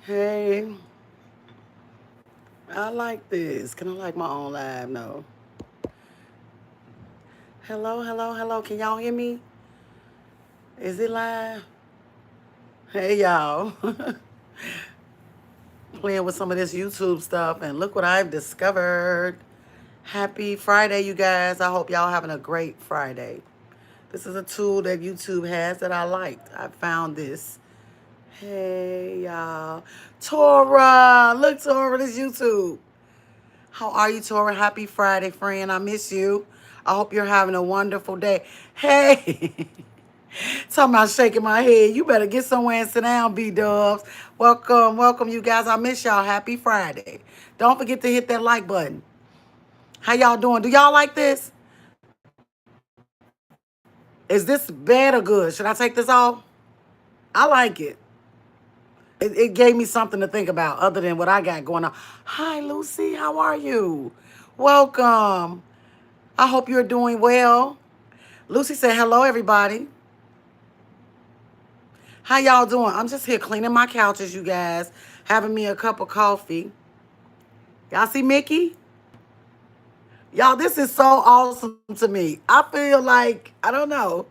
Hey, I like this. Can I like my own live? No. Hello, hello, hello. Can y'all hear me? Is it live? Hey, y'all. Playing with some of this YouTube stuff, and look what I've discovered. Happy Friday, you guys. I hope y'all having a great Friday. This is a tool that YouTube has that I liked. I found this. Hey, y'all. Tora. Look, Tora, this YouTube. How are you, Tora? Happy Friday, friend. I miss you. I hope you're having a wonderful day. Hey, talking about shaking my head. You better get somewhere and sit down, B-dubs. Welcome, welcome, you guys. I miss y'all. Happy Friday. Don't forget to hit that like button. How y'all doing? Do y'all like this? Is this bad or good? Should I take this off? I like it. It gave me something to think about other than what I got going on. Hi, Lucy. How are you? Welcome. I hope you're doing well. Lucy said, hello, everybody. How y'all doing? I'm just here cleaning my couches, you guys. Having me a cup of coffee. Y'all see Mickey? Y'all, this is so awesome to me. I feel like, I don't know.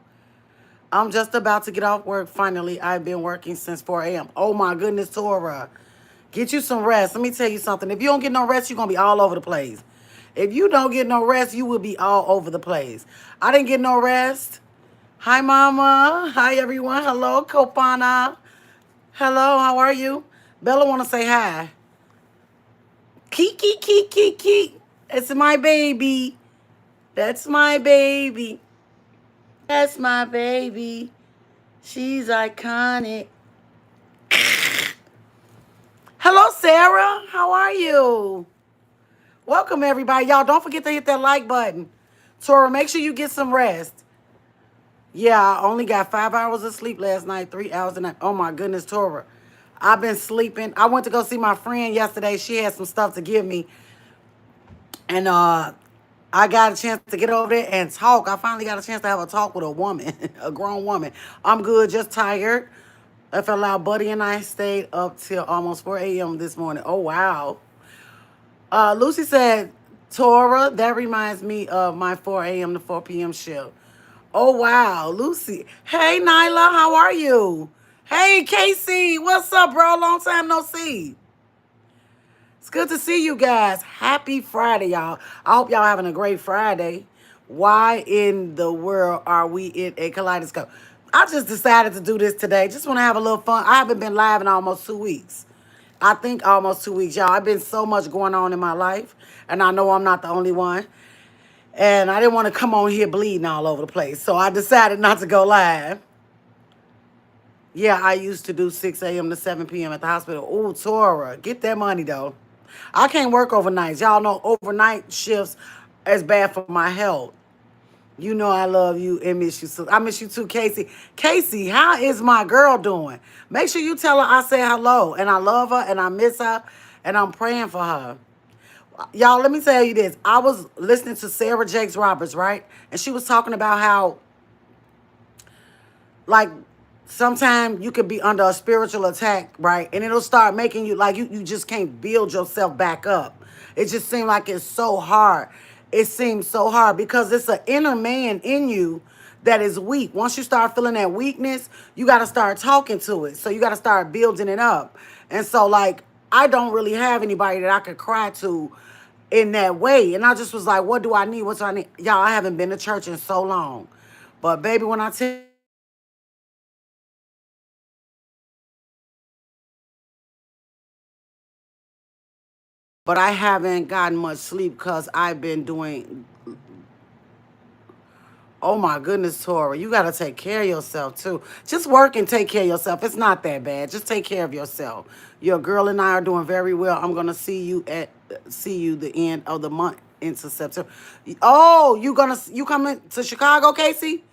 I'm just about to get off work finally. I've been working since 4 a.m. Oh my goodness, Tora. Get you some rest. Let me tell you something. If you don't get no rest, you're going to be all over the place. If you don't get no rest, you will be all over the place. I didn't get no rest. Hi, Mama. Hi, everyone. Hello, Kopana. Hello, how are you? Bella want to say hi. Kiki, kiki, kiki. It's my baby. That's my baby. That's my baby. She's iconic. Hello, Sarah. How are you? Welcome, everybody. Y'all, don't forget to hit that like button. Tora, make sure you get some rest. Yeah, I only got 5 hours of sleep last night, 3 hours a night. Oh, my goodness, Tora. I've been sleeping. I went to go see my friend yesterday. She had some stuff to give me. And I got a chance to get over there and talk. I finally got a chance to have a talk with a woman, a grown woman. I'm good, just tired. If allowed, Buddy and I stayed up till almost 4 a.m. this morning. Oh, wow. Lucy said, Tora, that reminds me of my 4 a.m. to 4 p.m. shift. Oh, wow. Lucy. Hey, Nyla, how are you? Hey, Casey, what's up, bro? Long time no see. It's good to see you guys. Happy Friday, y'all. I hope y'all having a great Friday. Why in the world are we in a kaleidoscope? I just decided to do this today. Just want to have a little fun. I haven't been live in almost 2 weeks. I think almost 2 weeks, y'all. I've been so much going on in my life, and I know I'm not the only one. And I didn't want to come on here bleeding all over the place, so I decided not to go live. Yeah, I used to do 6 a.m. to 7 p.m. at the hospital. Ooh, Tora, get that money, though. I can't work overnights. Y'all know overnight shifts is bad for my health. You know I love you and miss you. So I miss you too, Casey. Casey, how is my girl doing? Make sure you tell her I say hello. And I love her and I miss her. And I'm praying for her. Y'all, let me tell you this. I was listening to Sarah Jakes Roberts, right? And she was talking about how, like, sometimes you could be under a spiritual attack, right? And it'll start making you like you just can't build yourself back up. It just seems like it's so hard. It seems so hard because it's an inner man in you that is weak. Once you start feeling that weakness, you got to start talking to it. So you got to start building it up. And so, like, I don't really have anybody that I could cry to in that way. And I just was like, what do I need? What do I need? Y'all, I haven't been to church in so long. But baby, when I tell but I haven't gotten much sleep because I've been doing. Oh my goodness, Tora, you got to take care of yourself too. Just work and take care of yourself. It's not that bad. Just take care of yourself. Your girl and I are doing very well. I'm gonna see you the end of the month into September. Oh, you coming to Chicago, Casey?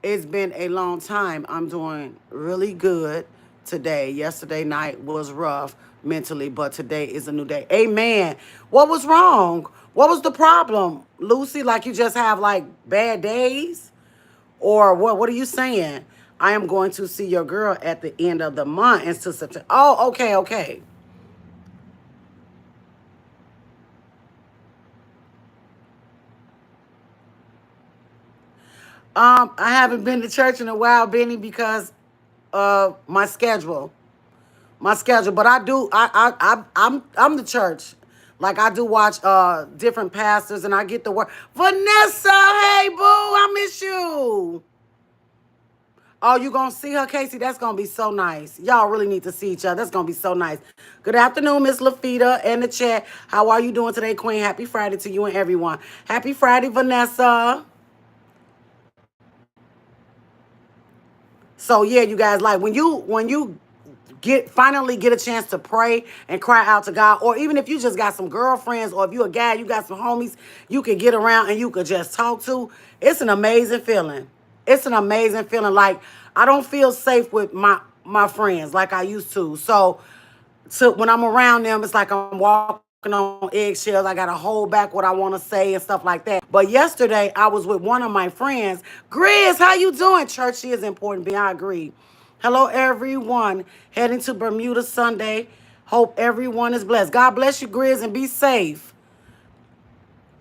It's been a long time. I'm doing really good today. Yesterday night was rough mentally, but today is a new day. Amen. What was wrong? What was the problem, Lucy? Like you just have like bad days? Or what are you saying? I am going to see your girl at the end of the month into September. Oh, okay, okay. I haven't been to church in a while, Benny, because of my schedule. My schedule, but I do. I'm the church. Like I do watch different pastors, and I get the word. Vanessa, hey boo, I miss you. Oh, you gonna see her, Casey? That's gonna be so nice. Y'all really need to see each other. That's gonna be so nice. Good afternoon, Miss Lafita and the chat. How are you doing today, Queen? Happy Friday to you and everyone. Happy Friday, Vanessa. So yeah, you guys, like when you finally get a chance to pray and cry out to God, or even if you just got some girlfriends, or if you a guy, you got some homies you can get around and you could just talk to. It's an amazing feeling. It's an amazing feeling. Like I don't feel safe with my friends like I used to. So when I'm around them, it's like I'm walking on eggshells. I got to hold back what I want to say and stuff like that. But yesterday, I was with one of my friends. Grizz, how you doing? Church is important. I agree. Hello, everyone. Heading to Bermuda Sunday. Hope everyone is blessed. God bless you, Grizz, and be safe.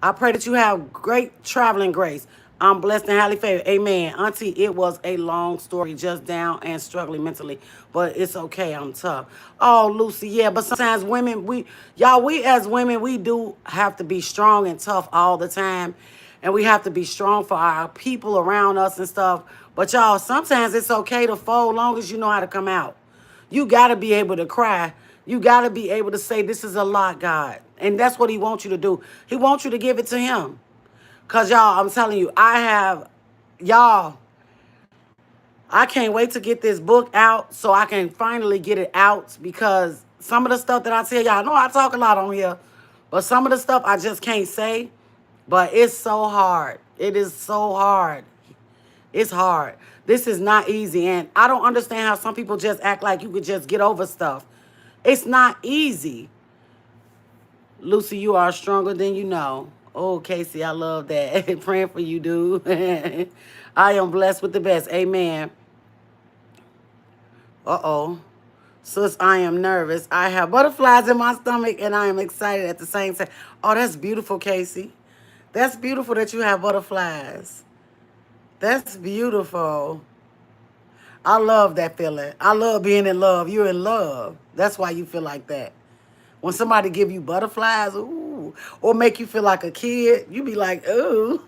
I pray that you have great traveling grace. I'm blessed and highly favored. Amen. Auntie, it was a long story, just down and struggling mentally. But it's okay. I'm tough. Oh, Lucy, yeah. But sometimes women, we as women, we do have to be strong and tough all the time. And we have to be strong for our people around us and stuff. But y'all, sometimes it's okay to fold long as you know how to come out. You got to be able to cry. You got to be able to say, this is a lot, God. And that's what he wants you to do. He wants you to give it to him. Because, y'all, I'm telling you, y'all, I can't wait to get this book out so I can finally get it out, because some of the stuff that I tell y'all, I know I talk a lot on here, but some of the stuff I just can't say. But it's so hard. It is so hard. It's hard. This is not easy. And I don't understand how some people just act like you could just get over stuff. It's not easy. Lucy, you are stronger than you know. Oh, Casey, I love that. Praying for you, dude. I am blessed with the best. Amen. Uh-oh. Sis, I am nervous. I have butterflies in my stomach, and I am excited at the same time. Oh, that's beautiful, Casey. That's beautiful that you have butterflies. That's beautiful. I love that feeling. I love being in love. You're in love. That's why you feel like that. When somebody give you butterflies, ooh, or make you feel like a kid, you be like, ooh.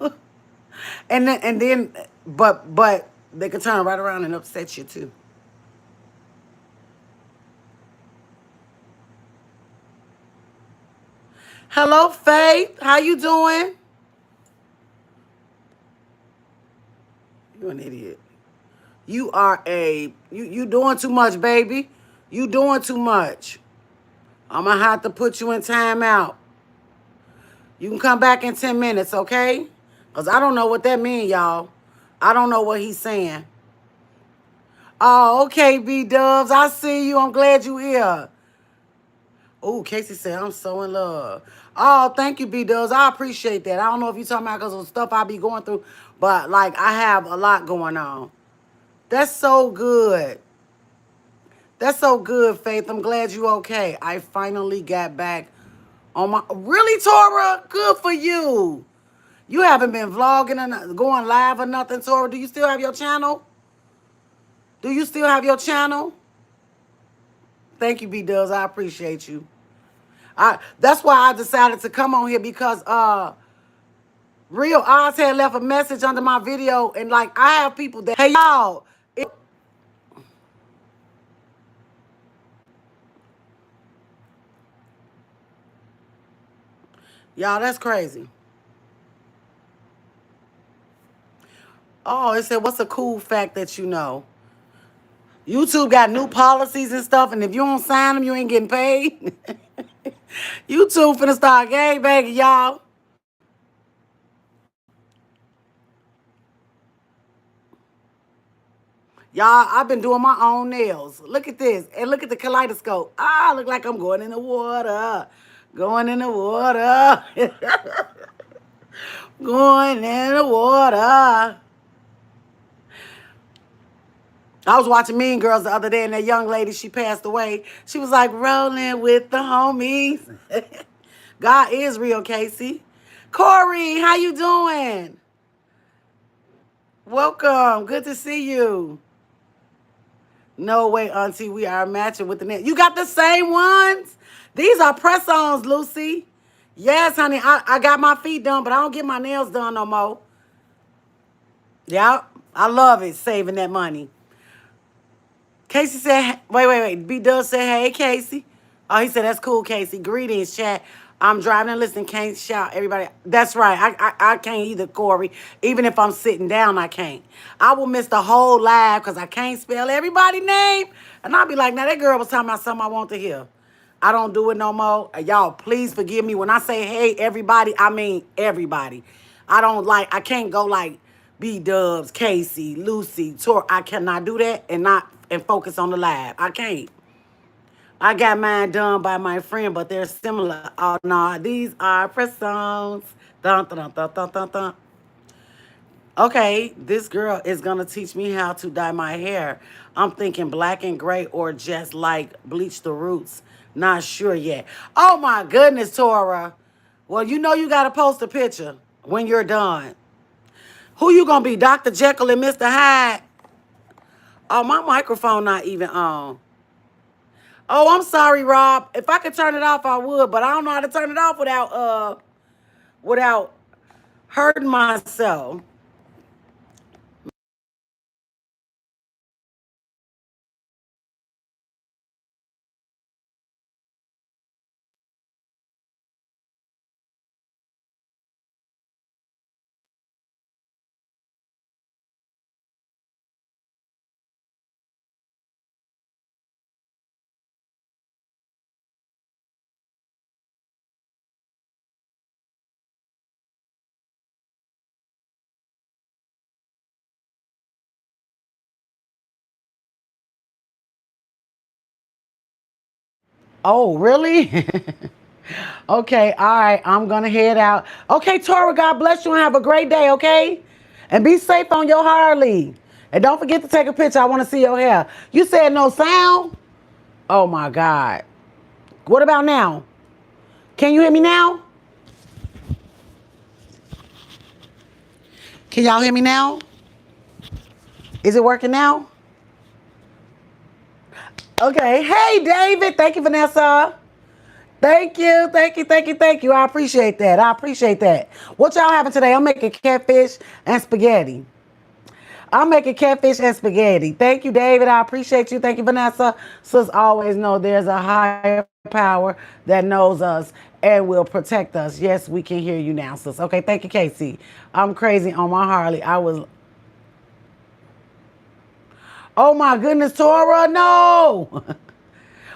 But they can turn right around and upset you too. Hello, Faith. How you doing? You an idiot. You doing too much, baby. You doing too much. I'm gonna have to put you in timeout. You can come back in 10 minutes, okay? Because I don't know what that means, y'all. I don't know what he's saying. Oh, okay, B-Dubs. I see you. I'm glad you here. Oh, Casey said, I'm so in love. Oh, thank you, B-Dubs. I appreciate that. I don't know if you're talking about because of stuff I be going through, but, like, I have a lot going on. That's so good. That's so good, Faith. I'm glad you okay. I finally got back on my... Really, Tora? Good for you. You haven't been vlogging or going live or nothing, Tora. Do you still have your channel? Do you still have your channel? Thank you, B-Dubs. I appreciate you. That's why I decided to come on here, because Real Oz had left a message under my video, and like I have people that, hey y'all, y'all, that's crazy. Oh, it said, what's a cool fact that you know? YouTube got new policies and stuff, and if you don't sign them, you ain't getting paid. YouTube finna start gangbanging, y'all. Y'all, I've been doing my own nails. Look at this. And look at the kaleidoscope. Ah, look like I'm going in the water. Going in the water. Going in the water. I was watching Mean Girls the other day, and that young lady, she passed away. She was like, rolling with the homies. God is real, Casey. Corey, how you doing? Welcome. Good to see you. No way, Auntie. We are matching with the net. You got the same ones? These are press-ons, Lucy. Yes, honey. I got my feet done, but I don't get my nails done no more. Yeah, I love it, saving that money. Casey said, wait. B-Dub said, hey, Casey. Oh, he said, that's cool, Casey. Greetings, chat. I'm driving and listening. Can't shout, everybody. That's right. I can't either, Corey. Even if I'm sitting down, I can't. I will miss the whole live because I can't spell everybody's name. And I'll be like, now that girl was talking about something I want to hear. I don't do it no more. Y'all, please forgive me. When I say, hey, everybody, I mean everybody. I can't go like B-Dubs, Casey, Lucy, Tor. I cannot do that and focus on the live. I can't. I got mine done by my friend, but they're similar. Oh, no, these are press songs. Dun, dun, dun, dun, dun, dun. Okay, this girl is going to teach me how to dye my hair. I'm thinking black and gray or just like bleach the roots. Not sure yet. Oh, my goodness, Tora. Well, you know you got to post a picture when you're done. Who you going to be, Dr. Jekyll and Mr. Hyde? Oh, my microphone not even on. Oh, I'm sorry, Rob. If I could turn it off, I would, but I don't know how to turn it off without hurting myself. Oh, really? Okay, all right. I'm gonna head out. Okay, Tora, God bless you and have a great day, okay? And be safe on your Harley. And don't forget to take a picture. I want to see your hair. You said no sound? Oh my God. What about now? Can you hear me now? Can y'all hear me now? Is it working now? Okay. Hey, David. Thank you, Vanessa. Thank you, thank you. I appreciate that. What y'all having today? I'm making catfish and spaghetti. I'm making catfish and spaghetti. Thank you, David. I appreciate you. Thank you, Vanessa. Sis always know there's a higher power that knows us and will protect us. Yes, we can hear you now, sis. Okay, thank you, Casey. I'm crazy on my Harley. Oh my goodness, Tora, no.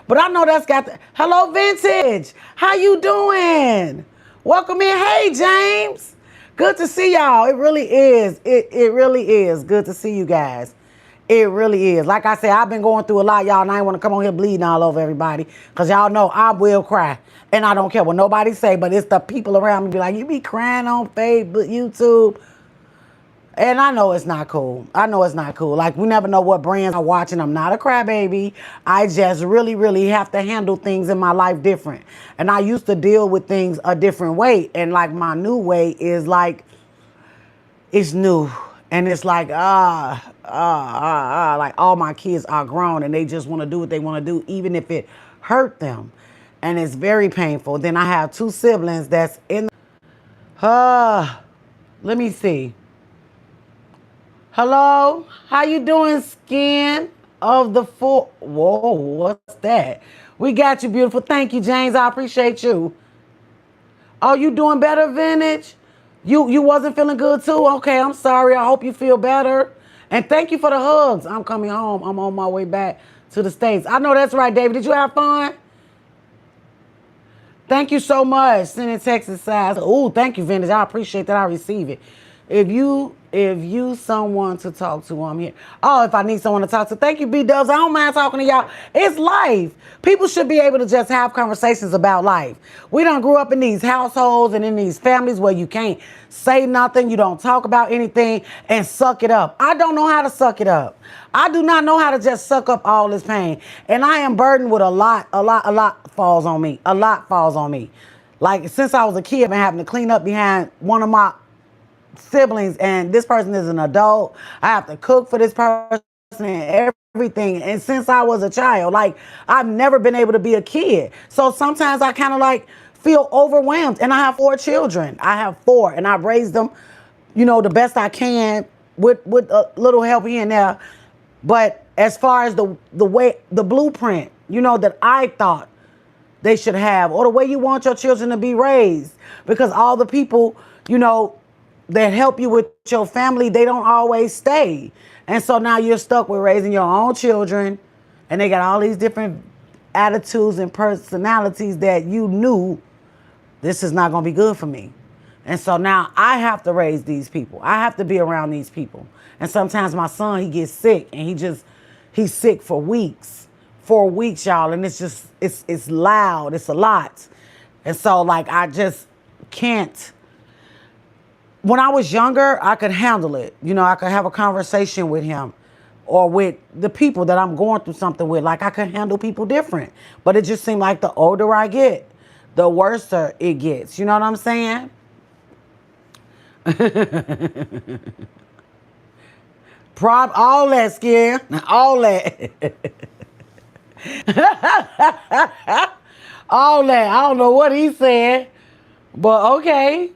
But I know that's got the, hello, Vintage. How you doing? Welcome in. Hey, James. Good to see y'all. It really is. It really is good to see you guys. It really is. Like I said, I've been going through a lot, y'all, and I ain't want to come on here bleeding all over everybody. Because y'all know I will cry. And I don't care what nobody say, but it's the people around me be like, you be crying on Facebook, YouTube. And I know it's not cool. Like, we never know what brands are watching. I'm not a crybaby. I just really, really have to handle things in my life different. And I used to deal with things a different way. And, like, my new way is, like, it's new. And it's like, like all my kids are grown and they just want to do what they want to do, even if it hurt them. And it's very painful. Then I have two siblings that's in let me see. Hello, how you doing, skin of the full? Whoa, what's that? We got you, beautiful. Thank you, James. I appreciate you. Oh, you doing better, Vintage? You wasn't feeling good too? Okay, I'm sorry. I hope you feel better. And thank you for the hugs. I'm coming home. I'm on my way back to the States. I know that's right, David. Did you have fun? Thank you so much. Sending Texas size. Oh, thank you, Vintage. I appreciate that. I receive it. If you someone to talk to, I'm here. Oh, if I need someone to talk to, thank you, B Dubs. I don't mind talking to y'all. It's life. People should be able to just have conversations about life. We don't grew up in these households and in these families where you can't say nothing, you don't talk about anything, and suck it up. I don't know how to suck it up. I do not know how to just suck up all this pain. And I am burdened with a lot falls on me. A lot falls on me. Like since I was a kid, I've been having to clean up behind one of my siblings, and this person is an adult. I have to cook for this person and everything. And since I was a child, like I've never been able to be a kid. So sometimes I kind of like feel overwhelmed. And I have 4 children. I have 4, and I've raised them, the best I can with a little help here and there. But as far as the way the blueprint, that I thought they should have, or the way you want your children to be raised, because all the people, that help you with your family, they don't always stay. And so now you're stuck with raising your own children, and they got all these different attitudes and personalities that you knew this is not going to be good for me. And so now I have to raise these people. I have to be around these people. And sometimes my son, he gets sick, and he's sick for weeks. 4 weeks, y'all, and it's loud. It's a lot. And so like I just can't. When I was younger, I could handle it. I could have a conversation with him or with the people that I'm going through something with. Like I could handle people different. But it just seemed like the older I get, the worse it gets. You know what I'm saying? All that, Skin. All that. All that. I don't know what he said, but okay.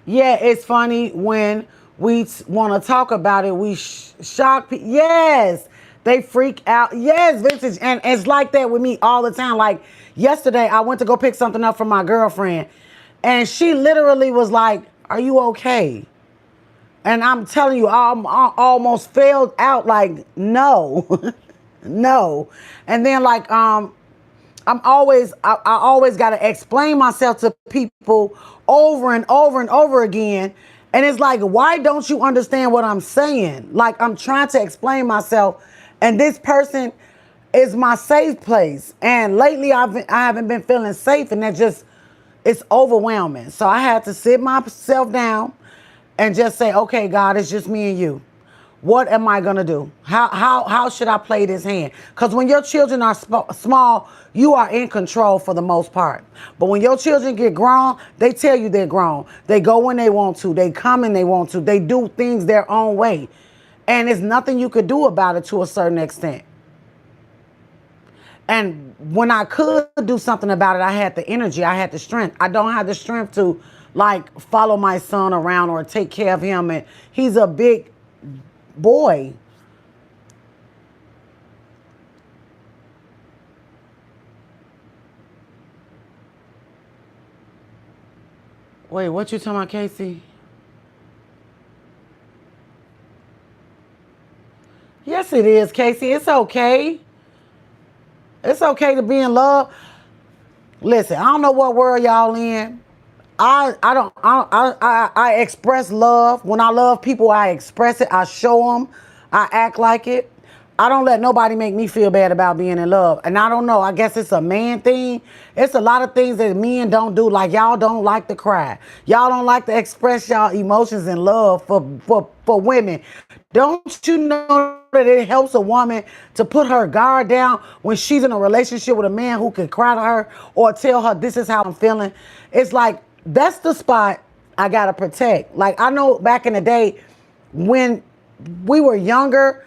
Yeah, it's funny when we want to talk about it. We shock people. Yes, they freak out. Yes, vintage. And it's like that with me all the time. Like yesterday, I went to go pick something up from my girlfriend, and she literally was like, "Are you okay?" And I'm telling you, I almost failed out. Like, no, no. And then like, I always got to explain myself to people over and over and over again. And it's like, why don't you understand what I'm saying? Like I'm trying to explain myself, and this person is my safe place. And lately I haven't been feeling safe, and it's overwhelming. So I had to sit myself down and just say, okay, God, it's just me and you. What am I gonna do? How should I play this hand? Because when your children are small, you are in control for the most part. But when your children get grown, they tell you they're grown. They go when they want to. They come when they want to. They do things their own way. And there's nothing you could do about it to a certain extent. And when I could do something about it, I had the energy. I had the strength. I don't have the strength to like follow my son around or take care of him. And he's a big boy. Wait, what you talking about, Casey? Yes, it is, Casey. It's okay. It's okay to be in love. Listen, I don't know what world y'all in. I express love. When I love people, I express it. I show them. I act like it. I don't let nobody make me feel bad about being in love. And I don't know. I guess it's a man thing. It's a lot of things that men don't do. Like y'all don't like to cry. Y'all don't like to express y'all emotions and love for women. Don't you know that it helps a woman to put her guard down when she's in a relationship with a man who can cry to her or tell her this is how I'm feeling? It's like that's the spot I gotta protect. Like I know back in the day when we were younger,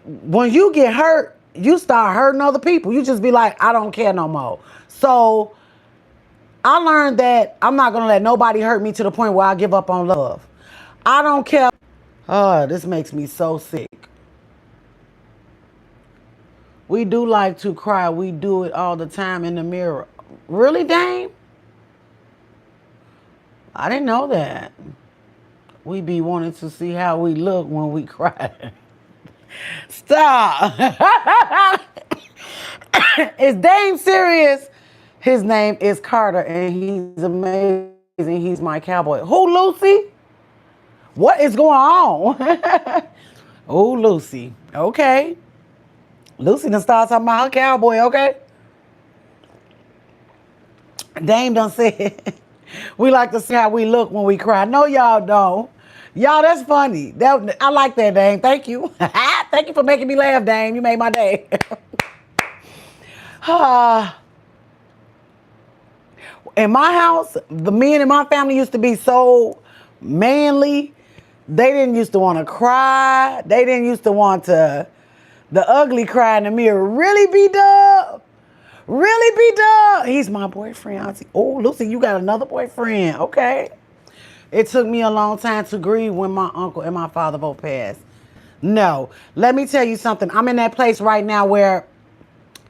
when you get hurt, you start hurting other people. You just be like, I don't care no more. So I learned that I'm not gonna let nobody hurt me to the point where I give up on love. I don't care. Oh, this makes me so sick. We do like to cry. We do it all the time in the mirror. Really, Dame? I didn't know that. We be wanting to see how we look when we cry. Stop. Is Dame serious? His name is Carter, and he's amazing. and he's my cowboy. Who, Lucy? What is going on? Oh, Lucy. Okay. Lucy done start talking about her cowboy, okay? Dame done said, we like to see how we look when we cry. No, y'all don't. Y'all, that's funny. I like that, Dame. Thank you. Thank you for making me laugh, Dame. You made my day. Ah, in my house, the men in my family used to be so manly. They didn't used to want to cry. They didn't used to want to, the ugly cry in the mirror. Really, B-Dub? Really, B-Dub? He's my boyfriend, Auntie. Oh, Lucy, you got another boyfriend. Okay. It took me a long time to grieve when my uncle and my father both passed. No. Let me tell you something. I'm in that place right now where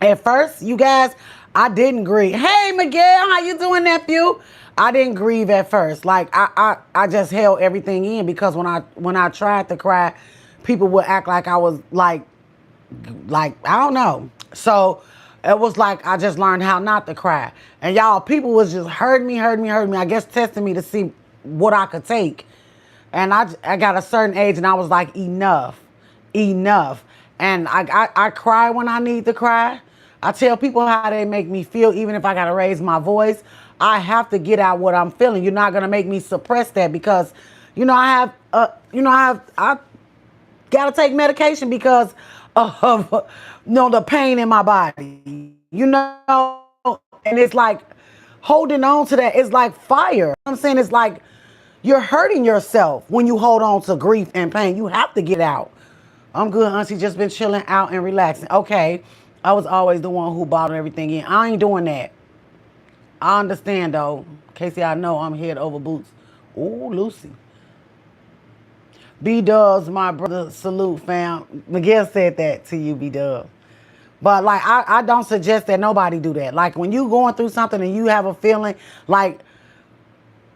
at first, you guys, I didn't grieve. Hey, Miguel, how you doing, nephew? I didn't grieve at first. Like I just held everything in because when I tried to cry, people would act like I was like I don't know. So it was like I just learned how not to cry. And y'all, people was just hurting me. I guess testing me to see what I could take. And I got a certain age and I was like, enough. And I cry when I need to cry. I tell people how they make me feel, even if I got to raise my voice. I have to get out what I'm feeling. You're not going to make me suppress that because, I got to take medication because of, the pain in my body, and it's like holding on to that. It's like fire. I'm saying it's like you're hurting yourself when you hold on to grief and pain. You have to get out. I'm good, Auntie. Just been chilling out and relaxing. Okay. I was always the one who bottled everything in. I ain't doing that. I understand, though. Casey, I know I'm head over boots. Ooh, Lucy. B-Dubs, my brother, salute, fam. Miguel said that to you, B-Dubs. But, like, I don't suggest that nobody do that. Like, when you going through something and you have a feeling, like,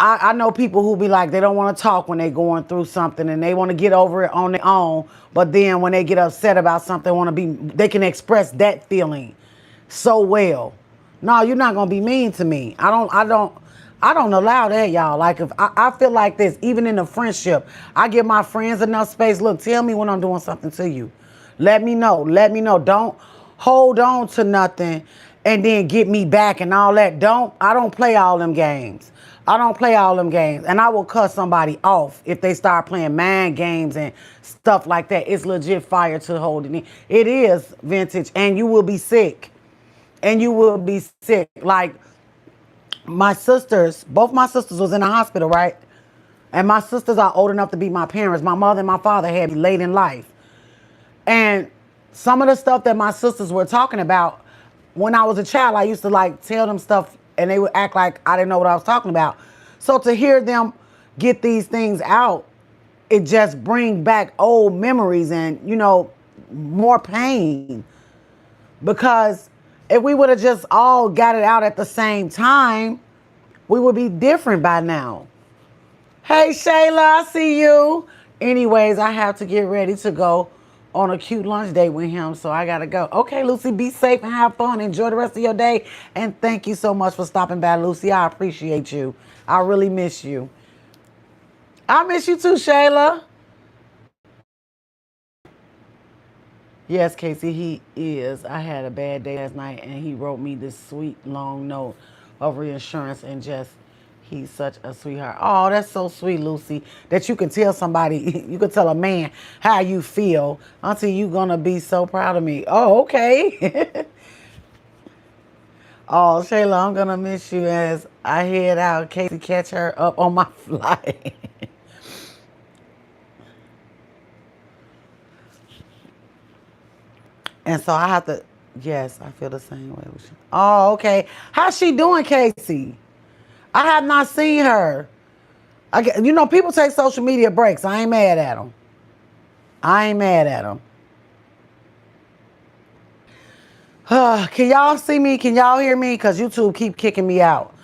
I know people who be like, they don't want to talk when they going through something and they want to get over it on their own. But then when they get upset about something, they can express that feeling so well. No, you're not going to be mean to me. I don't allow that, y'all. Like if I feel like this, even in a friendship, I give my friends enough space. Look, tell me when I'm doing something to you. Let me know. Don't hold on to nothing and then get me back and all that. I don't play all them games. And I will cut somebody off if they start playing mind games and stuff like that. It's legit fire to hold it in. It is vintage, and you will be sick. Like both my sisters was in the hospital, right? And my sisters are old enough to be my parents. My mother and my father had me late in life. And some of the stuff that my sisters were talking about, when I was a child, I used to like tell them stuff and they would act like I didn't know what I was talking about. So to hear them get these things out, it just brings back old memories and, more pain. Because if we would have just all got it out at the same time, we would be different by now. Hey, Shayla, I see you. Anyways, I have to get ready to go on a cute lunch date with him, so I got to go. Okay, Lucy, be safe and have fun. Enjoy the rest of your day. And thank you so much for stopping by, Lucy. I appreciate you. I really miss you. I miss you too, Shayla. Yes, Casey, he is. I had a bad day last night, and he wrote me this sweet, long note of reassurance and just, he's such a sweetheart. Oh, that's so sweet, Lucy, that you can tell somebody, you can tell a man how you feel. Auntie, you going to be so proud of me. Oh, okay. Oh, Shayla, I'm going to miss you as I head out. Casey, catch her up on my flight. And so I have to, yes, I feel the same way with you. Oh, okay. How's she doing, Casey? I have not seen her. People take social media breaks. I ain't mad at them. I ain't mad at them. Can y'all see me? Can y'all hear me? Because YouTube keep kicking me out.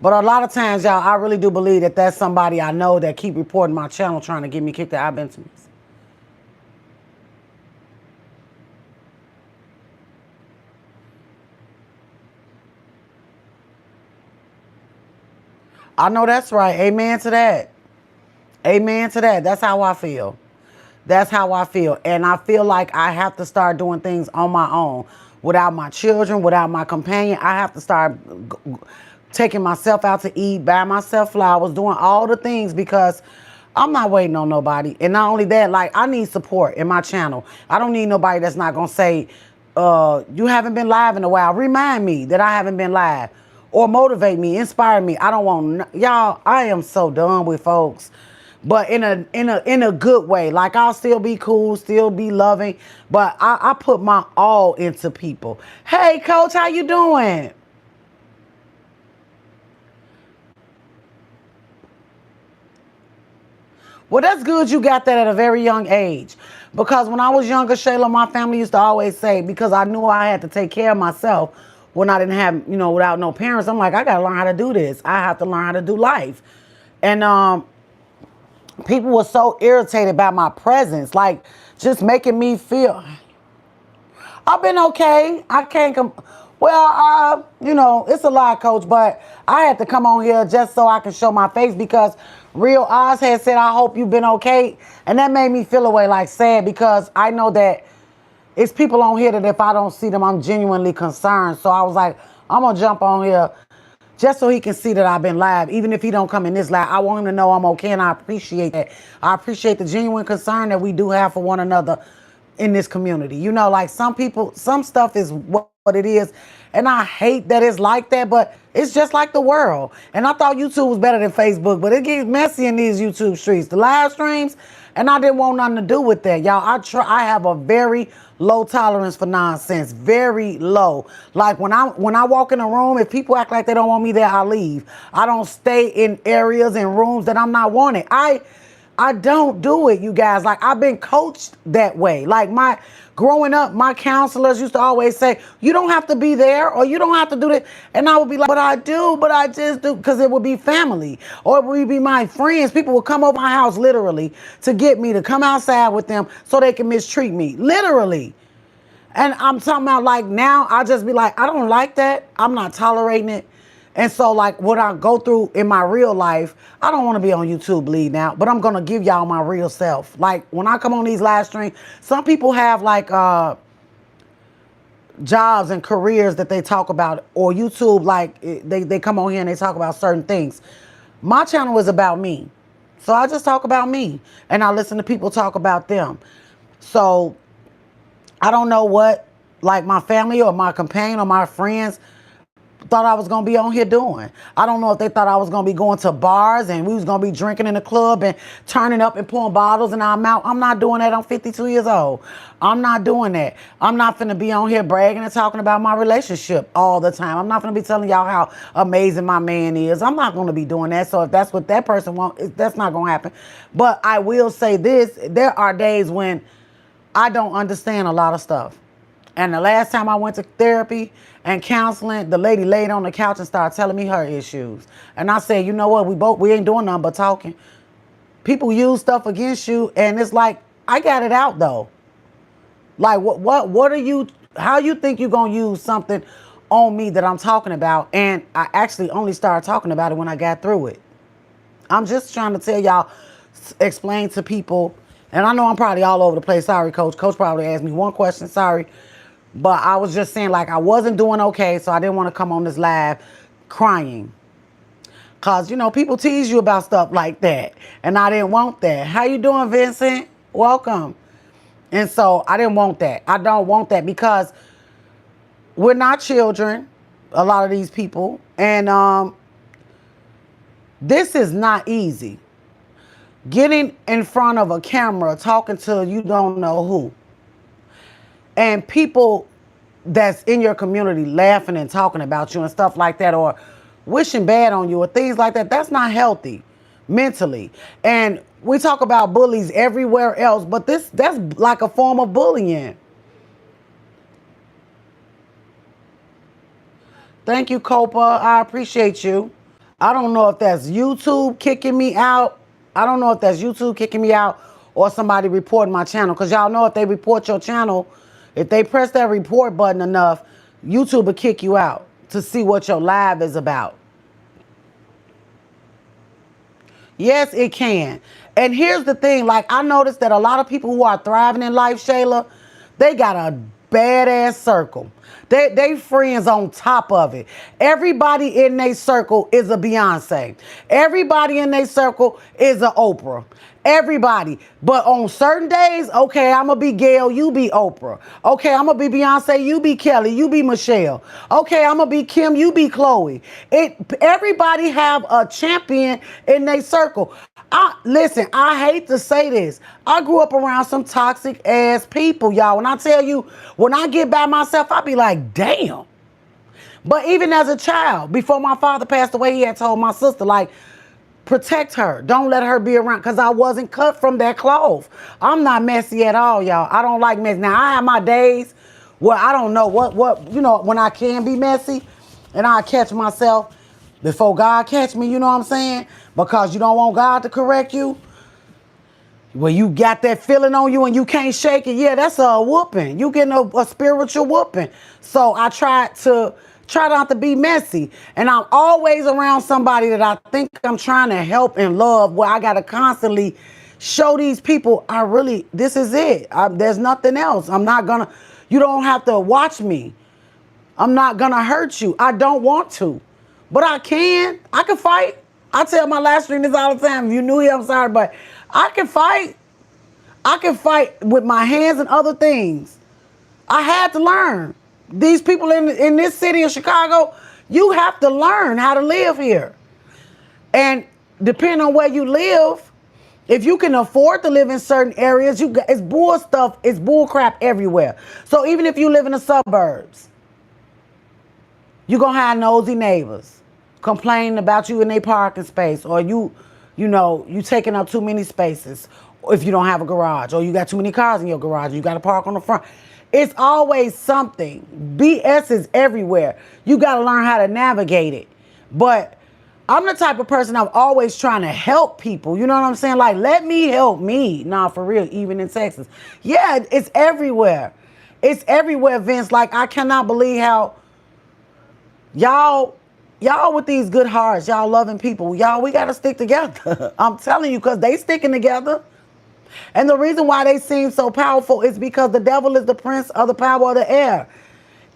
But a lot of times, y'all, I really do believe that that's somebody I know that keep reporting my channel trying to get me kicked out. I've been to. I know that's right. Amen to that. Amen to that. That's how I feel. That's how I feel. And I feel like I have to start doing things on my own. Without my children, without my companion, I have to start taking myself out to eat, buying myself flowers, doing all the things because I'm not waiting on nobody. And not only that, like I need support in my channel. I don't need nobody that's not gonna say, you haven't been live in a while. Remind me that I haven't been live. Or motivate me, inspire me. I don't want y'all, I am so done with folks. But in a good way. Like I'll still be cool, still be loving, but I put my all into people. Hey coach, how you doing? Well, that's good you got that at a very young age. Because when I was younger, Shayla, my family used to always say, because I knew I had to take care of myself when I didn't have, without no parents, I'm like, I got to learn how to do this. I have to learn how to do life. And people were so irritated by my presence, like just making me feel. I've been okay. I can't come. Well, it's a lot, coach, but I had to come on here just so I can show my face because Real Oz had said, I hope you've been okay. And that made me feel away like sad because I know that it's people on here that if I don't see them, I'm genuinely concerned. So I was like, I'm going to jump on here just so he can see that I've been live. Even if he don't come in this live, I want him to know I'm okay, and I appreciate that. I appreciate the genuine concern that we do have for one another in this community. Like some people, some stuff is what it is, and I hate that it's like that, but it's just like the world. And I thought YouTube was better than Facebook, but it gets messy in these YouTube streets. The live streams, and I didn't want nothing to do with that, y'all. I have a very low tolerance for nonsense, very low. Like when I walk in a room, if people act like they don't want me there, I leave. I don't stay in areas and rooms that I'm not wanted. I don't do it, you guys. Like I've been coached that way. Like growing up, my counselors used to always say, you don't have to be there or you don't have to do that. And I would be like, but I do, but I just do, because it would be family or it would be my friends. People would come over my house literally to get me to come outside with them so they can mistreat me, literally. And I'm talking about like now I just be like, I don't like that. I'm not tolerating it. And so like what I go through in my real life, I don't want to be on YouTube bleeding out, but I'm going to give y'all my real self. Like when I come on these live streams, some people have like jobs and careers that they talk about, or YouTube, like they come on here and they talk about certain things. My channel is about me. So I just talk about me and I listen to people talk about them. So I don't know what like my family or my companion or my friends thought I was going to be on here doing. I don't know if they thought I was going to be going to bars and we was going to be drinking in the club and turning up and pouring bottles in our mouth. I'm not doing that. I'm 52 years old. I'm not doing that. I'm not finna be on here bragging and talking about my relationship all the time. I'm not finna be telling y'all how amazing my man is. I'm not going to be doing that. So if that's what that person wants, that's not going to happen. But I will say this. There are days when I don't understand a lot of stuff. And the last time I went to therapy and counseling, the lady laid on the couch and started telling me her issues. And I said, you know what? We ain't doing nothing but talking. People use stuff against you. And it's like, I got it out though. Like what are you, how you think you're going to use something on me that I'm talking about? And I actually only started talking about it when I got through it. I'm just trying to tell y'all, explain to people. And I know I'm probably all over the place. Sorry, coach. Coach probably asked me one question. Sorry. But I was just saying like I wasn't doing okay. So I didn't want to come on this live crying. Because, people tease you about stuff like that. And I didn't want that. How you doing, Vincent? Welcome. And so I didn't want that. I don't want that because we're not children, a lot of these people. And this is not easy. Getting in front of a camera, talking to you don't know who. And people that's in your community laughing and talking about you and stuff like that, or wishing bad on you or things like that, that's not healthy mentally. And we talk about bullies everywhere else, but that's like a form of bullying. Thank you, Copa. I appreciate you. I don't know if that's YouTube kicking me out. I don't know if that's YouTube kicking me out or somebody reporting my channel. Because y'all know if they report your channel, if they press that report button enough, YouTube will kick you out to see what your live is about. Yes, it can. And here's the thing, like I noticed that a lot of people who are thriving in life, Shayla, they got a badass circle. They friends on top of it. Everybody in their circle is a Beyonce. Everybody in their circle is a Oprah. Everybody. But on certain days, okay, I'm going to be Gail, you be Oprah. Okay, I'm going to be Beyonce, you be Kelly, you be Michelle. Okay, I'm going to be Kim, you be Chloe. Everybody have a champion in their circle. Listen, I hate to say this. I grew up around some toxic ass people, y'all. When I tell you, when I get by myself, I be like, damn. But even as a child, before my father passed away, he had told my sister, like, protect her. Don't let her be around, because I wasn't cut from that cloth. I'm not messy at all, y'all. I don't like mess. Now, I have my days where I don't know when I can be messy and I catch myself before God catch me, you know what I'm saying? Because you don't want God to correct you. When you got that feeling on you and you can't shake it, yeah, that's a whooping. You getting a spiritual whooping. So I try not to be messy. And I'm always around somebody that I think I'm trying to help and love, where I got to constantly show these people, this is it. There's nothing else. You don't have to watch me. I'm not going to hurt you. I don't want to. But I can. I can fight. I tell my last stream this all the time. If you knew it, I'm sorry, but I can fight. I can fight with my hands and other things. I had to learn. These people in this city of Chicago, you have to learn how to live here. And depending on where you live, if you can afford to live in certain areas, it's bull crap everywhere. So even if you live in the suburbs, you're going to have nosy neighbors complaining about you in their parking space, or you taking up too many spaces, if you don't have a garage, or you got too many cars in your garage, you got to park on the front. It's always something. BS is everywhere. You got to learn how to navigate it. But I'm the type of person, I'm always trying to help people. You know what I'm saying? Like, let me help me. Nah, for real, even in Texas. Yeah, it's everywhere. It's everywhere, Vince. Like, I cannot believe how y'all with these good hearts, y'all loving people, y'all, we got to stick together. I'm telling you, because they sticking together. And the reason why they seem so powerful is because the devil is the prince of the power of the air.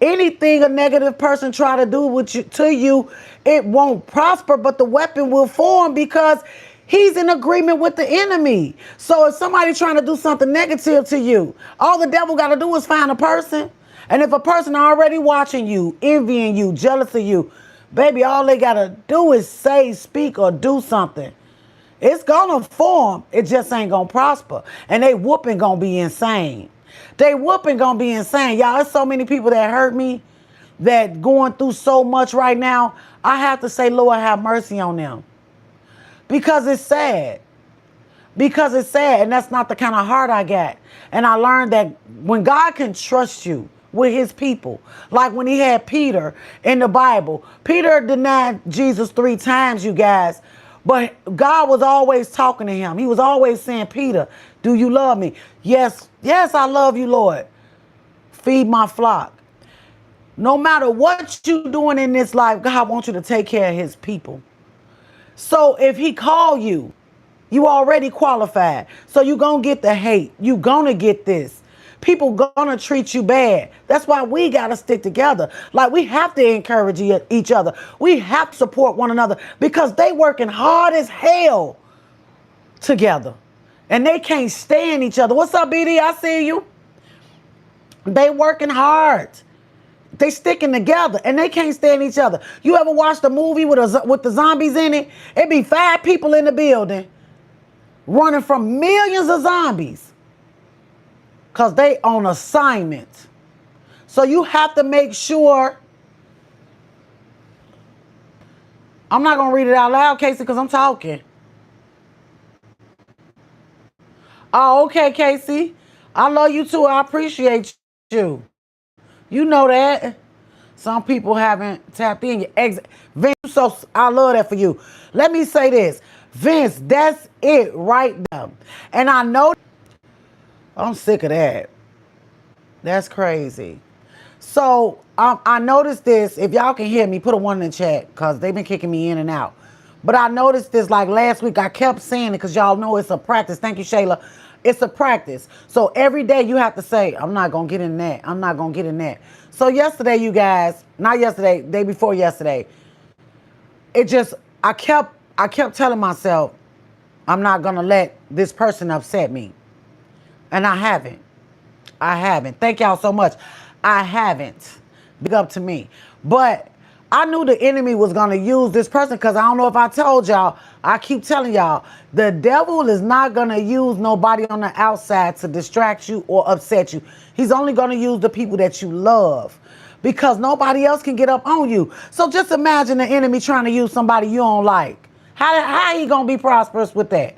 Anything a negative person try to do to you, it won't prosper, but the weapon will form, because he's in agreement with the enemy. So if somebody trying to do something negative to you, all the devil got to do is find a person. And if a person already watching you, envying you, jealous of you, baby, all they got to do is say, speak, or do something. It's going to form. It just ain't going to prosper. And they whooping going to be insane. They whooping going to be insane. Y'all, there's so many people that hurt me, that going through so much right now. I have to say, Lord, have mercy on them. Because it's sad. Because it's sad. And that's not the kind of heart I got. And I learned that when God can trust you with his people, like when he had Peter in the Bible. Peter denied Jesus 3 times, you guys. But God was always talking to him. He was always saying, Peter, do you love me? Yes, I love you, Lord. Feed my flock. No matter what you're doing in this life, God wants you to take care of his people. So if he called you, you already qualified. So you're going to get the hate. You're going to get this. People going to treat you bad. That's why we got to stick together. Like, we have to encourage each other. We have to support one another, because they working hard as hell together. And they can't stand each other. What's up, BD? I see you. They working hard. They sticking together, and they can't stand each other. You ever watched a movie with the zombies in it? It be 5 people in the building running from millions of zombies, because they on assignment. So you have to make sure. I'm not going to read it out loud, Casey, because I'm talking. Oh, okay, Casey. I love you too. I appreciate you. You know that. Some people haven't tapped in. Vince, so I love that for you. Let me say this. Vince, that's it right now. And I know I'm sick of that. That's crazy. So I noticed this. If y'all can hear me, put a 1 in the chat, because they've been kicking me in and out. But I noticed this like last week. I kept saying it because y'all know it's a practice. Thank you, Shayla. It's a practice. So every day you have to say, I'm not going to get in that. I'm not going to get in that. So yesterday, you guys, not yesterday, day before yesterday, it just, I kept telling myself, I'm not going to let this person upset me. And I haven't. I haven't. Thank y'all so much. I haven't. Big up to me. But I knew the enemy was going to use this person because I don't know if I told y'all. I keep telling y'all, the devil is not going to use nobody on the outside to distract you or upset you. He's only going to use the people that you love because nobody else can get up on you. So just imagine the enemy trying to use somebody you don't like. How he going to be prosperous with that?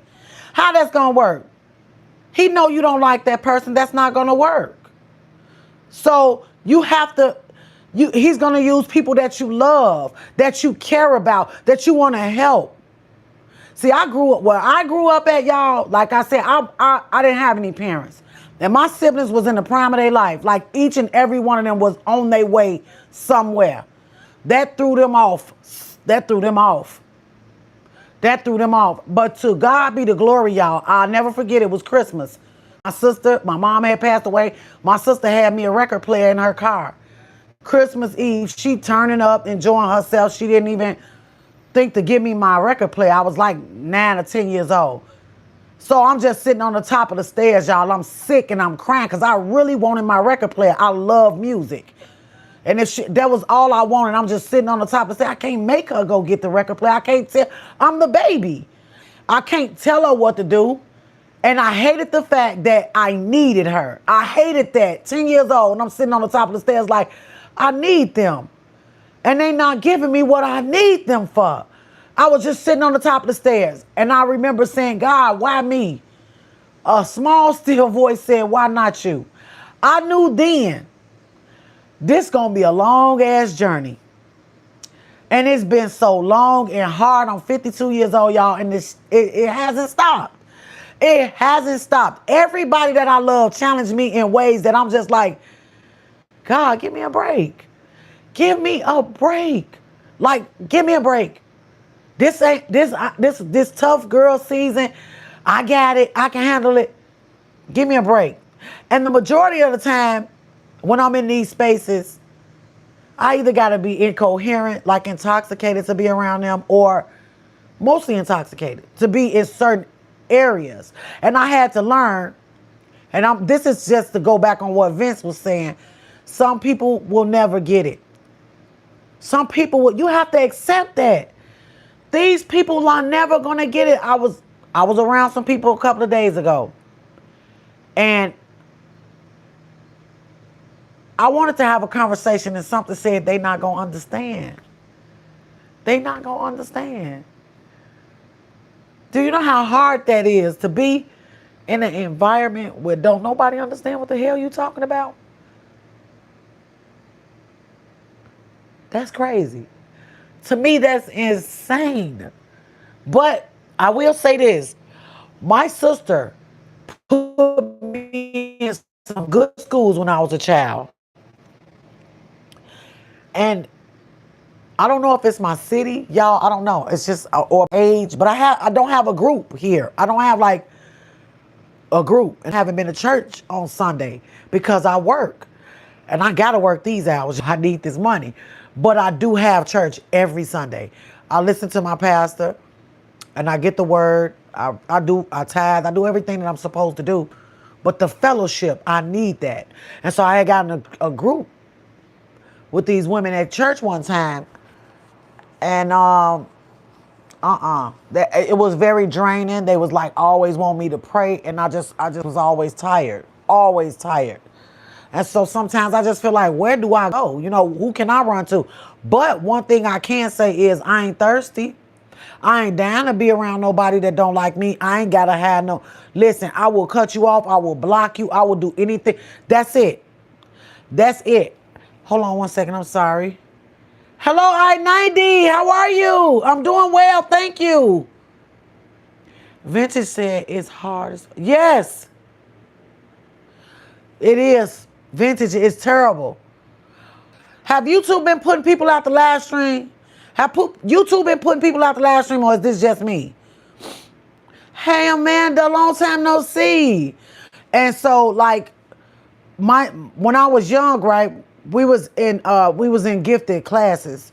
How that's going to work? He know you don't like that person. That's not going to work. So you have to, he's going to use people that you love, that you care about, that you want to help. See, I grew up, where I grew up at, y'all, like I said, I didn't have any parents. And my siblings was in the prime of their life. Like each and every one of them was on their way somewhere. That threw them off. That threw them off. That threw them off. But to God be the glory, y'all. I'll never forget it was Christmas. My mom had passed away. My sister had me a record player in her car. Christmas Eve, she turning up, enjoying herself. She didn't even think to give me my record player. I was like 9 or 10 years old. So I'm just sitting on the top of the stairs, y'all. I'm sick and I'm crying because I really wanted my record player. I love music. And if that was all I wanted, I'm just sitting on the top of the stairs. I can't make her go get the record player. I can't tell. I'm the baby. I can't tell her what to do. And I hated the fact that I needed her. I hated that. 10 years old, and I'm sitting on the top of the stairs like, I need them. And they not giving me what I need them for. I was just sitting on the top of the stairs. And I remember saying, God, why me? A small, still voice said, why not you? I knew then, this gonna be a long-ass journey. And it's been so long and hard. I'm 52 years old, y'all, and it hasn't stopped. It hasn't stopped. Everybody that I love challenged me in ways that I'm just like, God, give me a break. Give me a break. Like, give me a break. This ain't this tough girl season. I got it. I can handle it. Give me a break. And the majority of the time, when I'm in these spaces, I either got to be incoherent, like intoxicated to be around them, or mostly intoxicated to be in certain areas. And I had to learn, and this is just to go back on what Vince was saying, some people will never get it. Some people will, you have to accept that. These people are never going to get it. I was around some people a couple of days ago, and I wanted to have a conversation, and something said they not going to understand. They not going to understand. Do you know how hard that is to be in an environment where don't nobody understand what the hell you talking about? That's crazy. To me, that's insane. But I will say this. My sister put me in some good schools when I was a child. And I don't know if it's my city, y'all. I don't know. It's just or age, but I don't have a group here. I don't have like a group, and haven't been to church on Sunday because I work, and I gotta work these hours. I need this money, but I do have church every Sunday. I listen to my pastor, and I get the word. I tithe. I do everything that I'm supposed to do, but the fellowship, I need that, and so I had gotten a group with these women at church one time. And it was very draining. They was like always want me to pray, and I just was always tired. And so sometimes I just feel like, where do I go? You know, who can I run to? But one thing I can say is I ain't thirsty. I ain't down to be around nobody that don't like me. I ain't gotta have no, listen, I will cut you off. I will block you. I will do anything. That's it. Hold on one second. I'm sorry. Hello, I-90. How are you? I'm doing well. Thank you. Vintage said it's hard. Yes, it is. Vintage is terrible. Have YouTube been putting people out the live stream? YouTube been putting people out the live stream, or is this just me? Hey Amanda, long time no see. And so like when I was young, right, we was in gifted classes.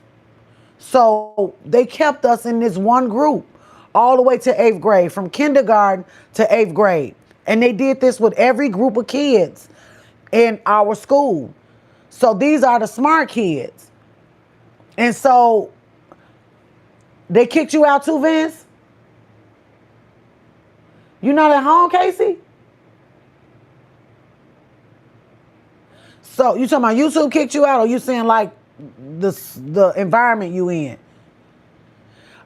So they kept us in this one group all the way to 8th grade, from kindergarten to 8th grade. And they did this with every group of kids in our school. So these are the smart kids. And so they kicked you out too, Vince? You not at home, Casey? So you talking about YouTube kicked you out, or you saying like the environment you in?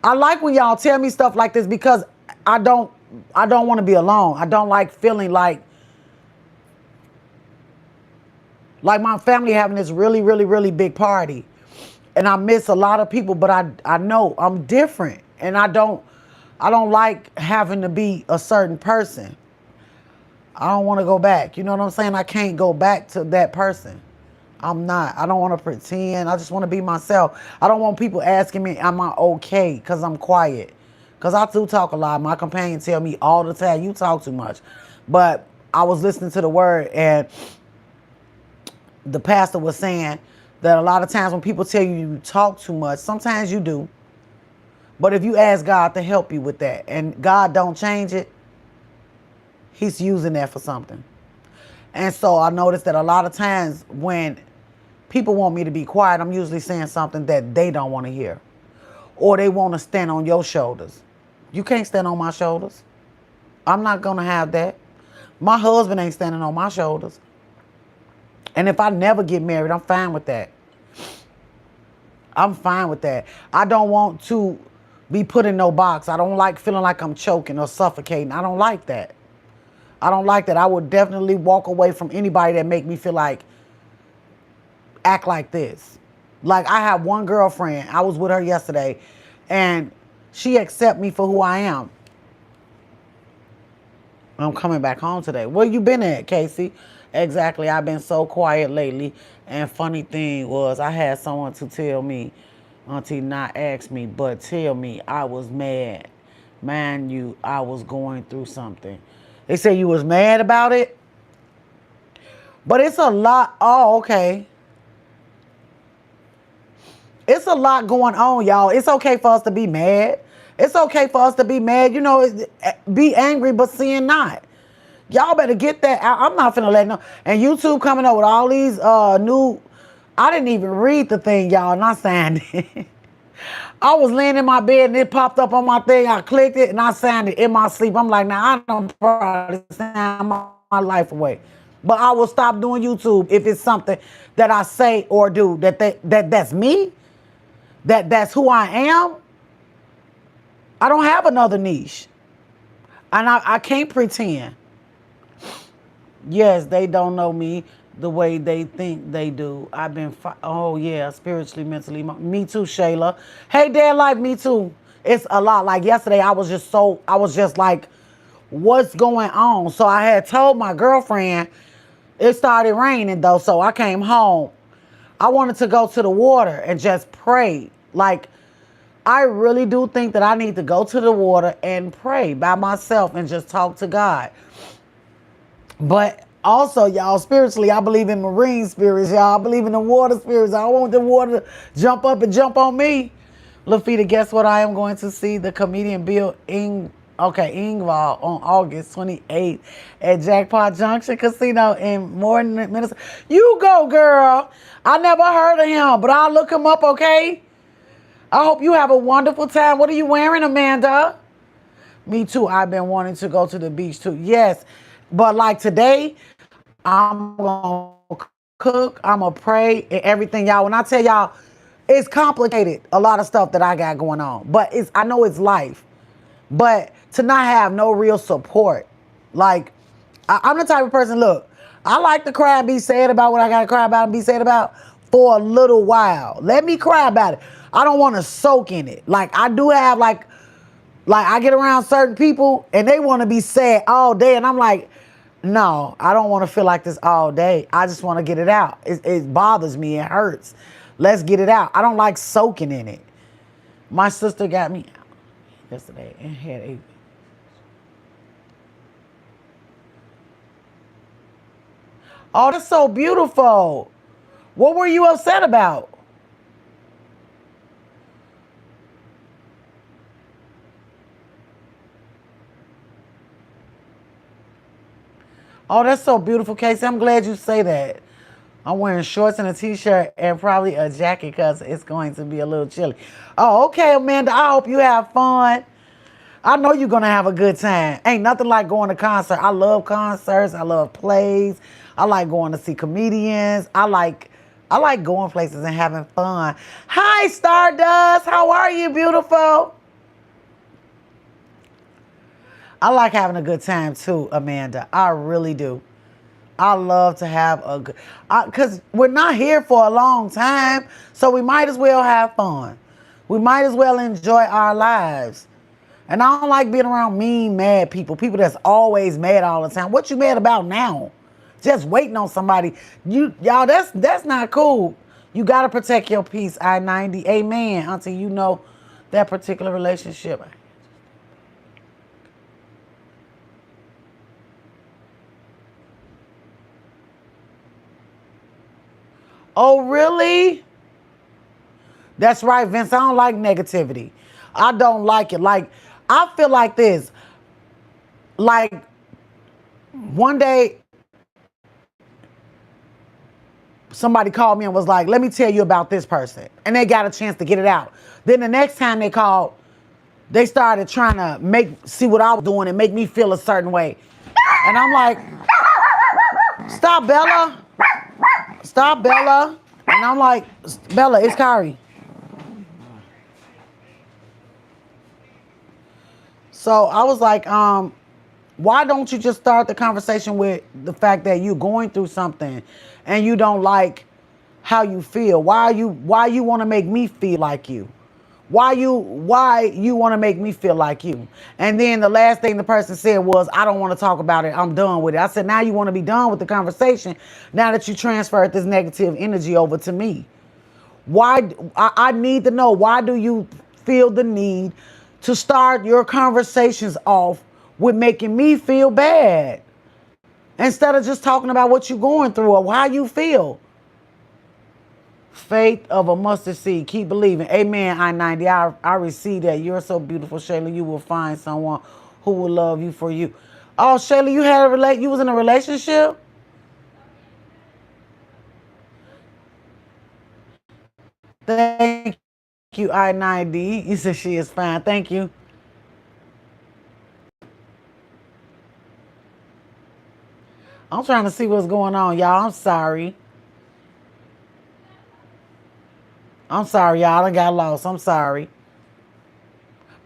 I like when y'all tell me stuff like this because I don't want to be alone. I don't like feeling like my family having this really, really, really big party. And I miss a lot of people, but I know I'm different. And I don't like having to be a certain person. I don't want to go back. You know what I'm saying? I can't go back to that person. I'm not. I don't want to pretend. I just want to be myself. I don't want people asking me, am I okay? Because I'm quiet. Because I do talk a lot. My companion tell me all the time, you talk too much. But I was listening to the word, and the pastor was saying that a lot of times when people tell you you talk too much, sometimes you do. But if you ask God to help you with that, and God don't change it, he's using that for something. And so I noticed that a lot of times when people want me to be quiet, I'm usually saying something that they don't want to hear. Or they want to stand on your shoulders. You can't stand on my shoulders. I'm not going to have that. My husband ain't standing on my shoulders. And if I never get married, I'm fine with that. I'm fine with that. I don't want to be put in no box. I don't like feeling like I'm choking or suffocating. I don't like that. I don't like that. I would definitely walk away from anybody that make me feel like, act like this. Like I have one girlfriend, I was with her yesterday, and she accept me for who I am. I'm coming back home today. Where you been at, Casey? Exactly. I've been so quiet lately. And funny thing was, I had someone to tell me, Auntie, not ask me, but tell me I was mad. Mind you, I was going through something. They say you was mad about it? But it's a lot. Oh, okay. It's a lot going on, y'all. It's okay for us to be mad. It's okay for us to be mad. You know, be angry, but sin not. Y'all better get that out. I'm not finna let no. And YouTube coming up with all these new. I didn't even read the thing, y'all, and I signed it. I was laying in my bed and it popped up on my thing. I clicked it and I signed it in my sleep. I'm like, now I don't probably sign my life away. But I will stop doing YouTube if it's something that I say or do that's me. That's who I am. I don't have another niche. And I can't pretend. Yes, they don't know me the way they think they do. I've been, oh yeah, spiritually, mentally. Me too, Shayla. Hey, Dad Life, me too. It's a lot. Like yesterday, I was just like, what's going on? So I had told my girlfriend, it started raining though, so I came home. I wanted to go to the water and just pray. Like, I really do think that I need to go to the water and pray by myself and just talk to God. But also, y'all, spiritually, I believe in marine spirits, y'all. I believe in the water spirits. I want the water to jump up and jump on me. Lafita, guess what? I am going to see the comedian Bill Engvall on August 28th at Jackpot Junction Casino in Morton, Minnesota. You go, girl. I never heard of him, but I'll look him up, okay? I hope you have a wonderful time. What are you wearing, Amanda? Me too. I've been wanting to go to the beach too. Yes. But like today, I'm going to cook. I'm going to pray and everything, y'all. When I tell y'all, it's complicated, a lot of stuff that I got going on. But I know it's life. But to not have no real support. Like, I'm the type of person, look, I like to cry and be sad about what I got to cry about and be sad about for a little while. Let me cry about it. I don't want to soak in it. Like, I do have, like I get around certain people and they want to be sad all day. And I'm like, no, I don't want to feel like this all day. I just want to get it out. It bothers me. It hurts. Let's get it out. I don't like soaking in it. My sister got me out yesterday and had a. Oh, that's so beautiful. What were you upset about? Oh, that's so beautiful, Casey. I'm glad you say that. I'm wearing shorts and a t-shirt and probably a jacket because it's going to be a little chilly. Oh, okay, Amanda. I hope you have fun. I know you're gonna have a good time. Ain't nothing like going to concert. I love concerts. I love plays. I like going to see comedians. I like going places and having fun. Hi, Stardust. How are you, beautiful? I like having a good time too, Amanda. I really do. I love to have a good, because we're not here for a long time, so we might as well have fun. We might as well enjoy our lives. And I don't like being around mean, mad people that's always mad all the time. What you mad about now? Just waiting on somebody. Y'all, that's not cool. You gotta protect your peace, I-90. Amen. Until you know that particular relationship. Oh, really? That's right, Vince. I don't like negativity. I don't like it. Like, I feel like this. Like, one day, somebody called me and was like, let me tell you about this person. And they got a chance to get it out. Then the next time they called, they started trying to see what I was doing and make me feel a certain way. And I'm like, stop, Bella. Stop, Bella. And I'm like, Bella, it's Kari. So I was like, why don't you just start the conversation with the fact that you're going through something and you don't like how you feel? Why you want to make me feel like you? Why you want to make me feel like you? And then the last thing the person said was, I don't want to talk about it. I'm done with it. I said, now you want to be done with the conversation now that you transferred this negative energy over to me. Why I need to know, why do you feel the need to start your conversations off with making me feel bad instead of just talking about what you're going through or how you feel? Faith of a mustard seed. Keep believing. Amen, I-90. I receive that. You're so beautiful, Shayla. You will find someone who will love you for you. Oh, Shayla, you was in a relationship? Thank you, I-90. You said she is fine. Thank you. I'm trying to see what's going on, y'all. I'm sorry. Y'all. I got lost. I'm sorry.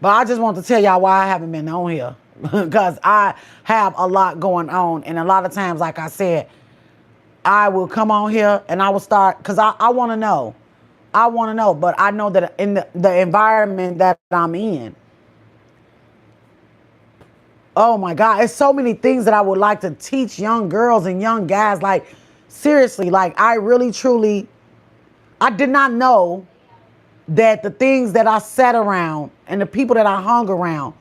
But I just want to tell y'all why I haven't been on here. Because I have a lot going on. And a lot of times, like I said, I will come on here and I will start, because I want to know. I want to know. But I know that in the environment that I'm in, oh my God, it's so many things that I would like to teach young girls and young guys. Like, seriously, like, I really, truly, I did not know that the things that I sat around and the people that I hung around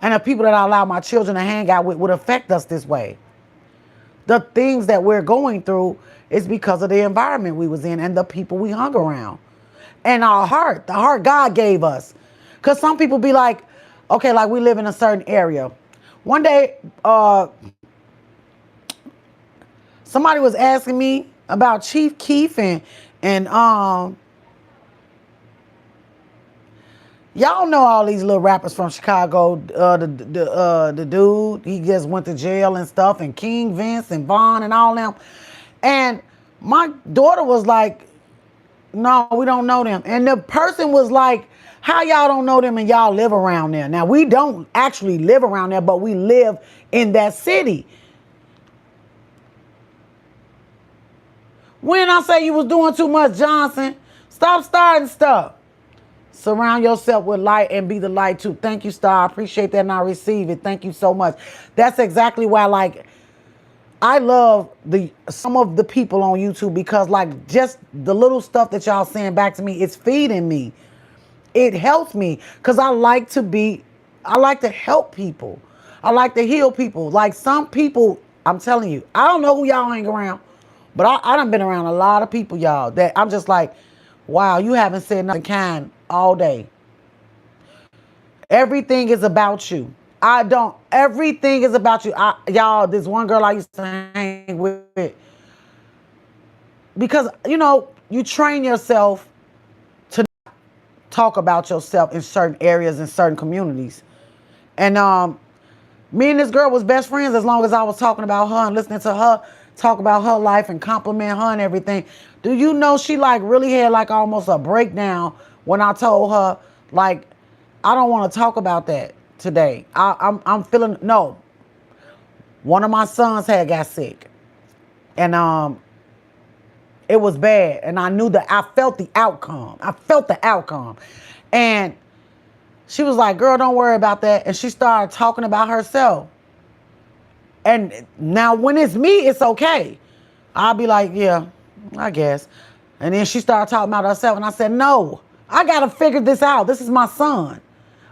and the people that I allow my children to hang out with would affect us this way. The things that we're going through is because of the environment we was in and the people we hung around. And our heart, the heart God gave us. Because some people be like, okay, like we live in a certain area. One day, somebody was asking me about Chief Keef and y'all know all these little rappers from Chicago. The dude, he just went to jail and stuff, and King Vince and Vaughn and all them. And my daughter was like, no, we don't know them. And the person was like, how y'all don't know them and y'all live around there? Now, we don't actually live around there, but we live in that city. When I say you was doing too much, Johnson, stop starting stuff. Surround yourself with light and be the light too. Thank you, Star. I appreciate that and I receive it. Thank you so much. That's exactly why, like, I love some of the people on YouTube, because like just the little stuff that y'all saying back to me, it's feeding me. it helps me because I like to help people. I like to heal people. Like some people, I'm telling you, I don't know who y'all hang around, but I done been around a lot of people, y'all, that I'm just like, wow, you haven't said nothing kind all day. Everything is about you. Everything is about you. Y'all, this one girl I used to hang with, because, you train yourself to talk about yourself in certain areas, in certain communities. And me and this girl was best friends as long as I was talking about her and listening to her talk about her life and compliment her and everything. Do you know she like really had like almost a breakdown when I told her, like, I don't want to talk about that today. I'm feeling no. One of my sons had got sick, and it was bad, and I felt the outcome. I felt the outcome, and she was like, "Girl, don't worry about that," and she started talking about herself. And now when it's me, it's okay. I'll be like, yeah, I guess. And then she started talking about herself, and I said, no, I gotta figure this out. This is my son.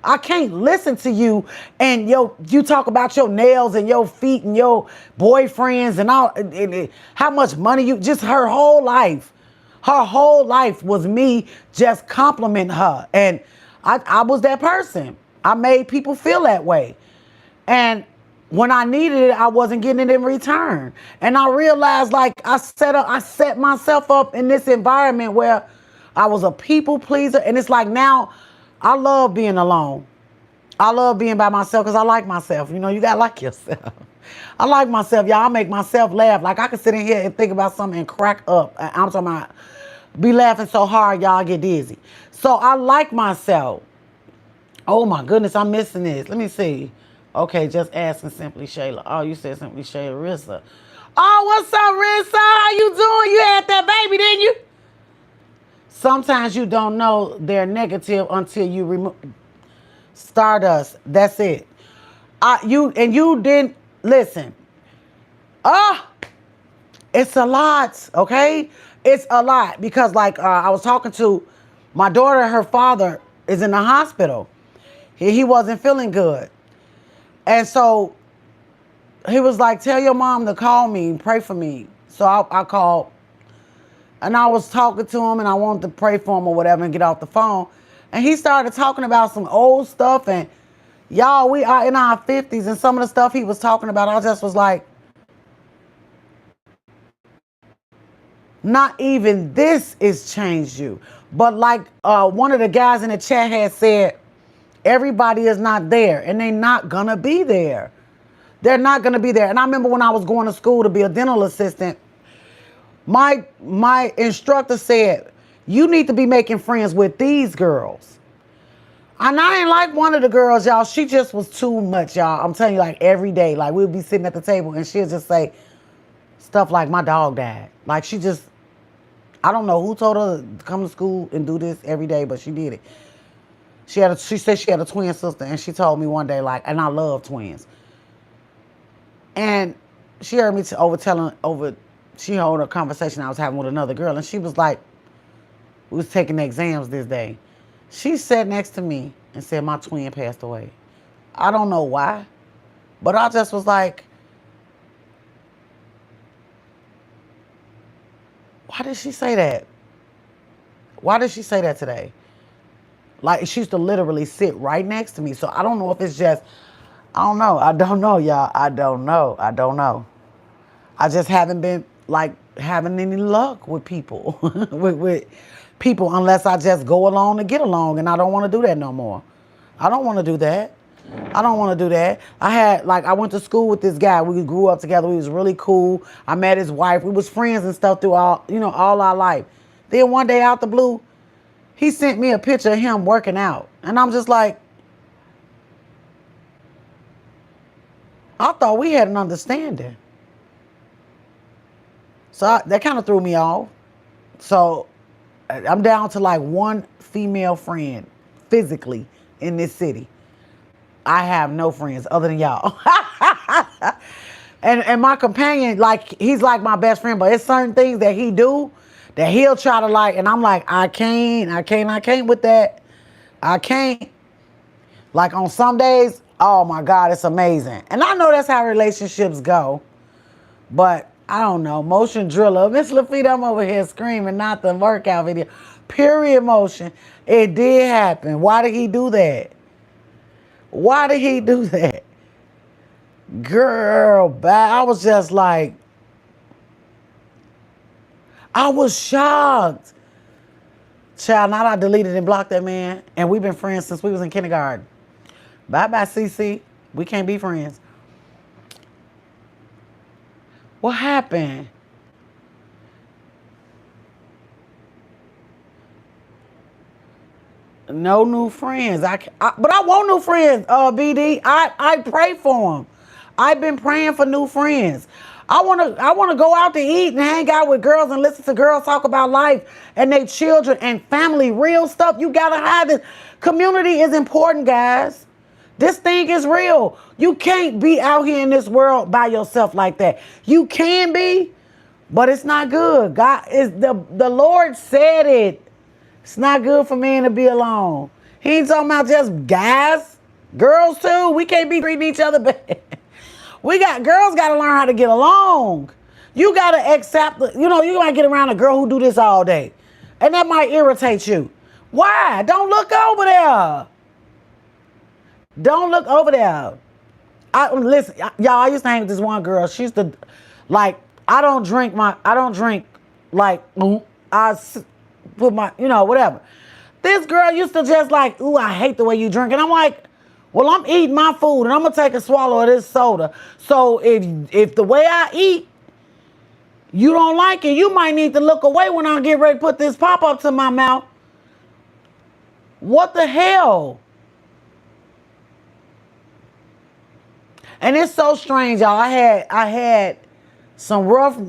I can't listen to you and you talk about your nails and your feet and your boyfriends and all and how much money just her whole life. Her whole life was me just complimenting her. And I was that person. I made people feel that way. And when I needed it, I wasn't getting it in return. And I realized, like, I set myself up in this environment where I was a people pleaser. And it's like now I love being alone. I love being by myself because I like myself. You gotta like yourself. I like myself, y'all. I make myself laugh. Like I can sit in here and think about something and crack up. I'm talking about be laughing so hard, y'all get dizzy. So I like myself. Oh my goodness, I'm missing this. Let me see. Okay, just asking Simply Shayla. Oh, you said Simply Shayla, Rissa. Oh, what's up, Rissa? How you doing? You had that baby, didn't you? Sometimes you don't know they're negative until you remove Stardust. That's it. You didn't listen. It's a lot, okay? It's a lot because I was talking to my daughter, her father is in the hospital. He wasn't feeling good. And so he was like, tell your mom to call me and pray for me. So I called and I was talking to him and I wanted to pray for him or whatever and get off the phone. And he started talking about some old stuff. And y'all, we are in our 50s and some of the stuff he was talking about, I just was like, not even this has changed you. But like one of the guys in the chat had said, everybody is not there and they're not going to be there. They're not going to be there. And I remember when I was going to school to be a dental assistant, my instructor said, you need to be making friends with these girls. And I ain't like one of the girls, y'all. She just was too much, y'all. I'm telling you, like every day, like we'll be sitting at the table and she'll just say stuff like my dog died. Like I don't know who told her to come to school and do this every day, but she did it. She said she had a twin sister, and she told me one day, and I love twins. And she heard me she heard a conversation I was having with another girl, and she was like, we was taking the exams this day. She sat next to me and said, my twin passed away. I don't know why, but I just was like, why did she say that? Why did she say that today? Like, she used to literally sit right next to me. So I don't know if it's just, I don't know, y'all. I don't know. I just haven't been, having any luck with people. with people, unless I just go along to get along. And I don't want to do that no more. I don't want to do that. I went to school with this guy. We grew up together. We was really cool. I met his wife. We was friends and stuff through all our life. Then one day out the blue, he sent me a picture of him working out. And I'm just like, I thought we had an understanding. So that kind of threw me off. So I'm down to one female friend physically in this city. I have no friends other than y'all. and my companion, he's like my best friend, but it's certain things that he do that he'll try to and I'm like, I can't with that. I can't. Like on some days, oh my God, it's amazing. And I know that's how relationships go. But I don't know. Motion driller. Miss Lafita, I'm over here screaming, not the workout video. Pure emotion. It did happen. Why did he do that? Why did he do that? Girl, I was just like, I was shocked. Child, now I deleted and blocked that man. And we've been friends since we was in kindergarten. Bye-bye, CC. We can't be friends. What happened? No new friends. But I want new friends, BD. I pray for them. I've been praying for new friends. I wanna go out to eat and hang out with girls and listen to girls talk about life and their children and family, real stuff. You gotta have it. Community is important, guys. This thing is real. You can't be out here in this world by yourself like that. You can be, but it's not good. God is the Lord said it. It's not good for men to be alone. He ain't talking about just guys, girls too. We can't be treating each other bad. Girls got to learn how to get along. You got to accept, you might get around a girl who do this all day. And that might irritate you. Why? Don't look over there. Don't look over there. Listen, y'all, I used to hang with this one girl. She used to, like, I don't drink, like, I put my, whatever. This girl used to just like, ooh, I hate the way you drink. And I'm like, well, I'm eating my food and I'm going to take a swallow of this soda. So if the way I eat, you don't like it, you might need to look away when I get ready to put this pop up to my mouth. What the hell? And it's so strange, y'all. I had some rough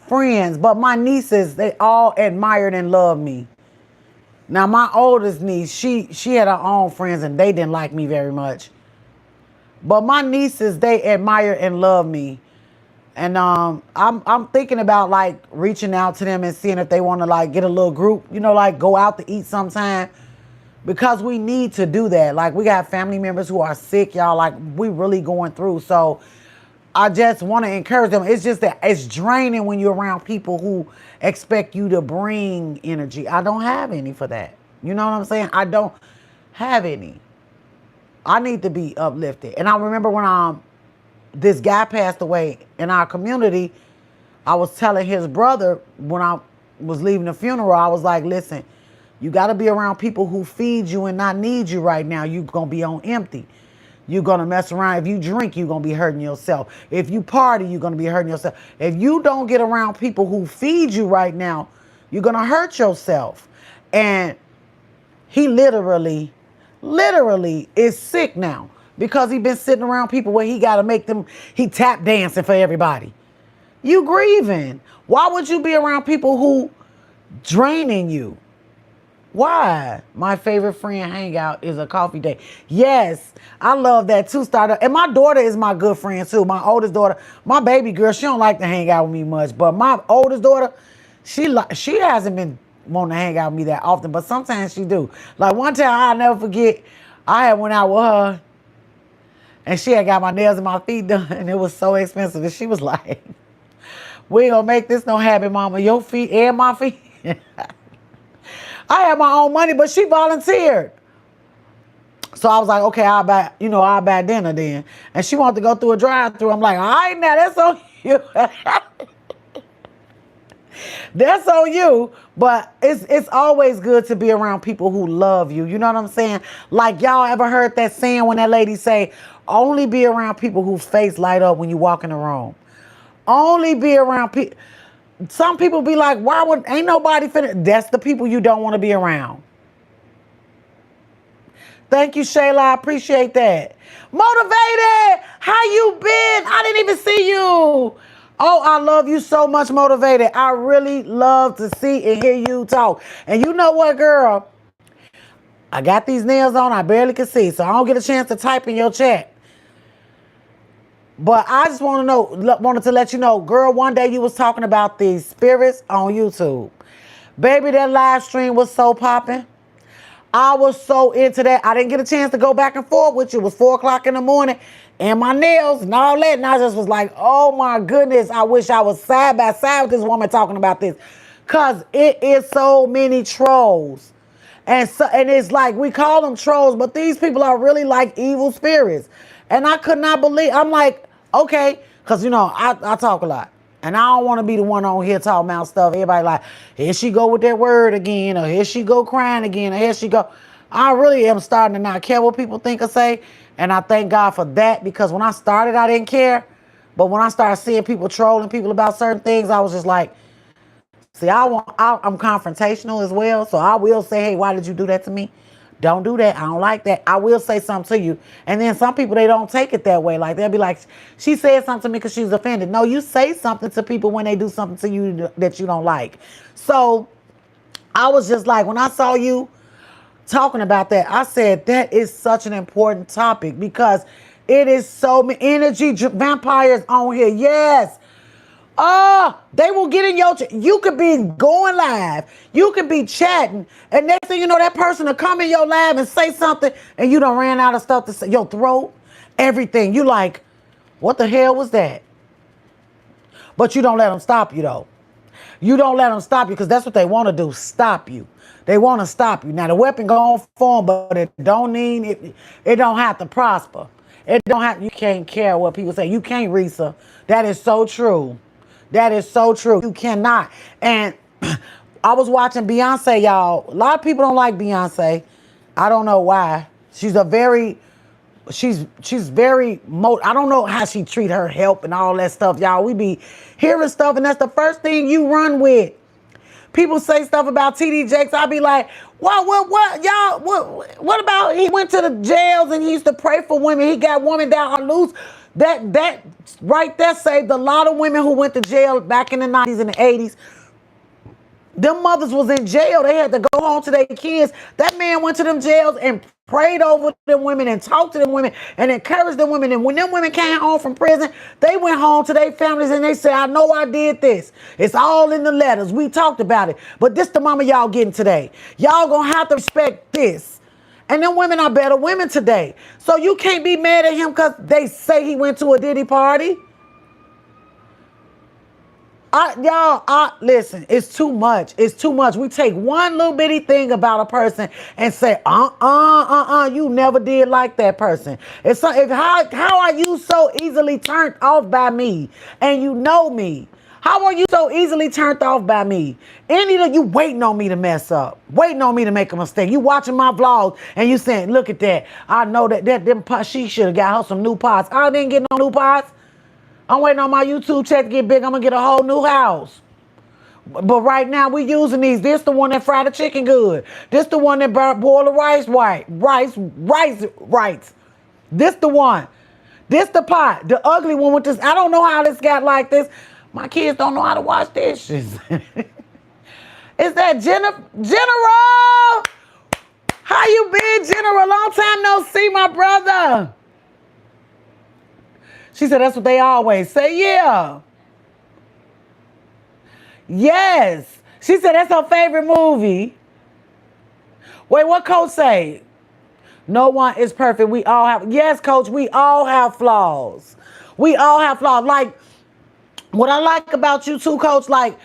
friends, but my nieces, they all admired and loved me. Now, my oldest niece, she had her own friends and they didn't like me very much. But my nieces, they admire and love me. And I'm thinking about like reaching out to them and seeing if they want to like get a little group, like go out to eat sometime. Because we need to do that. Like, we got family members who are sick, y'all. Like, we really going through. So, I just want to encourage them. It's just that it's draining when you're around people who expect you to bring energy. I don't have any for that. You know what I'm saying? I don't have any. I need to be uplifted. And I remember when this guy passed away in our community, I was telling his brother when I was leaving the funeral, I was like, listen, you got to be around people who feed you and not need you right now. You're going to be on empty. You're going to mess around. If you drink, you're going to be hurting yourself. If you party, you're going to be hurting yourself. If you don't get around people who feed you right now, you're going to hurt yourself. And he literally is sick now because he's been sitting around people where he got to make them, he tap dancing for everybody. You grieving. Why would you be around people who draining you? Why? My favorite friend hangout is a coffee date. Yes, I love that too, starter. And my daughter is my good friend too. My oldest daughter, my baby girl, she don't like to hang out with me much. But my oldest daughter, she hasn't been wanting to hang out with me that often, but sometimes she do. Like one time, I'll never forget, I had went out with her and she had got my nails and my feet done and it was so expensive. And she was like, we ain't gonna make this no habit, mama. Your feet and my feet. I had my own money, but she volunteered. So I was like, okay, I'll buy dinner then. And she wanted to go through a drive-thru. I'm like, all right, now that's on you. That's on you. But it's always good to be around people who love you. You know what I'm saying? Like, y'all ever heard that saying when that lady say, only be around people whose face light up when you walk in the room. Only be around people. Some people be like, ain't nobody finna. That's the people you don't want to be around. Thank you, Shayla. I appreciate that. Motivated, how you been? I didn't even see you. Oh, I love you so much, Motivated. I really love to see and hear you talk. And you know what, girl? I got these nails on. I barely can see, so I don't get a chance to type in your chat. But I just wanted to let you know, girl, one day you was talking about these spirits on YouTube. Baby, that live stream was so popping. I was so into that. I didn't get a chance to go back and forth with you. It was 4 o'clock in the morning and my nails and all that. And I just was like, oh my goodness, I wish I was side by side with this woman talking about this. Because it is so many trolls. And it's like we call them trolls, but these people are really like evil spirits. And I could not believe, I'm like, okay, because I talk a lot. And I don't want to be the one on here talking about stuff. Everybody like, here she go with that word again, or here she go crying again, or here she go. I really am starting to not care what people think or say. And I thank God for that, because when I started, I didn't care. But when I started seeing people trolling people about certain things, I was just like, see, I'm confrontational as well. So I will say, hey, why did you do that to me? Don't do that. I don't like that. I will say something to you. And then some people, they don't take it that way. Like, they'll be like, she said something to me because she's offended. No, you say something to people when they do something to you that you don't like. So I was just like, when I saw you talking about that, I said, that is such an important topic, because it is so many energy vampires on here. Yes. Oh, they will get in your you could be going live. You could be chatting. And next thing you know, that person will come in your live and say something, and you done ran out of stuff to say. Your throat, everything. You like, what the hell was that? But you don't let them stop you, though. You don't let them stop you, because that's what they want to do, stop you. They want to stop you. Now, the weapon go on for them, but it don't need it. It don't have to prosper. It don't have. You can't care what people say. You can't, Risa. That is so true. That is so true. You cannot. And I was watching Beyonce, y'all. A lot of people don't like Beyonce. I don't know why. She's very, I don't know how she treat her help and all that stuff, y'all. We be hearing stuff, and that's the first thing you run with. People say stuff about TD Jakes. I be like, what, y'all, what about he went to the jails and he used to pray for women. He got women down on loose. That right there saved a lot of women who went to jail back in the 90s and the 80s. Them mothers was in jail. They had to go home to their kids. That man went to them jails and prayed over them women and talked to them women and encouraged them women. And when them women came home from prison, they went home to their families and they said, I know I did this. It's all in the letters. We talked about it. But this the mama y'all getting today. Y'all gonna have to respect this. And them women are better women today. So you can't be mad at him because they say he went to a Diddy party. Listen, it's too much. It's too much. We take one little bitty thing about a person and say, you never did like that person. How are you so easily turned off by me? And you know me. How are you so easily turned off by me? You waiting on me to mess up, waiting on me to make a mistake. You watching my vlogs and you saying, look at that. I know that she should have got her some new pots. I didn't get no new pots. I'm waiting on my YouTube check to get big. I'm going to get a whole new house. But right now we using these. This the one that fry the chicken good. This the one that boil the rice right. This the one. This the pot. The ugly one with this. I don't know how this got like this. My kids don't know how to wash dishes. Is that General? How you been, General? Long time no see, my brother. She said that's what they always say. Yeah. Yes. She said that's her favorite movie. Wait, what Coach say? No one is perfect. We all have. Yes, Coach, we all have flaws. We all have flaws. Like, what I like about you too, Coach, like,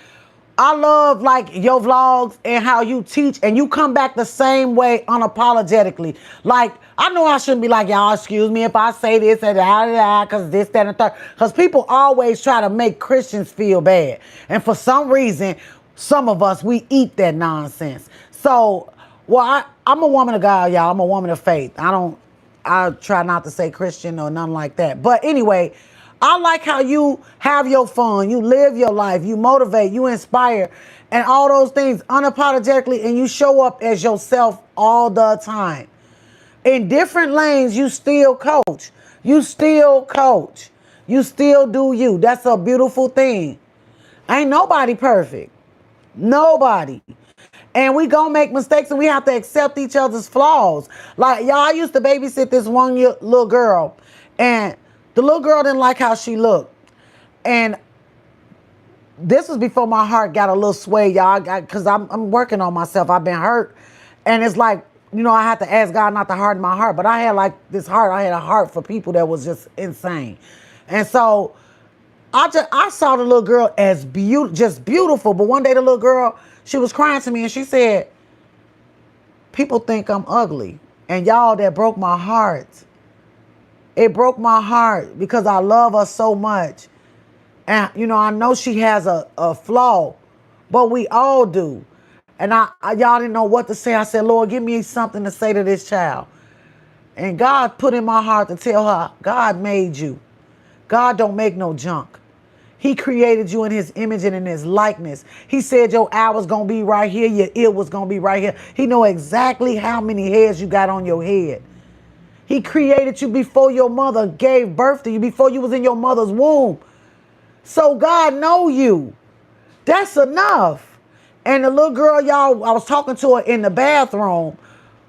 I love like your vlogs and how you teach and you come back the same way unapologetically. Like, I know I shouldn't be like, y'all, excuse me if I say this and that, because this, that, and the third. Because people always try to make Christians feel bad. And for some reason, some of us, we eat that nonsense. So, well, I'm a woman of God, y'all. I'm a woman of faith. I try not to say Christian or nothing like that. But anyway, I like how you have your fun, you live your life, you motivate, you inspire, and all those things unapologetically, and you show up as yourself all the time. In different lanes, you still coach. You still coach. You still do you. That's a beautiful thing. Ain't nobody perfect. Nobody. And we gonna make mistakes and we have to accept each other's flaws. Like, y'all, I used to babysit this little girl, and the little girl didn't like how she looked. And this was before my heart got a little sway, y'all, because I'm working on myself. I've been hurt. And it's like, I had to ask God not to harden my heart, but I had like this heart. I had a heart for people that was just insane. And so I saw the little girl as just beautiful. But one day the little girl, she was crying to me and she said, people think I'm ugly. And y'all, that broke my heart. It broke my heart because I love her so much. And, I know she has a flaw, but we all do. And y'all didn't know what to say. I said, Lord, give me something to say to this child. And God put in my heart to tell her, God made you. God don't make no junk. He created you in his image and in his likeness. He said your eye was going to be right here. Your ear was going to be right here. He know exactly how many hairs you got on your head. He created you before your mother gave birth to you, before you was in your mother's womb. So God know you. That's enough. And the little girl, y'all, I was talking to her in the bathroom.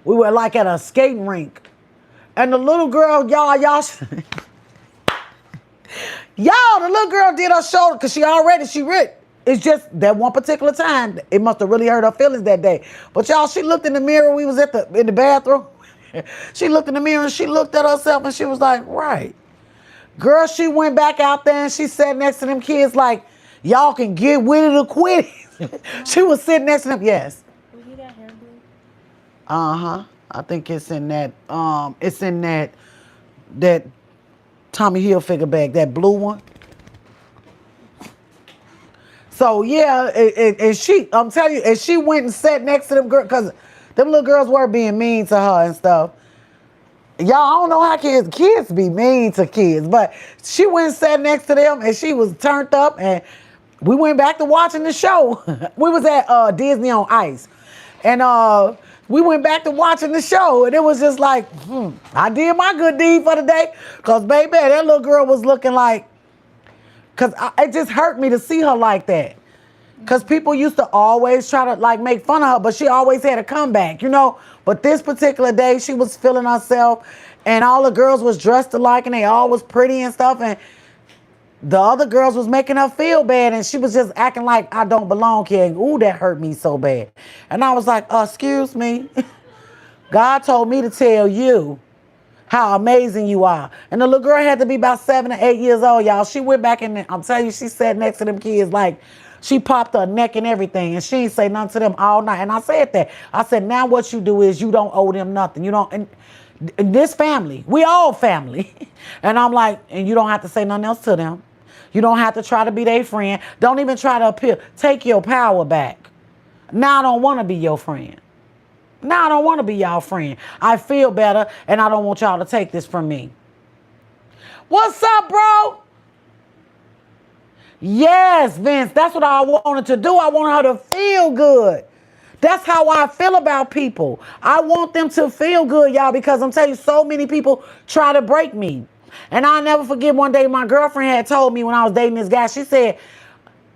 We were like at a skating rink. And the little girl, y'all, the little girl did her shoulder because she ripped. It's just that one particular time, it must have really hurt her feelings that day. But y'all, she looked in the mirror. We was in the bathroom. She looked in the mirror and she looked at herself and she was like, right. Girl, she went back out there and she sat next to them kids like, y'all can get with it or quit it. She was sitting next to them. Yes. Was he that hair blue? Uh-huh. I think it's in that that Tommy Hilfiger bag, that blue one. So yeah, and she, I'm telling you, and she went and sat next to them girls because them little girls were being mean to her and stuff. Y'all, I don't know how kids be mean to kids, but she went and sat next to them and she was turned up and we went back to watching the show. We was at Disney on Ice. And we went back to watching the show. And it was just like, I did my good deed for the day. Because, baby, that little girl was looking like, because it just hurt me to see her like that. Because people used to always try to, like, make fun of her. But she always had a comeback, But this particular day, she was feeling herself. And all the girls was dressed alike. And they all was pretty and stuff. And the other girls was making her feel bad, and she was just acting like I don't belong here. And ooh, that hurt me so bad. And I was like, excuse me. God told me to tell you how amazing you are. And the little girl had to be about 7 or 8 years old, y'all. She went back in there. I'm telling you, she sat next to them kids like she popped her neck and everything, and she ain't say nothing to them all night. And I said that. I said, now what you do is you don't owe them nothing. You don't. And this family, we all family. And I'm like, and you don't have to say nothing else to them. You don't have to try to be their friend. Don't even try to appeal. Take your power back. Now I don't want to be your friend. Now I don't want to be y'all friend. I feel better, and I don't want y'all to take this from me. What's up, bro? Yes, Vince, that's what I wanted to do. I wanted her to feel good. That's how I feel about people. I want them to feel good, y'all, because I'm telling you, so many people try to break me. And I'll never forget one day my girlfriend had told me when I was dating this guy, she said,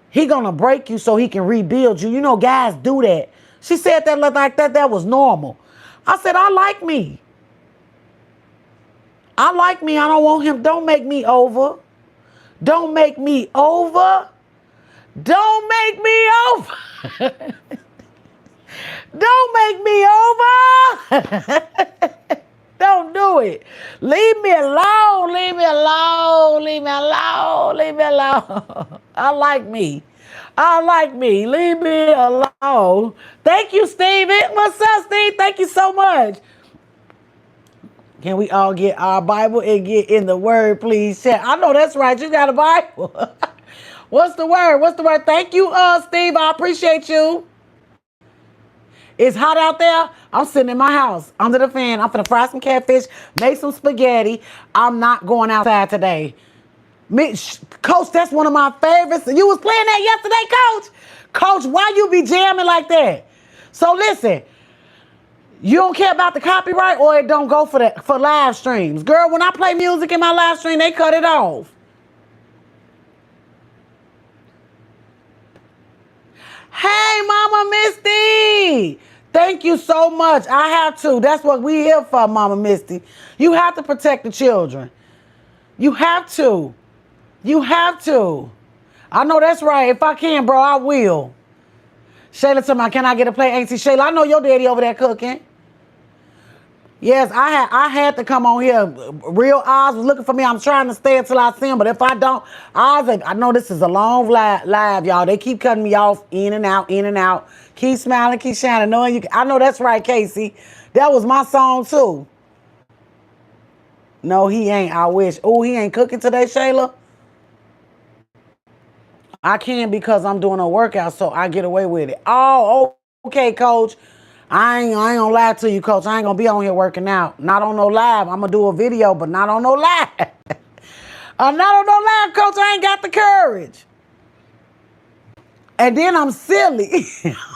he gonna break you so he can rebuild you. You know, guys do that. She said that like that was normal. I said, I like me. I like me. I don't want him. Don't make me over. Don't make me over. Don't make me over. Don't make me over. Don't do it. Leave me alone. Leave me alone. Leave me alone. Leave me alone. I like me. I like me. Leave me alone. Thank you, Steven. What's up, Steve? Thank you so much. Can we all get our Bible and get in the word, please? I know that's right. You got a Bible. What's the word? What's the word? Thank you, Steve. I appreciate you. It's hot out there. I'm sitting in my house under the fan. I'm finna fry some catfish, make some spaghetti. I'm not going outside today. Coach, that's one of my favorites. You was playing that yesterday, Coach. Coach, why you be jamming like that? So listen, you don't care about the copyright or it don't go for live streams. Girl, when I play music in my live stream, they cut it off. Hey, Mama Misty. Thank you so much. I have to. That's what we here for, Mama Misty. You have to protect the children. You have to. You have to. I know that's right. If I can, bro, I will. Shayla told me, can I get a plate? Auntie Shayla, I know your daddy over there cooking. Yes, I had to come on here. Real Oz was looking for me. I'm trying to stay until I see him. But if I don't, Oz, I know this is a long live, y'all. They keep cutting me off in and out, in and out. Keep smiling, keep shining. Knowing you, I know that's right, Casey. That was my song too. No, he ain't. I wish. Oh, he ain't cooking today, Shayla. I can because I'm doing a workout, so I get away with it. Oh, okay, coach. I ain't gonna lie to you, coach. I ain't gonna be on here working out. Not on no live. I'm gonna do a video, but not on no live. I'm not on no live, coach. I ain't got the courage. And then I'm silly.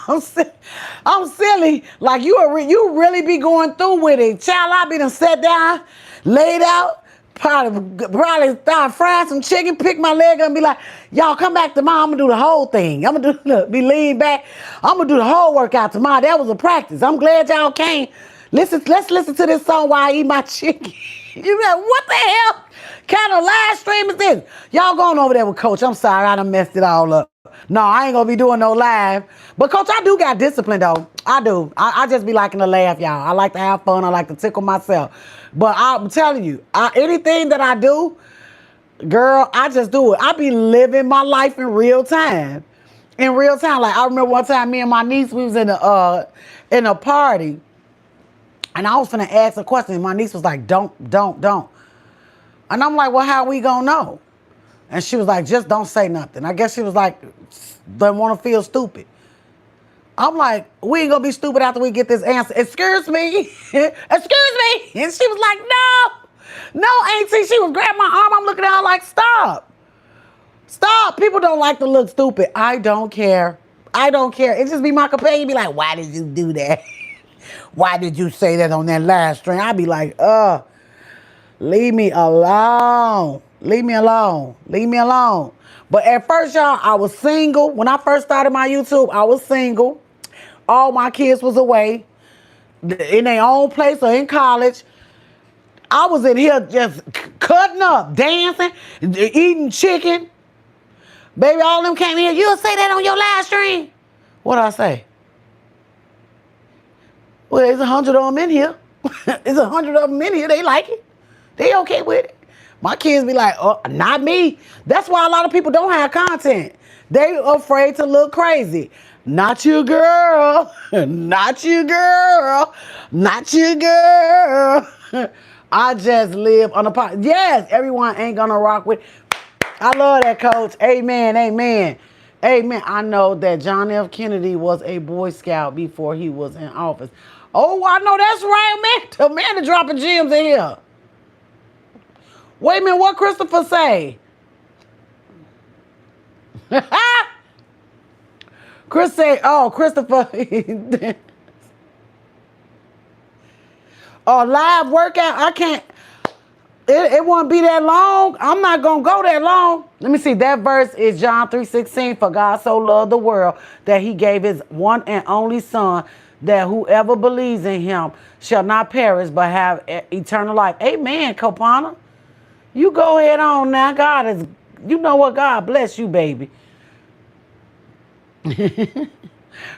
I'm silly. Like you really be going through with it. Child, I be done sat down, laid out, probably start frying some chicken, pick my leg up and be like, y'all come back tomorrow. I'm gonna do the whole thing. I'm gonna be lean back. I'm gonna do the whole workout tomorrow. That was a practice. I'm glad y'all came. Let's listen to this song while I eat my chicken. You like, what the hell kind of live stream is this? Y'all going over there with Coach. I'm sorry, I done messed it all up. No, I ain't gonna be doing no live. But Coach, I do got discipline though. I do. I just be liking to laugh, y'all. I like to have fun. I like to tickle myself. But I'm telling you, anything that I do, girl, I just do it. I be living my life in real time. In real time. Like I remember one time me and my niece, we was in a party. And I was finna ask a question. And my niece was like, don't. And I'm like, well, how we gonna know? And she was like, just don't say nothing. I guess she was like, don't want to feel stupid. I'm like, we ain't gonna be stupid after we get this answer. Excuse me. Excuse me. And she was like, no, auntie. She was grabbing my arm. I'm looking at her like, stop. Stop. People don't like to look stupid. I don't care. It just be my companion be like, why did you do that? Why did you say that on that live stream? I'd be like, leave me alone. Leave me alone. But at first, y'all, I was single. When I first started my YouTube, I was single. All my kids was away in their own place or in college. I was in here just cutting up, dancing, eating chicken. Baby, all of them came in here. You'll say that on your live stream. What'd I say? Well, there's 100 of them in here. There's 100 of them in here. They like it. They okay with it. My kids be like, oh, not me. That's why a lot of people don't have content. They afraid to look crazy. Not you, girl. Not you, girl. Not you, girl. I just live on a pot. Yes, everyone ain't gonna rock with. I love that, Coach. Amen, amen. Amen. I know that John F. Kennedy was a Boy Scout before he was in office. Oh, I know that's right, man. Amanda dropping gems in here. Wait a minute, what Christopher say? Chris say, oh, Christopher. Oh, live workout. I can't. It won't be that long. I'm not going to go that long. Let me see. That verse is John 3:16. For God so loved the world that he gave his one and only son, that whoever believes in him shall not perish but have eternal life. Amen, Copana. You go ahead on now. God is, you know what? God bless you, baby.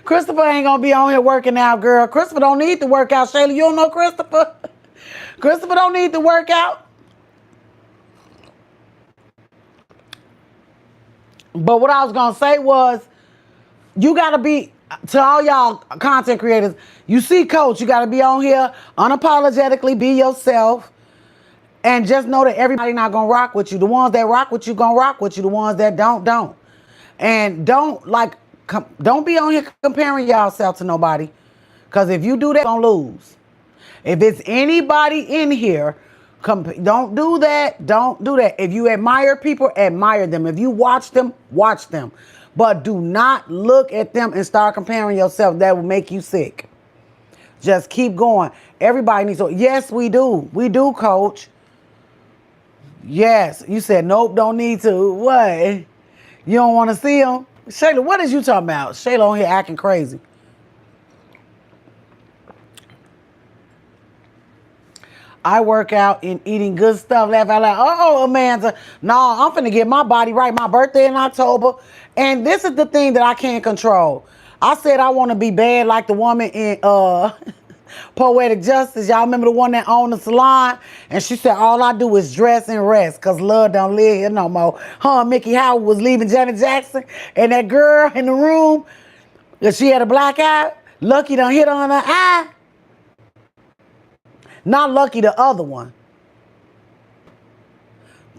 Christopher ain't going to be on here working out, girl. Christopher don't need to work out. Shayla, you don't know Christopher? Christopher don't need to work out. But what I was going to say was, you got to be, to all y'all content creators, you see Coach, you got to be on here unapologetically, be yourself, and just know that everybody not going to rock with you. The ones that rock with you going to rock with you. The ones that don't. And don't be on here comparing yourself to nobody, because if you do that, you're going to lose. If it's anybody in here, don't do that. Don't do that. If you admire people, admire them. If you watch them, watch them. But do not look at them and start comparing yourself. That will make you sick. Just keep going. Everybody needs to. Yes, we do. We do, Coach. Yes. You said, nope, don't need to. What? You don't want to see them? Shayla, what is you talking about? Shayla on here acting crazy. I work out and eating good stuff. Laugh out loud. Oh, Amanda. No, I'm finna get my body right. My birthday in October. And this is the thing that I can't control. I said I want to be bad like the woman in Poetic Justice. Y'all remember the one that owned the salon? And she said, all I do is dress and rest because love don't live here no more. Her and Mickey Howard was leaving Janet Jackson. And that girl in the room, she had a black eye. Lucky done hit on her eye. Not Lucky, the other one.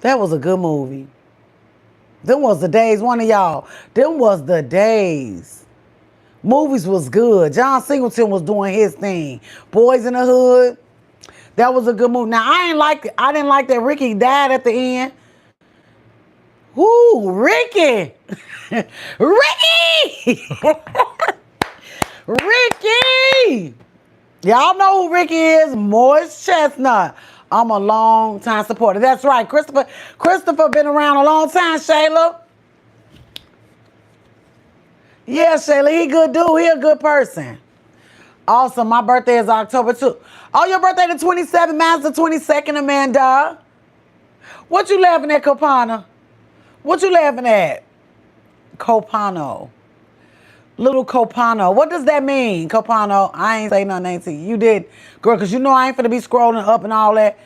That was a good movie. Them was the days, one of y'all. Them was the days. Movies was good. John Singleton was doing his thing. Boys in the Hood. That was a good movie. Now I didn't like that Ricky died at the end. Woo, Ricky. Ricky. Ricky. Y'all know who Ricky is. Morris Chestnut. I'm a long time supporter. That's right. Christopher been around a long time, Shayla. Yeah, Shayla, he good dude. He a good person. Awesome. My birthday is October 2. Oh, your birthday the 27th. Mine's the 22nd, Amanda. What you laughing at, Copano? What you laughing at? Copano. Little Copano. What does that mean, Copano? I ain't say nothing to you. You did, girl, because you know I ain't finna be scrolling up and all that.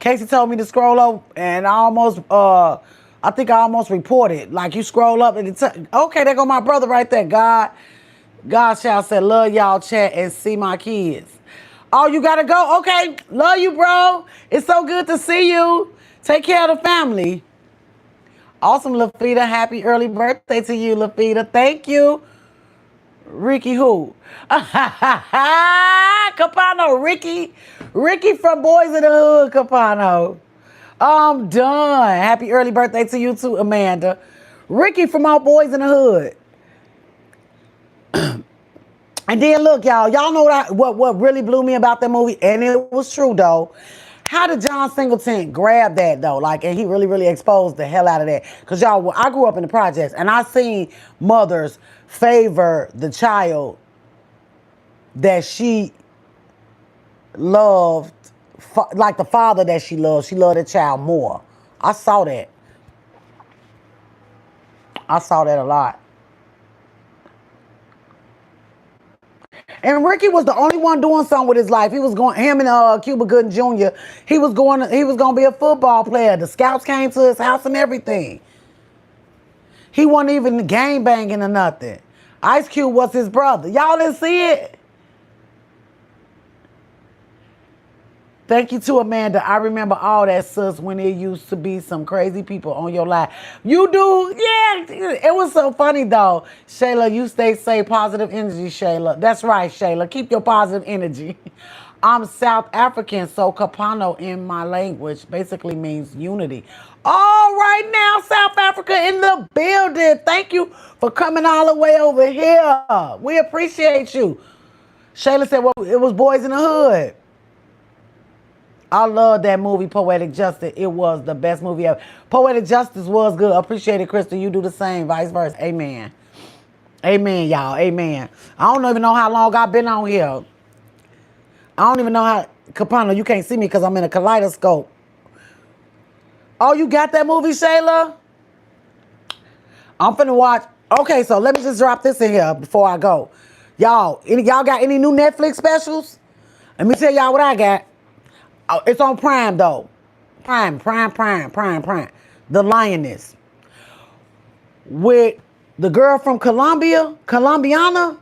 Casey told me to scroll up, and I think I almost reported. Like, you scroll up, and okay, there go my brother right there. God shall say, love y'all, chat, and see my kids. Oh, you gotta go? Okay, love you, bro. It's so good to see you. Take care of the family. Awesome, Lafita. Happy early birthday to you, Lafita. Thank you. Ricky who? Capano, Ricky. Ricky from Boys in the Hood, Capano. I'm done. Happy early birthday to you too, Amanda. Ricky from our Boys in the Hood. And then look, y'all know what really blew me about that movie, and it was true though. How did John Singleton grab that though? Like, and he really, really exposed the hell out of that. Cause y'all, I grew up in the projects, and I seen mothers favor the child that she loved, like the father that she loved. She loved the child more. I saw that. I saw that a lot. And Ricky was the only one doing something with his life. He was going, him and Cuba Gooding Jr., he was going to be a football player. The scouts came to his house and everything. He wasn't even gang banging or nothing. Ice Cube was his brother. Y'all didn't see it? Thank you to Amanda. I remember all that, sis, when there used to be some crazy people on your life. You do? Yeah. It was so funny, though. Shayla, you stay positive energy, Shayla. That's right, Shayla. Keep your positive energy. I'm South African, so Kapano in my language basically means unity. All right now, South Africa in the building. Thank you for coming all the way over here. We appreciate you. Shayla said, well, it was Boys in the Hood. I love that movie, Poetic Justice. It was the best movie ever. Poetic Justice was good. Appreciate it, Crystal. You do the same, vice versa. Amen. Amen, y'all. Amen. I don't even know how long I've been on here. I don't even know how. Capano, you can't see me because I'm in a kaleidoscope. Oh, you got that movie, Shayla? I'm finna watch. Okay, so let me just drop this in here before I go. Y'all got any new Netflix specials? Let me tell y'all what I got. Oh, it's on Prime, though. Prime. The Lioness. With the girl from Colombiana.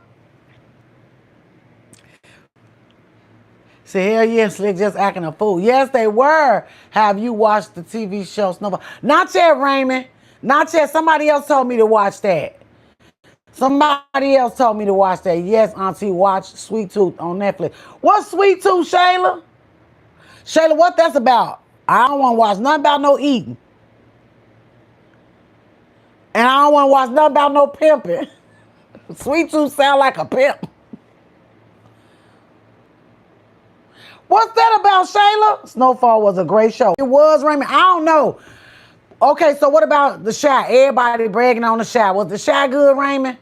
Say, hell yes, Slick just acting a fool. Yes, they were. Have you watched the TV show Snowball? Not yet, Raymond. Not yet. Somebody else told me to watch that. Somebody else told me to watch that. Yes, Auntie, watch Sweet Tooth on Netflix. What's Sweet Tooth, Shayla? Shayla, what that's about? I don't want to watch nothing about no eating. And I don't want to watch nothing about no pimping. Sweet Tooth sound like a pimp. What's that about, Shayla? Snowfall was a great show. It was, Raymond. I don't know. Okay, so what about The Chi? Everybody bragging on The Chi. Was The Chi good, Raymond?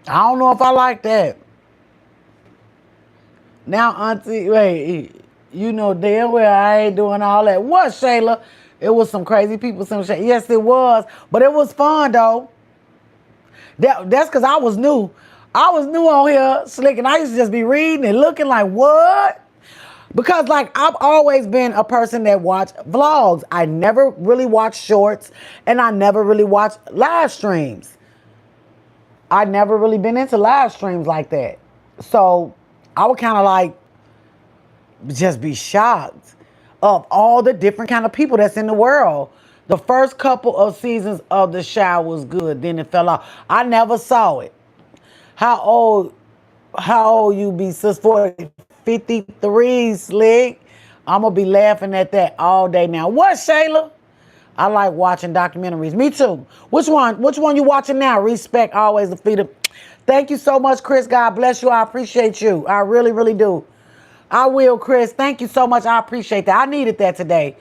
I don't know if I like that. Now, Auntie, wait. You know damn well I ain't doing all that. What, Shayla? It was some crazy people. Yes, it was. But it was fun, though. That's because I was new. I was new on here, slick, and I used to just be reading and looking like, what? Because like I've always been a person that watched vlogs. I never really watched shorts, and I never really watched live streams. I never really been into live streams like that. So I would kind of like just be shocked of all the different kind of people that's in the world. The first couple of seasons of the show was good, then it fell off. I never saw it. How old you be, sis? 40, 53, slick. I'm gonna be laughing at that all day now. What, Shayla? I like watching documentaries. Me too. Which one you watching now? Respect always the feet of. Thank you so much, Chris. God bless you. I appreciate you. I really, really do. I will, Chris. Thank you so much. I appreciate that. I needed that today.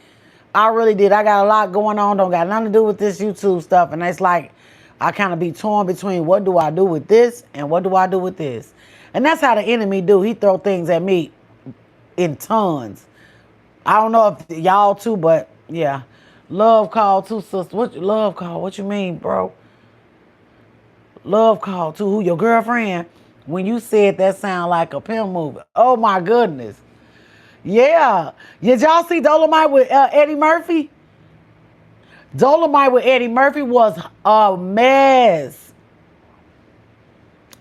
I really did. I got a lot going on. Don't got nothing to do with this YouTube stuff. And it's like I kind of be torn between what do I do with this and what do I do with this. And that's how the enemy do. He throw things at me in tons. I don't know if y'all too, but yeah. Love call too, sister. What love call? What you mean, bro? Love call too. Who, your girlfriend? When you said that sound like a pimp movie. Oh my goodness. Yeah. Did y'all see Dolomite with Eddie Murphy? Dolomite with Eddie Murphy was a mess.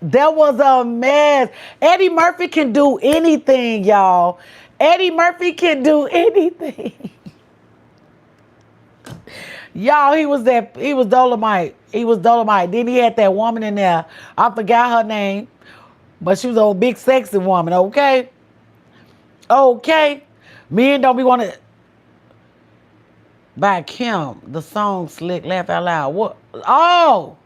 That was a mess. Eddie Murphy can do anything, y'all. Eddie Murphy can do anything. Y'all, he was Dolomite. He was Dolomite. Then he had that woman in there. I forgot her name. But she was a big sexy woman, okay? Okay. Men don't be wanting to. By Kim, the song Slick, Laugh Out Loud. What? Oh!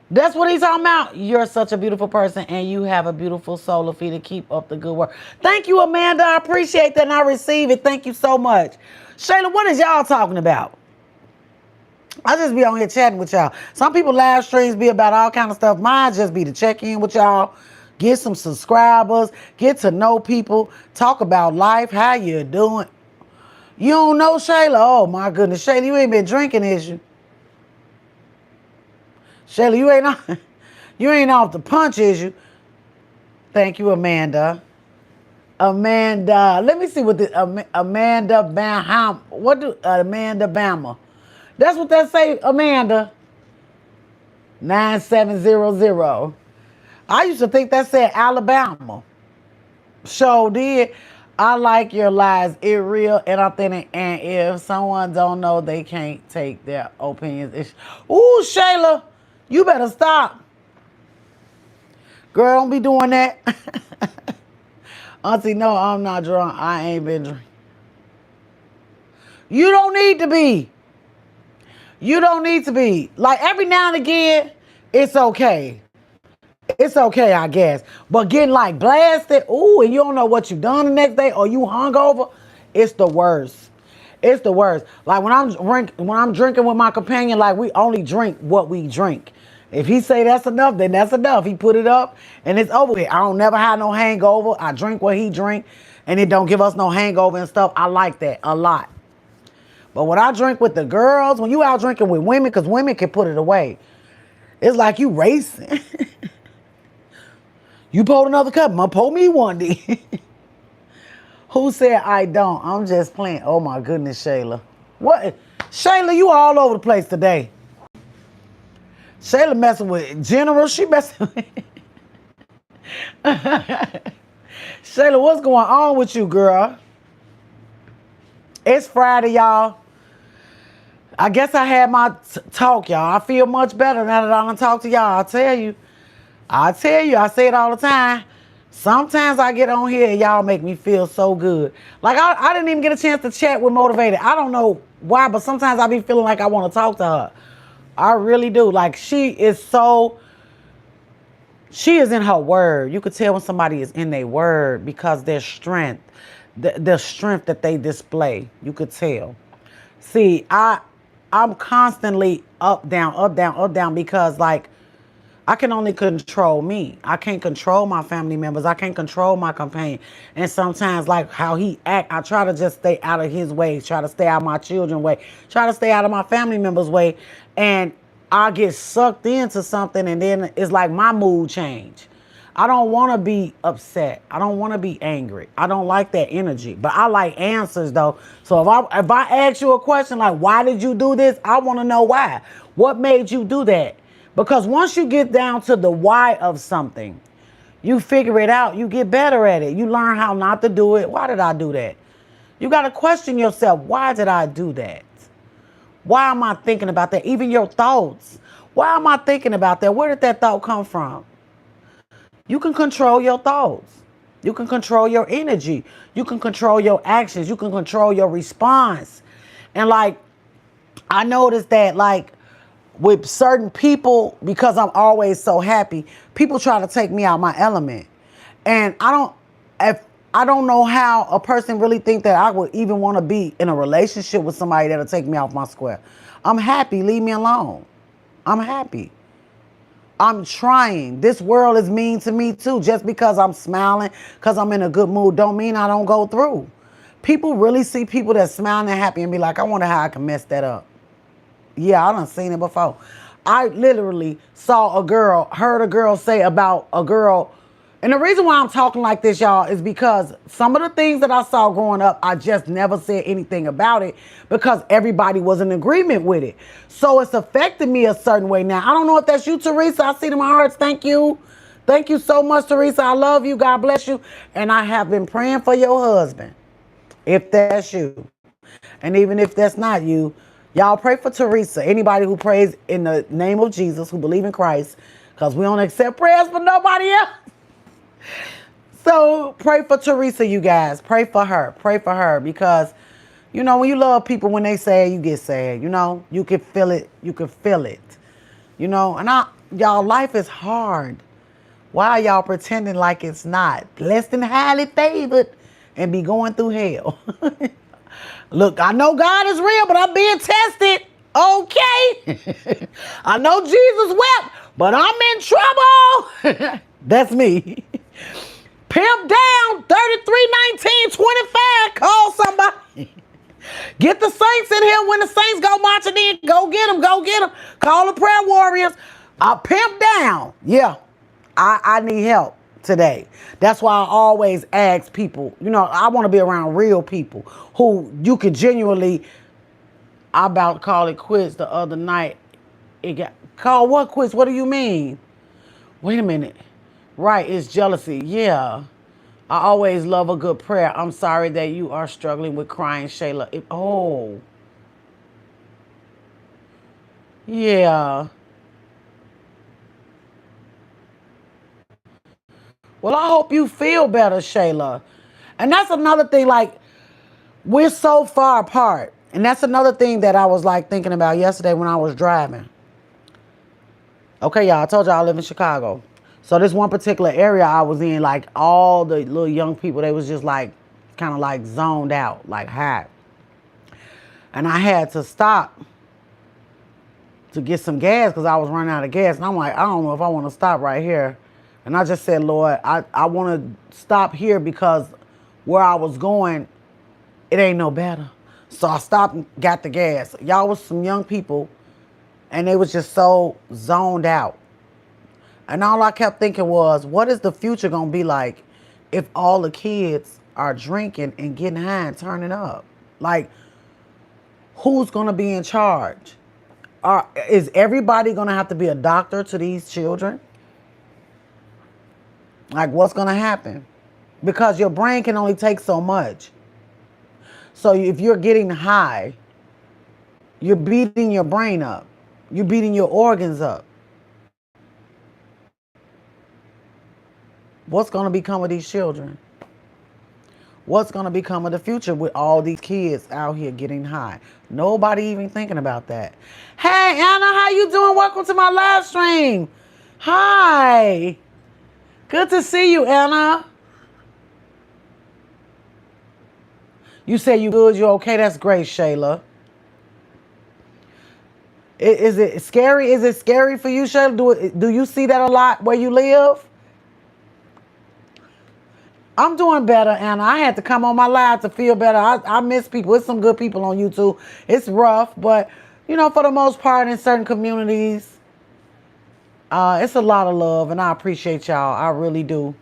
That's what he's talking about. You're such a beautiful person and you have a beautiful soul, Lafita. Keep up the good work. Thank you, Amanda. I appreciate that and I receive it. Thank you so much. Shayla, what is y'all talking about? I just be on here chatting with y'all. Some people live streams be about all kind of stuff. Mine just be to check in with y'all, get some subscribers, get to know people, talk about life, how you doing. You don't know Shayla? Oh my goodness, Shayla, you ain't been drinking, is you? Shayla, you ain't off the punch, is you? Thank you, Amanda. Amanda, let me see what the Amanda Bam. What do Amanda Bama? That's what that say, Amanda. 9700. I used to think that said Alabama. So did. I like your lies. It real and authentic. And if someone don't know, they can't take their opinions. Ooh, Shayla, you better stop. Girl, don't be doing that. Auntie, no, I'm not drunk. I ain't been drinking. You don't need to be. You don't need to be. Like every now and again, it's okay. It's okay, I guess. But getting like blasted, ooh, and you don't know what you done the next day or you hungover, it's the worst. It's the worst. Like when I'm drinking with my companion, like we only drink what we drink. If he say that's enough, then that's enough. He put it up and it's over with. I don't never have no hangover. I drink what he drink and it don't give us no hangover and stuff. I like that a lot. But when I drink with the girls, when you out drinking with women, because women can put it away, it's like you racing. You pulled another cup. Pour me one, D. Who said I don't? I'm just playing. Oh my goodness, Shayla. What? Shayla, you all over the place today. Shayla messing with General. She messing with... Shayla, what's going on with you, girl? It's Friday, y'all. I guess I had my talk, y'all. I feel much better now that I done talk to y'all. I tell you, I say it all the time. Sometimes I get on here and y'all make me feel so good. Like I didn't even get a chance to chat with Motivated. I don't know why, but sometimes I be feeling like I want to talk to her. I really do. Like she is in her word. You could tell when somebody is in their word because their strength, the strength that they display, you could tell. See, I'm constantly up, down because like I can only control me. I can't control my family members. I can't control my companion. And sometimes like how he act, I try to just stay out of his way, try to stay out of my children's way, try to stay out of my family members' way. And I get sucked into something and then it's like my mood change. I don't want to be upset. I don't want to be angry. I don't like that energy. But I like answers though. So if I ask you a question like why did you do this? I want to know why. What made you do that? Because once you get down to the why of something, you figure it out, you get better at it. You learn how not to do it. Why did I do that? You got to question yourself. Why did I do that? Why am I thinking about that? Even your thoughts. Why am I thinking about that? Where did that thought come from? You can control your thoughts. You can control your energy. You can control your actions. You can control your response. And like, I noticed that like with certain people, because I'm always so happy, people try to take me out my element. And I don't know how a person really think that I would even want to be in a relationship with somebody that'll take me off my square. I'm happy. Leave me alone. I'm happy. I'm trying. This world is mean to me too. Just because I'm smiling, because I'm in a good mood, don't mean I don't go through. People really see people that smiling and happy and be like, I wonder how I can mess that up. Yeah, I done seen it before. I literally saw heard a girl say about a girl. And the reason why I'm talking like this, y'all, is because some of the things that I saw growing up, I just never said anything about it because everybody was in agreement with it. So it's affected me a certain way now. I don't know if that's you, Teresa. I see it in my hearts. Thank you. Thank you so much, Teresa. I love you. God bless you. And I have been praying for your husband, if that's you. And even if that's not you, y'all pray for Teresa. Anybody who prays in the name of Jesus, who believe in Christ, because we don't accept prayers for nobody else. So pray for Teresa, you guys. Pray for her. Pray for her because, you know, when you love people, when they sad, you get sad. You know, you can feel it. You can feel it. You know, and y'all, life is hard. Why are y'all pretending like it's not? Less than highly favored and be going through hell. Look, I know God is real, but I'm being tested. Okay. I know Jesus wept, but I'm in trouble. That's me. Pimp down, 33-19-25. Call somebody. Get the saints in here when the saints go marching in. Go get them, go get them. Call the prayer warriors. Pimp down. Yeah, I need help today. That's why I always ask people, you know, I want to be around real people who you can genuinely, I about to call it quits the other night. It got, call what quits? What do you mean? Wait a minute. Right, it's jealousy. Yeah. I always love a good prayer. I'm sorry that you are struggling with crying, Shayla. Oh. Yeah. Well, I hope you feel better, Shayla. And that's another thing, like, we're so far apart. And that's another thing that I was like thinking about yesterday when I was driving. Okay, y'all, I told y'all I live in Chicago. So this one particular area I was in, like all the little young people, they was just like kind of like zoned out, like high. And I had to stop to get some gas because I was running out of gas. And I'm like, I don't know if I want to stop right here. And I just said, Lord, I want to stop here because where I was going, it ain't no better. So I stopped and got the gas. Y'all was some young people and they was just so zoned out. And all I kept thinking was, what is the future going to be like if all the kids are drinking and getting high and turning up? Like, who's going to be in charge? Is everybody going to have to be a doctor to these children? Like, what's going to happen? Because your brain can only take so much. So if you're getting high, you're beating your brain up. You're beating your organs up. What's going to become of these children? What's going to become of the future with all these kids out here getting high? Nobody even thinking about that. Hey, Anna, how you doing? Welcome to my live stream. Hi. Good to see you, Anna. You say you good, you okay? That's great, Shayla. Is it scary? Is it scary for you, Shayla? Do you see that a lot where you live? I'm doing better, Anna. I had to come on my live to feel better. I miss people. It's some good people on YouTube. It's rough, but For the most part in certain communities, it's a lot of love, and I appreciate y'all. I really do.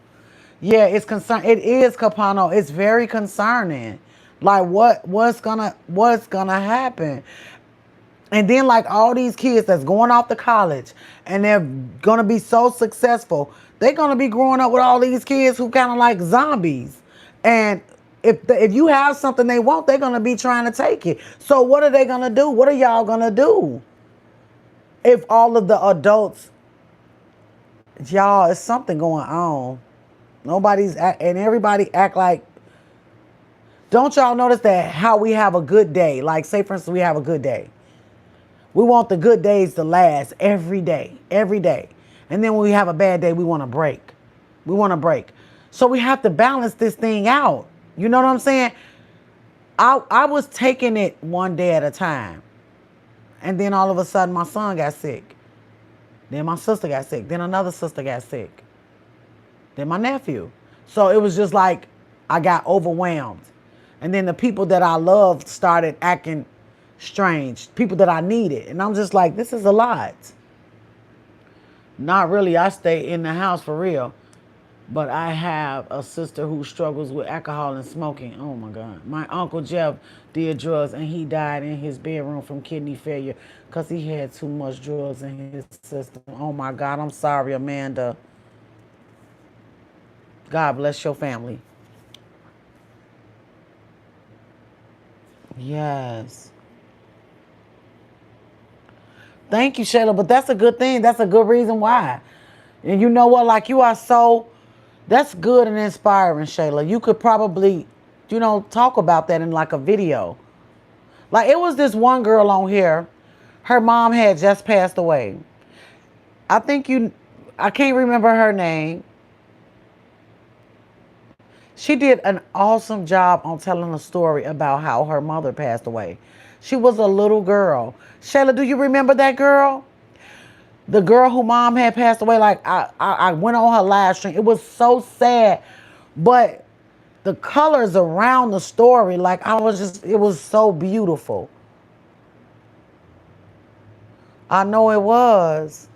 Yeah, it's concern. It is Capano. It's very concerning. Like what's gonna happen? And then like all these kids that's going off to college and they're gonna be so successful, they're gonna be growing up with all these kids who kind of like zombies. And if you have something they want, they're gonna be trying to take it. So what are they gonna do? What are y'all gonna do? If all of the adults, y'all, it's something going on. And everybody act like, don't y'all notice that how we have a good day? Like say for instance, we have a good day. We want the good days to last every day, every day. And then when we have a bad day, we want to break. We want to break. So we have to balance this thing out. You know what I'm saying? I was taking it one day at a time. And then all of a sudden my son got sick. Then my sister got sick. Then another sister got sick. Then my nephew. So it was just like I got overwhelmed. And then the people that I loved started acting strange. People that I needed. And I'm just like, this is a lot. Not really. I stay in the house for real. But I have a sister who struggles with alcohol and smoking. Oh my God. My Uncle Jeff did drugs and he died in his bedroom from kidney failure because he had too much drugs in his system. Oh my God. I'm sorry, Amanda. God bless your family. Yes. Thank you, Shayla. But that's a good thing. That's a good reason why. And you know what? Like you are so, that's good and inspiring, Shayla. You could probably, talk about that in like a video. Like it was this one girl on here. Her mom had just passed away. I think I can't remember her name. She did an awesome job on telling a story about how her mother passed away. She was a little girl. Shayla, do you remember that girl? The girl who mom had passed away. Like I went on her live stream. It was so sad. But the colors around the story, like it was so beautiful. I know it was.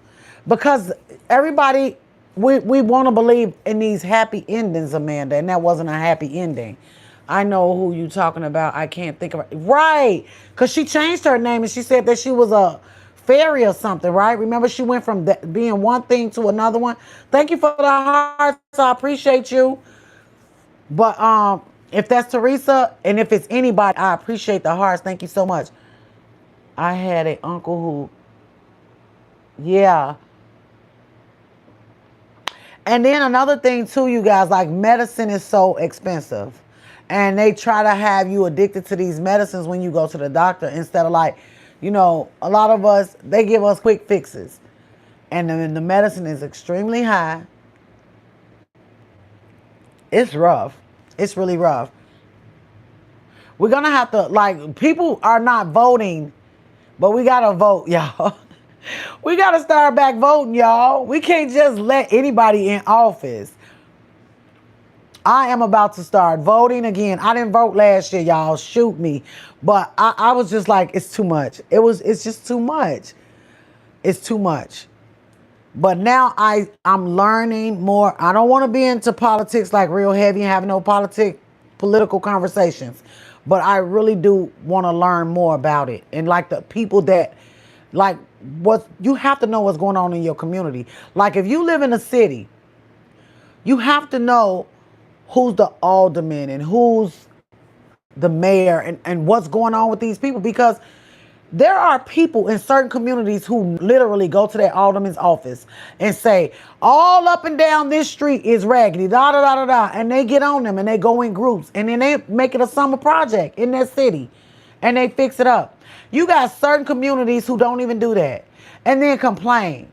Because everybody, we want to believe in these happy endings, Amanda, and that wasn't a happy ending. I know who you talking about. I can't think of it. Right. Because she changed her name and she said that she was a fairy or something, right? Remember, she went from being one thing to another one. Thank you for the hearts. I appreciate you. But if that's Teresa and if it's anybody, I appreciate the hearts. Thank you so much. I had an uncle yeah. And then another thing too, you guys, like medicine is so expensive. And they try to have you addicted to these medicines when you go to the doctor instead of like, a lot of us, they give us quick fixes. And then the medicine is extremely high. It's rough. It's really rough. We're going to have to, like, people are not voting, but we got to vote, y'all. We got to start back voting, y'all. We can't just let anybody in office. I am about to start voting again. I didn't vote last year, y'all. Shoot me. But I was just like, it's too much. It's just too much. It's too much. But now I'm learning more. I don't want to be into politics like real heavy and have no political conversations. But I really do want to learn more about it. And like the people that, like, you have to know what's going on in your community. Like if you live in a city, you have to know who's the alderman and who's the mayor and what's going on with these people. Because there are people in certain communities who literally go to their alderman's office and say, all up and down this street is raggedy, da da da da da. And they get on them and they go in groups and then they make it a summer project in their city and they fix it up. You got certain communities who don't even do that and then complain.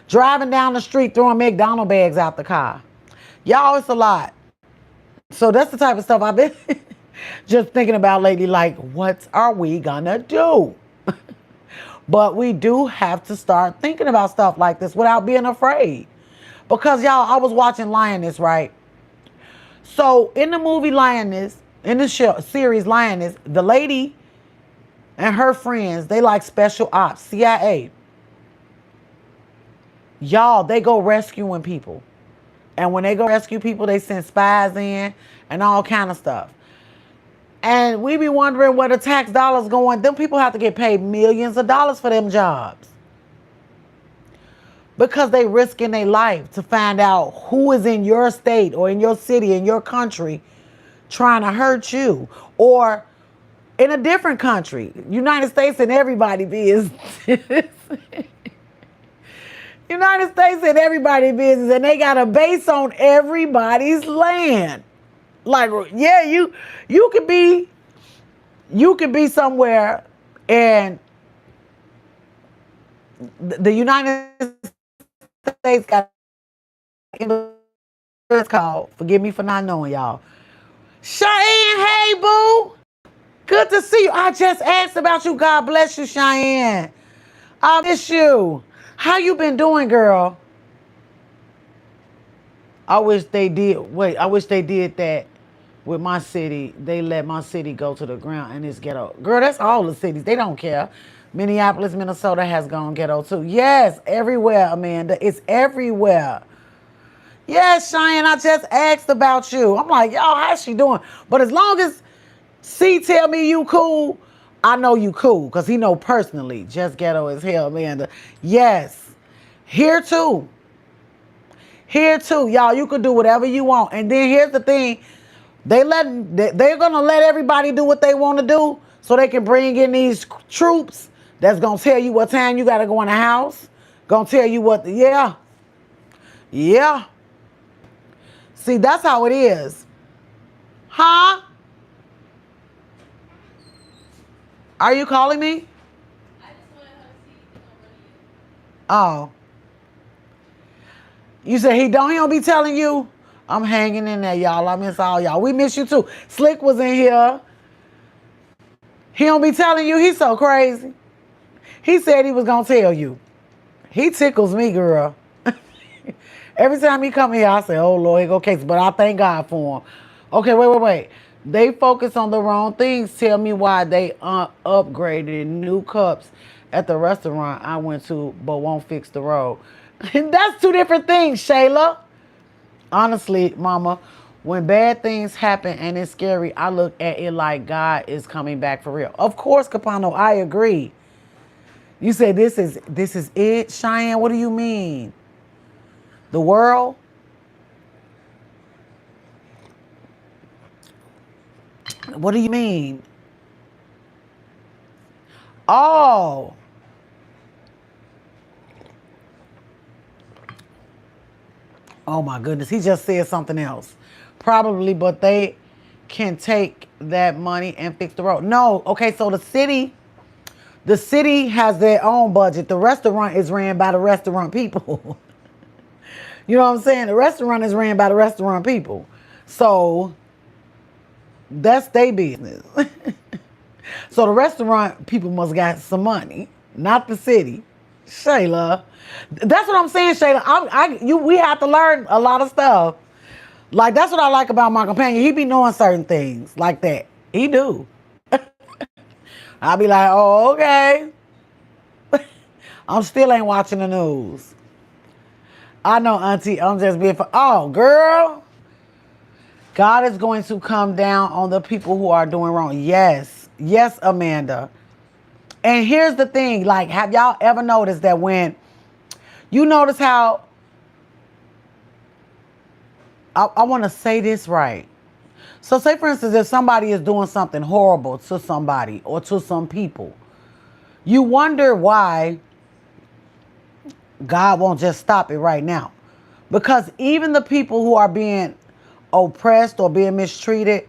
Driving down the street throwing McDonald's bags out the car. Y'all, it's a lot. So that's the type of stuff I've been just thinking about lately. Like, what are we gonna do? But we do have to start thinking about stuff like this without being afraid. Because, y'all, I was watching Lioness, right? So in the movie Lioness, in the series Lioness, the lady and her friends, they like special ops, CIA. Y'all, they go rescuing people. And when they go rescue people, they send spies in and all kind of stuff. And we be wondering where the tax dollars going. Them people have to get paid millions of dollars for them jobs. Because they risking their life to find out who is in your state or in your city, in your country, trying to hurt you. Or in a different country. United States and everybody business. United States and everybody business. And they got a base on everybody's land. Like, yeah, you could be somewhere and the United States got it's called, forgive me for not knowing y'all. Cheyenne, hey boo. Good to see you. I just asked about you. God bless you, Cheyenne. I miss you. How you been doing, girl? I wish they did. Wait, I wish they did that with my city. They let my city go to the ground and it's ghetto. Girl, that's all the cities. They don't care. Minneapolis, Minnesota has gone ghetto too. Yes, everywhere, Amanda. It's everywhere. Yes, Cheyenne, I just asked about you. I'm like, y'all, how's she doing? But as long as C tell me you cool, I know you cool. Because he know personally. Just ghetto as hell, Amanda. Yes. Here too. Here too. Y'all, you can do whatever you want. And then here's the thing. They're going to let everybody do what they want to do so they can bring in these troops that's going to tell you what time you got to go in the house. Going to tell you what, yeah. Yeah. See, that's how it is. Huh? Are you calling me? I just wanted her to see if you don't. Oh. You said he don't be telling you? I'm hanging in there, y'all. I miss all y'all. We miss you too. Slick was in here. He don't be telling you. He's so crazy. He said he was going to tell you. He tickles me, girl. Every time he come here, I say, oh, Lord, he go case. But I thank God for him. Okay, wait. They focus on the wrong things. Tell me why they upgraded new cups at the restaurant I went to, but won't fix the road. That's two different things, Shayla. Honestly, mama, when bad things happen and it's scary, I look at it like God is coming back for real. Of course, Capano, I agree. You said this is it, Cheyenne. What do you mean? The world? What do you mean? Oh. Oh my goodness. He just said something else. Probably, but they can take that money and fix the road. No. Okay, so the city has their own budget. The restaurant is ran by the restaurant people. You know what I'm saying? The restaurant is ran by the restaurant people. So that's their business. So the restaurant people must got some money, not the city. Shayla. That's what I'm saying, Shayla. We have to learn a lot of stuff. Like, that's what I like about my companion. He be knowing certain things like that. He do. I'll be like, oh, okay. I'm still ain't watching the news. I know, Auntie, I'm just being oh, girl. God is going to come down on the people who are doing wrong. Yes. Yes, Amanda. And here's the thing. Like, have y'all ever noticed that when you notice how, I want to say this right. So say, for instance, if somebody is doing something horrible to somebody or to some people, you wonder why God won't just stop it right now. Because even the people who are being oppressed or being mistreated,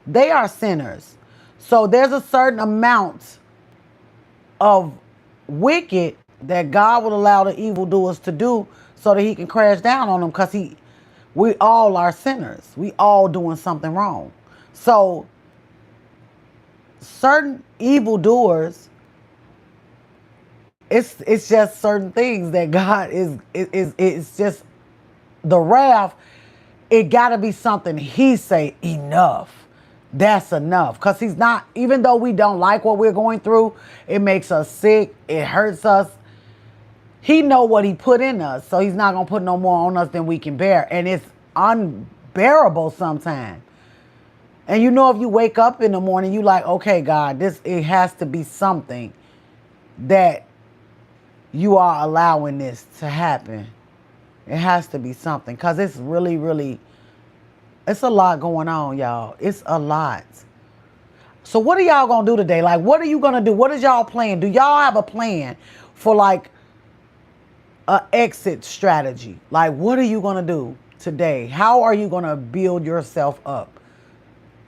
they are sinners. So there's a certain amount of wicked that God will allow the evildoers to do so that he can crash down on them, because we all are sinners. We all doing something wrong. So certain evildoers, it's just certain things that God it's just the wrath. It got to be something he say enough. That's enough. Because he's not, even though we don't like what we're going through, it makes us sick, it hurts us. He know what he put in us, so he's not going to put no more on us than we can bear. And it's unbearable sometimes. And you know, if you wake up in the morning, you like, okay, God, it has to be something that you are allowing this to happen. It has to be something, because it's really, really, it's a lot going on, y'all. It's a lot. So what are y'all going to do today? Like, what are you going to do? What is y'all plan? Do y'all have a plan for like a exit strategy? Like, what are you going to do today? How are you going to build yourself up?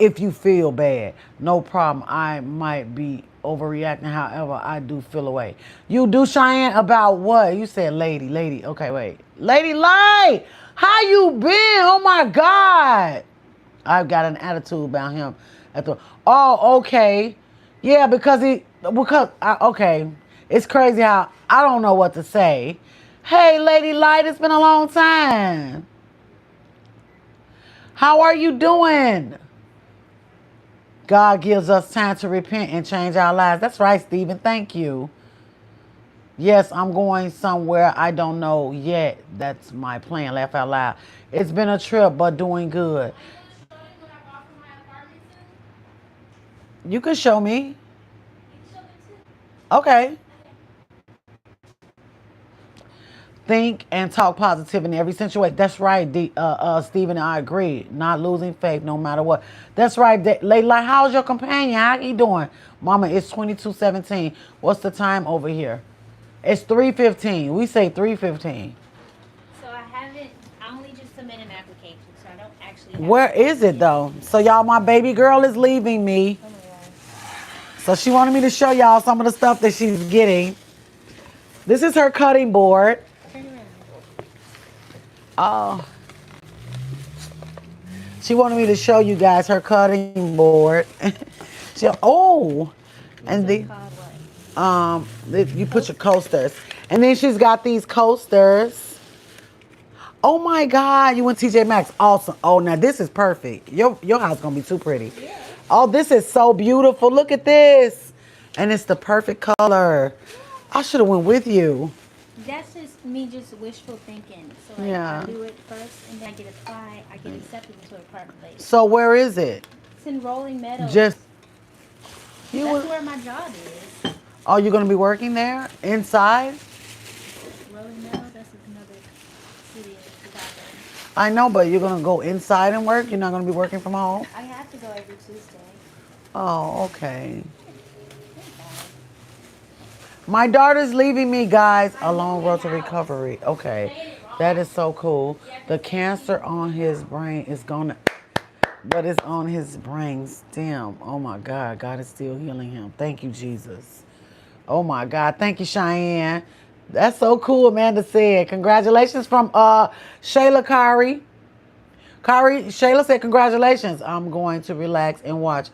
If you feel bad, no problem. I might be overreacting. However, I do feel away. You do, Cheyenne, about what? You said lady. Okay, wait. Lady Light, how you been? Oh my God. I've got an attitude about him. Oh, okay. Yeah, okay. It's crazy how I don't know what to say. Hey, Lady Light, it's been a long time. How are you doing? God gives us time to repent and change our lives. That's right, Stephen. Thank you. Yes, I'm going somewhere I don't know yet. That's my plan. Laugh out loud. It's been a trip, but doing good. You can show me. Okay. Think and talk positive in every situation. That's right, Stephen. I agree. Not losing faith no matter what. That's right. Lady, like, how's your companion? How he doing? Mama, it's 22:17. What's the time over here? It's 3:15. We say 3:15. So I only just submitted an application, so I don't actually Where is it though? So y'all, my baby girl is leaving me. Oh my God. So she wanted me to show y'all some of the stuff that she's getting. This is her cutting board. Oh. She wanted me to show you guys her cutting board. And you put your coasters. And then she's got these coasters. Oh my God, you went TJ Maxx. Awesome. Oh, now this is perfect. Your house gonna be too pretty. Yeah. Oh, this is so beautiful. Look at this. And it's the perfect color. I should have went with you. That's just me just wishful thinking. So like, Yeah. I do it first and then I get applied. I get accepted into an apartment later. So where is it? It's in Rolling Meadows. That's where my job is. Oh, you're gonna be working there? Inside? Rolling Meadows, that's another city in Chicago. I know, but you're gonna go inside and work? You're not gonna be working from home? I have to go every Tuesday. Oh, okay. My daughter's leaving me, guys. A long road to recovery. Okay. That is so cool. The cancer on his brain is gonna, but it's on his brain stem. Oh my God. God is still healing him. Thank you, Jesus. Oh my God. Thank you, Cheyenne. That's so cool, Amanda said. Congratulations from Shayla Kari. Shayla said, congratulations. I'm going to relax and watch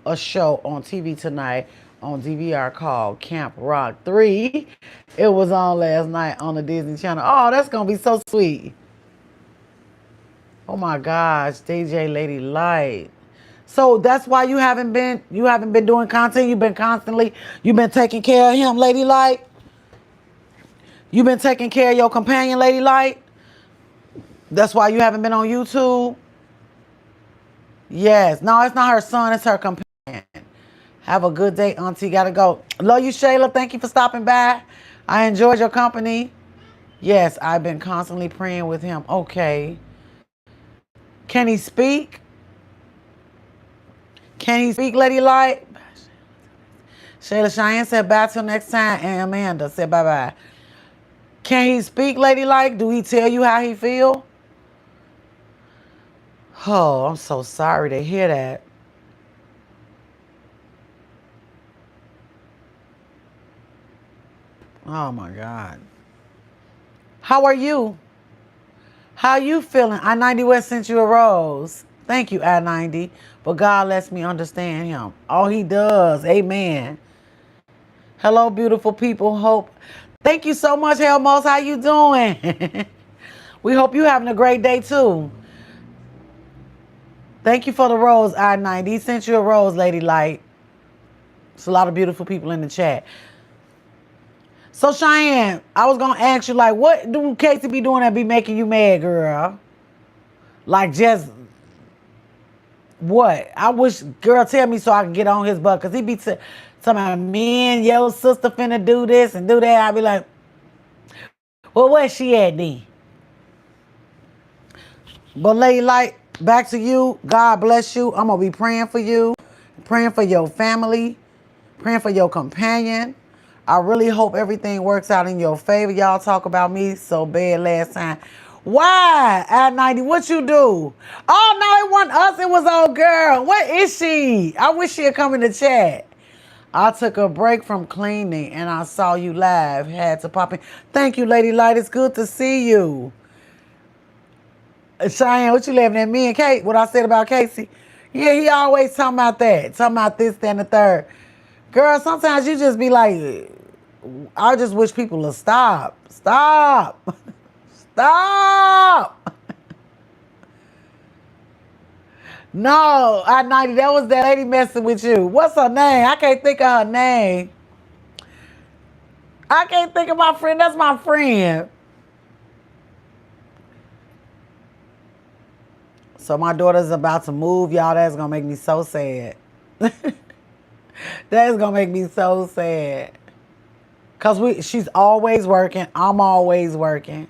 a show on TV tonight on DVR called Camp Rock 3. It was on last night on the Disney Channel. Oh, that's going to be so sweet. Oh my gosh, DJ Lady Light. So that's why you haven't been doing content. You've been taking care of him, Lady Light. You've been taking care of your companion, Lady Light. That's why you haven't been on YouTube. Yes. No, it's not her son, it's her companion. Have a good day, Auntie. Gotta go. Love you, Shayla. Thank you for stopping by. I enjoyed your company. Yes, I've been constantly praying with him. Okay. Can he speak? Can he speak, Lady Light? Shayla Cheyenne said bye till next time. And Amanda said bye-bye. Can he speak, Lady Light? Do he tell you how he feel? Oh, I'm so sorry to hear that. Oh my God. How are you? How you feeling? I-90 West sent you a rose. Thank you, I-90. But God lets me understand him. All he does. Amen. Hello, beautiful people. Hope. Thank you so much, Helmos. How you doing? We hope you having a great day too. Thank you for the rose, I-90. He sent you a rose, Lady Light. It's a lot of beautiful people in the chat. So, Cheyenne, I was going to ask you, like, what do Casey be doing that be making you mad, girl? Like, just what? I wish, girl, tell me so I can get on his butt. Because he be talking about me and your sister finna do this and do that. I be like, well, where's she at then? But Lady Light, back to you. God bless you. I'm going to be praying for you, praying for your family, praying for your companion. I really hope everything works out in your favor. Y'all talk about me so bad last time. Why? At 90, what you do? Oh, no, it wasn't us. It was old girl. Where is she? I wish she'd come in the chat. I took a break from cleaning and I saw you live. Had to pop in. Thank you, Lady Light. It's good to see you. Cheyenne, what you laughing at me and Kate? What I said about Casey? Yeah, he always talking about that. Talking about this, that, and the third. Girl, sometimes you just be like, I just wish people would stop. Stop. Stop. No, I-90, that was that lady messing with you. What's her name? I can't think of her name. I can't think of my friend. That's my friend. So my daughter's about to move, y'all. That's going to make me so sad. That's going to make me so sad. Because she's always working. I'm always working.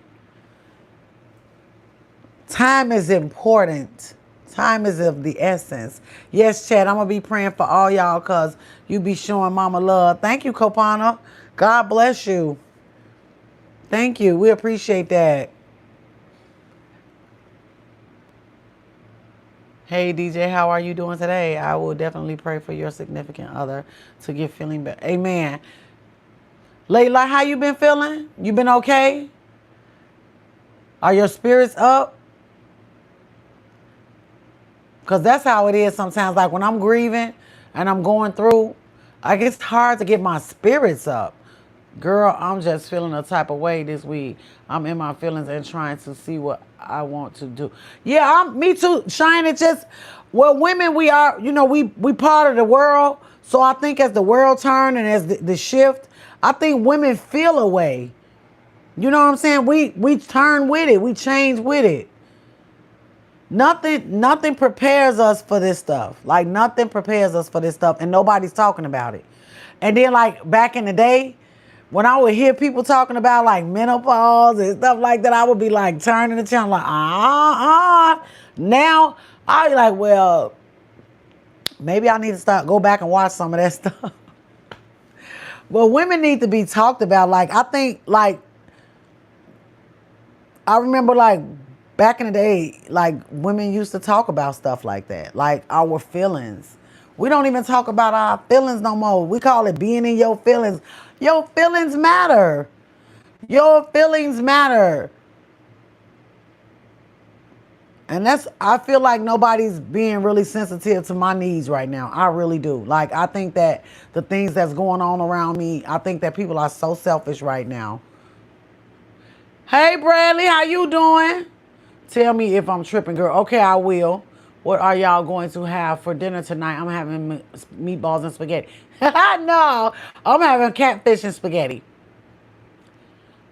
Time is important. Time is of the essence. Yes, Chad, I'm going to be praying for all y'all because you be showing mama love. Thank you, Copana. God bless you. Thank you. We appreciate that. Hey, DJ, how are you doing today? I will definitely pray for your significant other to get feeling better. Amen. Layla, how you been feeling? You been okay? Are your spirits up? Because that's how it is sometimes. Like when I'm grieving and I'm going through, like it's hard to get my spirits up. Girl, I'm just feeling a type of way this week. I'm in my feelings and trying to see what I want to do. Yeah, me too. Shine, it just, well, women, we are, we part of the world. So I think as the world turn and as the shift, I think women feel a way. You know what I'm saying? We turn with it. We change with it. Nothing prepares us for this stuff. Like nothing prepares us for this stuff and nobody's talking about it. And then like back in the day, when I would hear people talking about like menopause and stuff like that, I would be like turning the channel like, Now I be like, well, maybe I need to go back and watch some of that stuff. But women need to be talked about. Like, I think like, I remember like back in the day, like women used to talk about stuff like that. Like our feelings. We don't even talk about our feelings no more. We call it being in your feelings. Your feelings matter. Your feelings matter. And I feel like nobody's being really sensitive to my needs right now. I really do. Like, I think that the things that's going on around me, I think that people are so selfish right now. Hey, Bradley, how you doing? Tell me if I'm tripping, girl. Okay, I will. What are y'all going to have for dinner tonight? I'm having meatballs and spaghetti. No, I'm having catfish and spaghetti.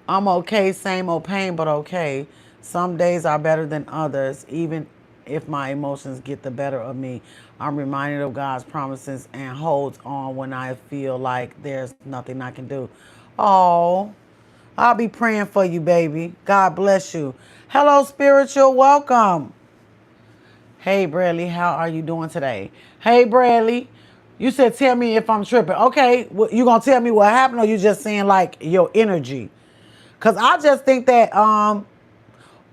I'm okay, same old pain, but okay. Some days are better than others, even if my emotions get the better of me. I'm reminded of God's promises and holds on when I feel like there's nothing I can do. Oh, I'll be praying for you, baby. God bless you. Hello, spiritual. Welcome. Hey, Bradley, how are you doing today? Hey, Bradley, you said tell me if I'm tripping. Okay, you gonna tell me what happened or you just saying like your energy? Because I just think that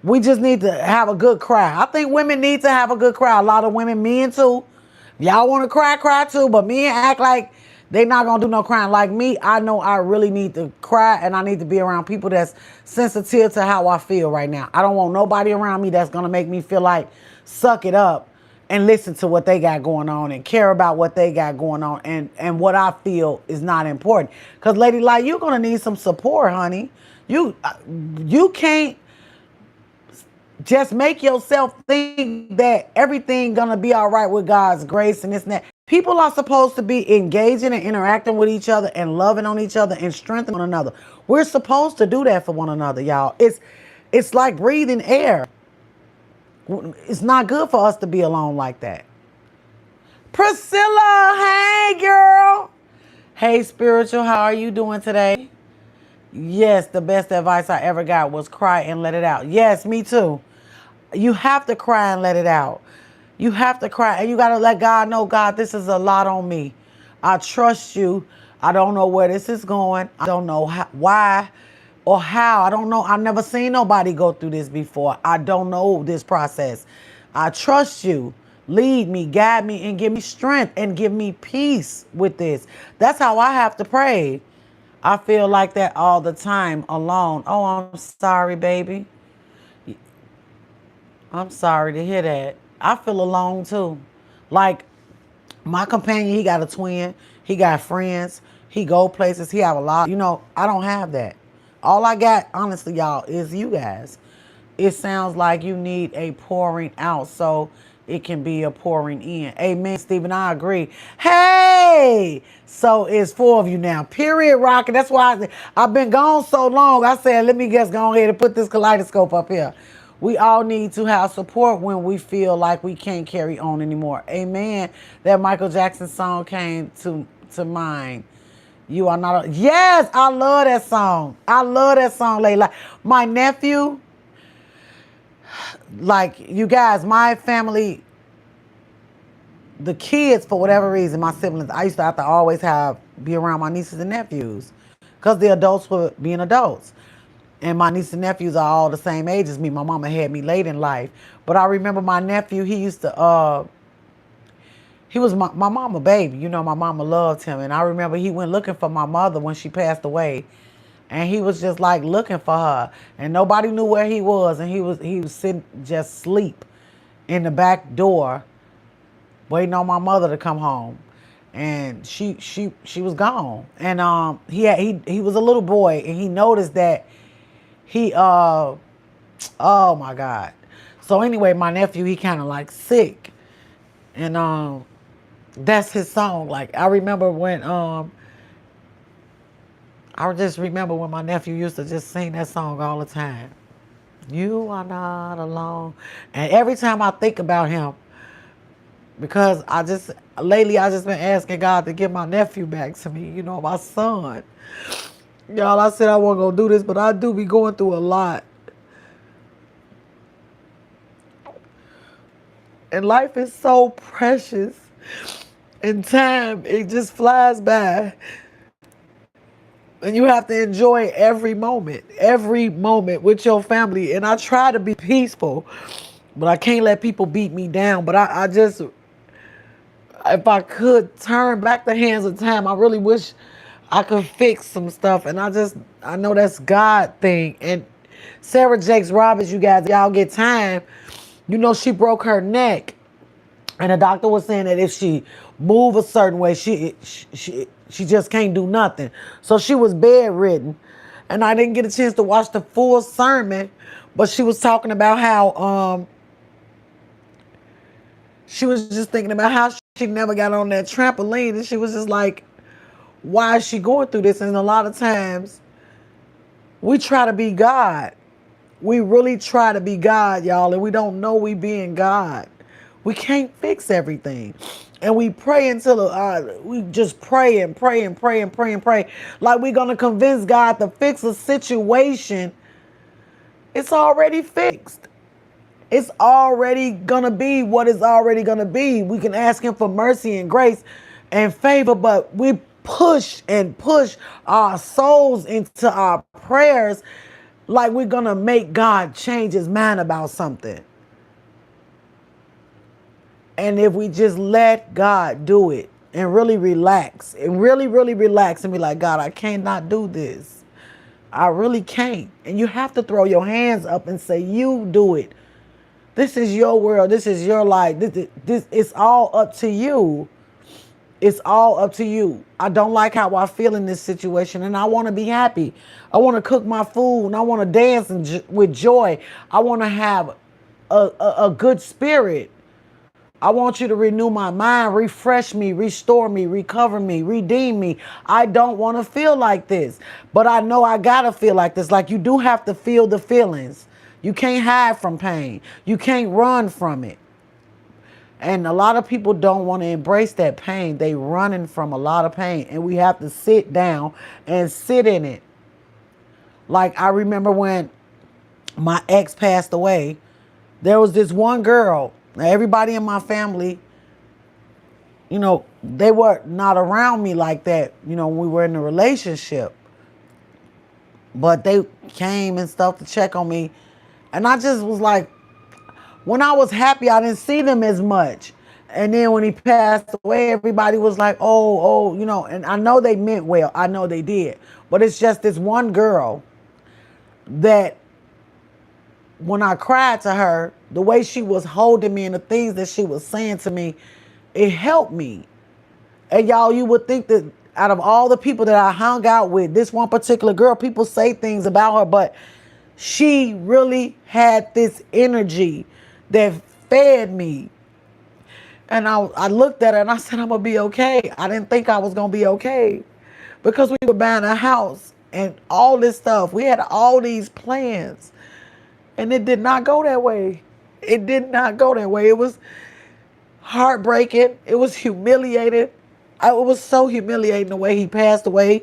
we just need to have a good cry. I think women need to have a good cry. A lot of women, men too. Y'all want to cry, cry too. But men act like they not going to do no crying. Like me, I know I really need to cry and I need to be around people that's sensitive to how I feel right now. I don't want nobody around me that's going to make me feel like suck it up and listen to what they got going on and care about what they got going on and what I feel is not important. Because Lady Light, you're going to need some support, honey. You can't Just make yourself think that everything gonna be all right with God's grace and this and that. People are supposed to be engaging and interacting with each other and loving on each other and strengthening one another. We're supposed to do that for one another, y'all. It's like breathing air. It's not good for us to be alone like that. Priscilla, hey girl. Hey spiritual, how are you doing today? Yes, the best advice I ever got was cry and let it out. Yes, me too. You have to cry and let it out. You have to cry and you got to let God know, God, this is a lot on me. I trust you. I don't know where this is going. I don't know why or how. I don't know. I've never seen nobody go through this before. I don't know this process. I trust you. Lead me, guide me, and give me strength and give me peace with this. That's how I have to pray. I feel like that all the time alone. Oh, I'm sorry, baby. I'm sorry to hear that. I feel alone too. Like my companion, he got a twin. He got friends. He go places. He have a lot. I don't have that. All I got, honestly, y'all, is you guys. It sounds like you need a pouring out so it can be a pouring in. Amen, Stephen. I agree. Hey, so it's four of you now. Period, Rocket. That's why I've been gone so long. I said, let me just go ahead and put this kaleidoscope up here. We all need to have support when we feel like we can't carry on anymore. Amen. That Michael Jackson song came to mind. You are not. Yes, I love that song. I love that song, Layla. My nephew, like you guys, my family, the kids, for whatever reason, my siblings, I used to have to always be around my nieces and nephews because the adults were being adults. And my nieces and nephews are all the same age as me. My mama had me late in life. But I remember my nephew, he was my mama baby. My mama loved him. And I remember he went looking for my mother when she passed away. And he was just like looking for her. And nobody knew where he was. And he was sitting just sleep in the back door waiting on my mother to come home. And she was gone. And he was a little boy and he noticed that oh my God. So anyway, my nephew, he kind of like sick. And that's his song. Like I just remember when my nephew used to just sing that song all the time. You are not alone. And every time I think about him, because lately I just been asking God to give my nephew back to me, my son. Y'all, I said I wasn't going to do this, but I do be going through a lot. And life is so precious. And time, it just flies by. And you have to enjoy every moment with your family. And I try to be peaceful, but I can't let people beat me down. But I just, if I could turn back the hands of time, I really wish I could fix some stuff. And I know that's God thing. And Sarah Jakes Roberts, you guys, y'all get time. She broke her neck. And the doctor was saying that if she move a certain way, she just can't do nothing. So she was bedridden. And I didn't get a chance to watch the full sermon, but she was talking about how she was just thinking about how she never got on that trampoline. And she was just like, why is she going through this? And a lot of times we try to be God. We really try to be God, y'all, and we don't know we being God. We can't fix everything. And we pray until we just pray and pray and pray and pray and pray. Like we're going to convince God to fix a situation. It's already fixed. It's already going to be what it's already going to be. We can ask him for mercy and grace and favor, but we push and push our souls into our prayers like we're going to make God change his mind about something. And if we just let God do it and really relax and really, really relax and be like, God, I cannot do this. I really can't. And you have to throw your hands up and say, you do it. This is your world. This is your life. This it's all up to you. It's all up to you. I don't like how I feel in this situation and I want to be happy. I want to cook my food and I want to dance with joy. I want to have a good spirit. I want you to renew my mind, refresh me, restore me, recover me, redeem me. I don't want to feel like this, but I know I got to feel like this. Like, you do have to feel the feelings. You can't hide from pain. You can't run from it. And a lot of people don't want to embrace that pain. They running from a lot of pain, and we have to sit down and sit in it. Like, I remember when my ex passed away, there was this one girl. Now, everybody in my family, they were not around me like that, when we were in a relationship. But they came and stuff to check on me. And I just was like, when I was happy, I didn't see them as much. And then when he passed away, everybody was like, oh, and I know they meant well. I know they did. But it's just this one girl that when I cried to her, the way she was holding me and the things that she was saying to me, it helped me. And y'all, you would think that out of all the people that I hung out with, this one particular girl, people say things about her, but she really had this energy that fed me. And I looked at her and I said, I'm going to be okay. I didn't think I was going to be okay because we were buying a house and all this stuff. We had all these plans. And it did not go that way. It did not go that way. It was heartbreaking. It was humiliating. It was so humiliating the way he passed away.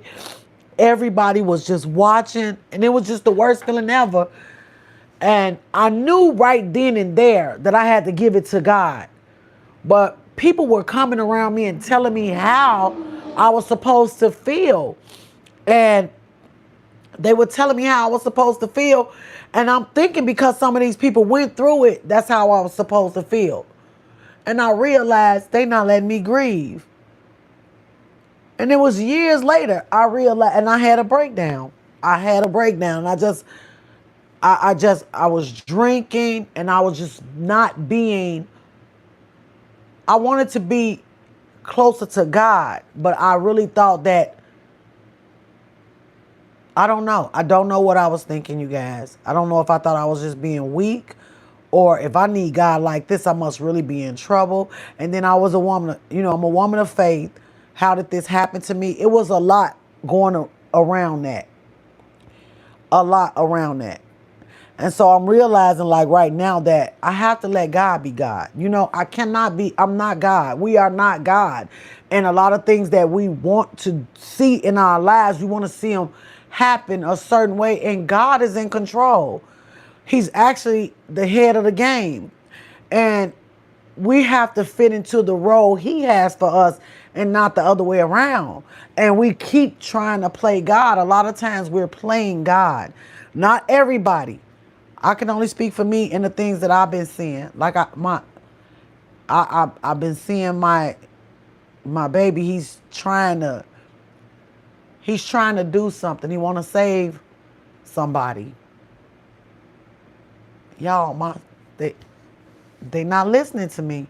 Everybody was just watching. And it was just the worst feeling ever. And I knew right then and there that I had to give it to God. But people were coming around me and telling me how I was supposed to feel. And they were telling me how I was supposed to feel. And I'm thinking because some of these people went through it, that's how I was supposed to feel. And I realized they not letting me grieve. And it was years later, I realized, and I had a breakdown. I had a breakdown. I was drinking and I was just not being, I wanted to be closer to God. But I really thought that, I don't know. I don't know what I was thinking, you guys. I don't know if I thought I was just being weak or if I need God like this, I must really be in trouble. And then I was a woman, I'm a woman of faith. How did this happen to me? It was a lot going around that. A lot around that. And so I'm realizing like right now that I have to let God be God. I'm not God. We are not God. And a lot of things that we want to see in our lives, we want to see them happen a certain way. And God is in control. He's actually the head of the game. And we have to fit into the role he has for us and not the other way around. And we keep trying to play God. A lot of times we're playing God. Not everybody. I can only speak for me and the things that I've been seeing. Like I've been seeing my baby. He's trying to do something. He want to save somebody. Y'all, they not listening to me,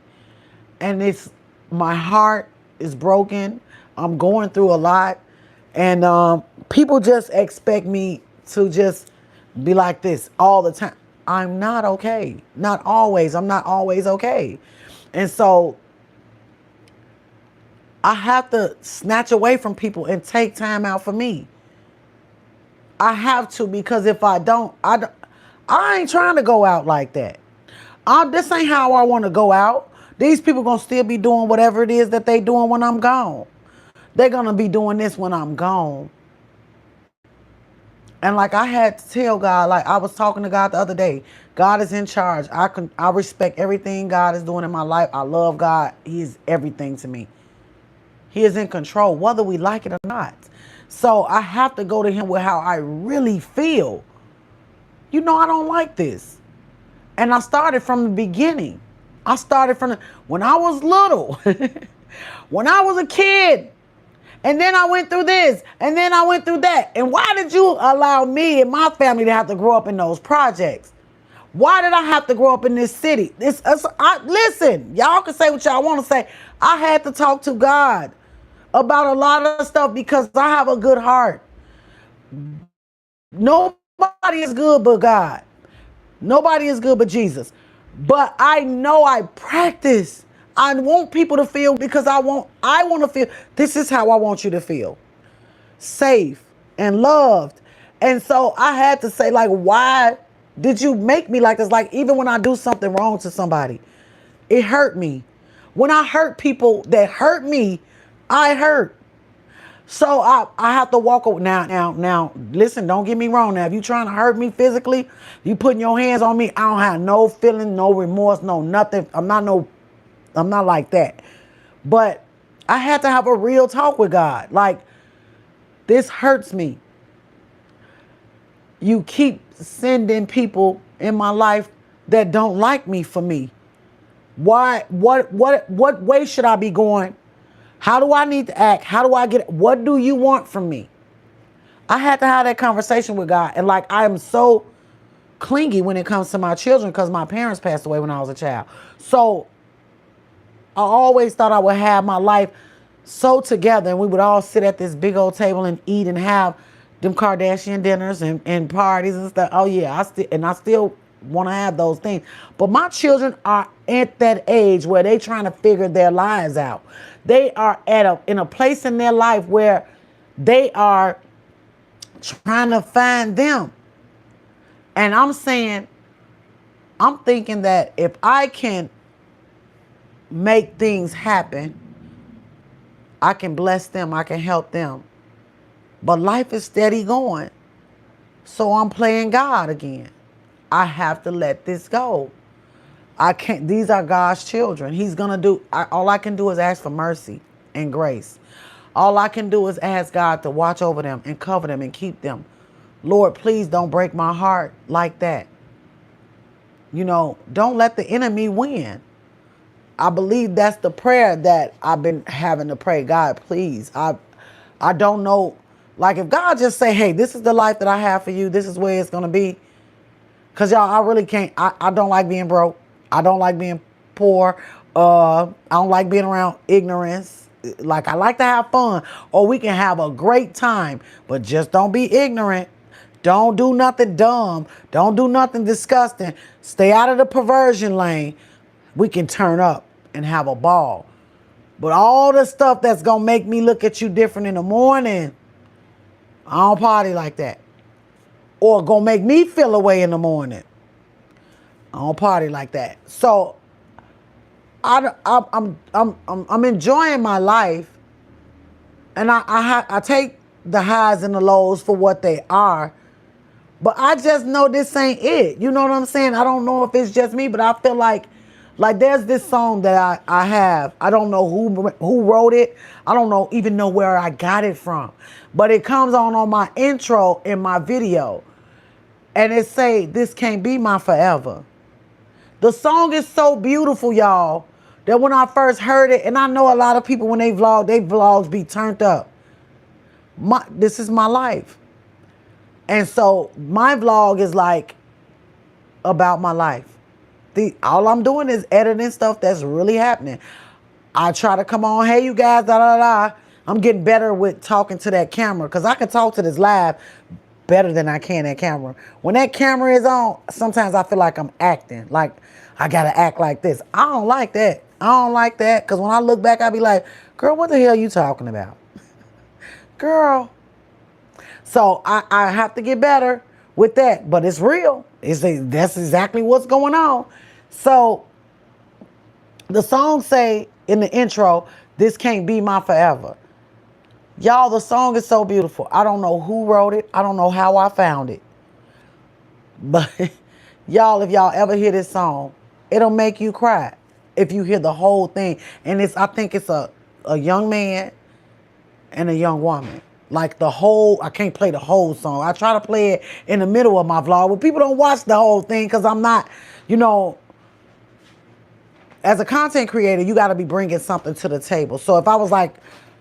and my heart is broken. I'm going through a lot, and people just expect me to just be like this all the time. I'm not okay. Not always. I'm not always okay. And so I have to snatch away from people and take time out for me. I have to, because if I don't, I ain't trying to go out like that. This ain't how I want to go out. These people going to still be doing whatever it is that they doing when I'm gone. They're going to be doing this when I'm gone. And like I had to tell God, like I was talking to God the other day, God is in charge. I respect everything God is doing in my life. I love God. He is everything to me. He is in control, whether we like it or not. So I have to go to him with how I really feel. I don't like this. And I started from the beginning. I started when I was little, when I was a kid. And then I went through this, and then I went through that. And why did you allow me and my family to have to grow up in those projects? Why did I have to grow up in this city? Listen, y'all can say what y'all want to say. I had to talk to God about a lot of stuff because I have a good heart. Nobody is good but God. Nobody is good but Jesus. But I know I practice. I want people to feel because I want to feel this is how I want you to feel. Safe and loved. And so I had to say, like, why did you make me like this? Like, even when I do something wrong to somebody, it hurt me. When I hurt people that hurt me, I hurt. So I have to walk away. Now, listen, don't get me wrong. Now, if you trying to hurt me physically, you putting your hands on me, I don't have no feeling, no remorse, no nothing. I'm not like that. But I had to have a real talk with God. Like, this hurts me. You keep sending people in my life that don't like me for me. Why? What way should I be going? How do I need to act? How do I get? What do you want from me? I had to have that conversation with God. And like, I am so clingy when it comes to my children because my parents passed away when I was a child. So I always thought I would have my life so together and we would all sit at this big old table and eat and have them Kardashian dinners and parties and stuff. Oh yeah, I still want to have those things. But my children are at that age where they trying to figure their lives out. They are in a place in their life where they are trying to find them. And I'm thinking that if I can make things happen, I can bless them, I can help them. But life is steady going. So I'm playing God again. I have to let this go. I can't, these are God's children. He's going to do, all I can do is ask for mercy and grace. All I can do is ask God to watch over them and cover them and keep them. Lord, please don't break my heart like that. You know, don't let the enemy win. I believe that's the prayer that I've been having to pray. God, please. I don't know. Like, if God just say, hey, this is the life that I have for you. This is where it's going to be. Because, y'all, I really can't. I don't like being broke. I don't like being poor. I don't like being around ignorance. Like, I like to have fun. Or we can have a great time. But just don't be ignorant. Don't do nothing dumb. Don't do nothing disgusting. Stay out of the perversion lane. We can turn up and have a ball. But all the stuff that's going to make me look at you different in the morning, I don't party like that. Or going to make me feel away in the morning, I don't party like that. So I'm enjoying my life, and I take the highs and the lows for what they are. But I just know this ain't it. You know what I'm saying? I don't know if it's just me, but I feel like there's this song that I have. I don't know who wrote it. I don't even know where I got it from. But it comes on my intro in my video. And it say, this can't be my forever. The song is so beautiful, y'all, that when I first heard it, and I know a lot of people when they vlogs be turned up. This is my life. And so my vlog is like about my life. All I'm doing is editing stuff that's really happening. I try to come on, hey you guys, da da da. I'm getting better with talking to that camera because I can talk to this live better than I can that camera. When that camera is on, sometimes I feel like I'm acting. Like I gotta act like this. I don't like that. I don't like that because when I look back, I be like, girl, what the hell are you talking about? Girl. So I have to get better with that, but it's real. That's exactly what's going on. So the song say in the intro, this can't be my forever. Y'all, the song is so beautiful. I don't know who wrote it. I don't know how I found it. But y'all, if y'all ever hear this song, it'll make you cry if you hear the whole thing. And I think it's a young man and a young woman. Like I can't play the whole song. I try to play it in the middle of my vlog, but people don't watch the whole thing because I'm not, as a content creator, you got to be bringing something to the table. So if I was like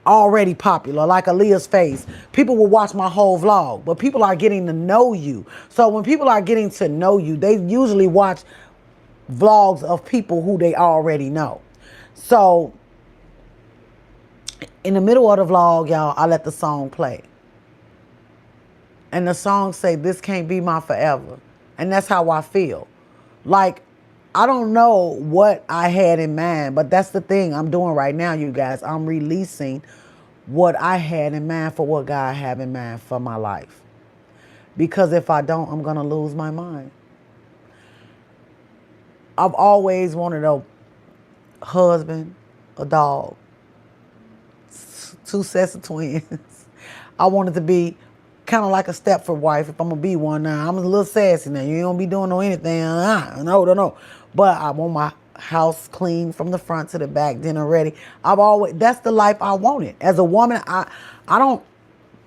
already popular, like Aaliyah's Face, people will watch my whole vlog, but people are getting to know you. So when people are getting to know you, they usually watch vlogs of people who they already know. So in the middle of the vlog, y'all, I let the song play. And the song say, this can't be my forever. And that's how I feel. Like, I don't know what I had in mind, but that's the thing I'm doing right now, you guys. I'm releasing what I had in mind for what God had in mind for my life. Because if I don't, I'm going to lose my mind. I've always wanted a husband, a dog, two sets of twins. I wanted to be kind of like a Stepford wife if I'm going to be one now. I'm a little sassy now. You don't be doing no anything. No. But I want my house clean from the front to the back, dinner ready. That's the life I wanted. As a woman, I don't,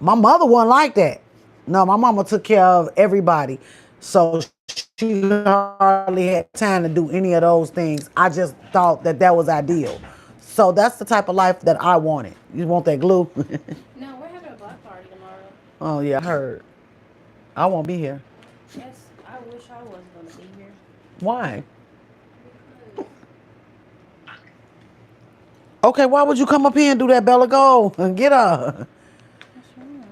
my mother wasn't like that. No, my mama took care of everybody. So she hardly had time to do any of those things. I just thought that was ideal. So that's the type of life that I wanted. You want that glue? No, we're having a block party tomorrow. Oh, yeah, I heard. I won't be here. Yes, I wish I was going to be here. Why? Because Okay, why would you come up here and do that, Bella? Go. Get her. what's wrong?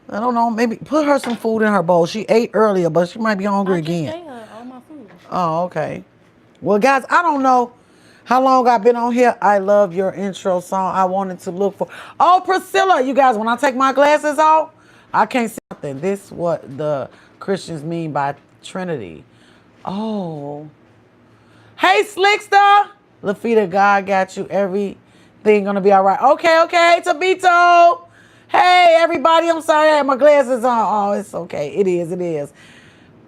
I don't know. Maybe put her some food in her bowl. She ate earlier, but she might be hungry I just again. gave her all my food. Oh, okay. Well, guys, I don't know how long I've been on here. I love your intro song. I wanted to look for. Oh, Priscilla, you guys, when I take my glasses off, I can't see nothing. This is what the Christians mean by Trinity. Oh. Hey, Slickster. Lafita, God got you. Everything gonna be all right. Okay. Hey, Tabito. Hey, everybody. I'm sorry I had my glasses on. Oh, it's okay. It is.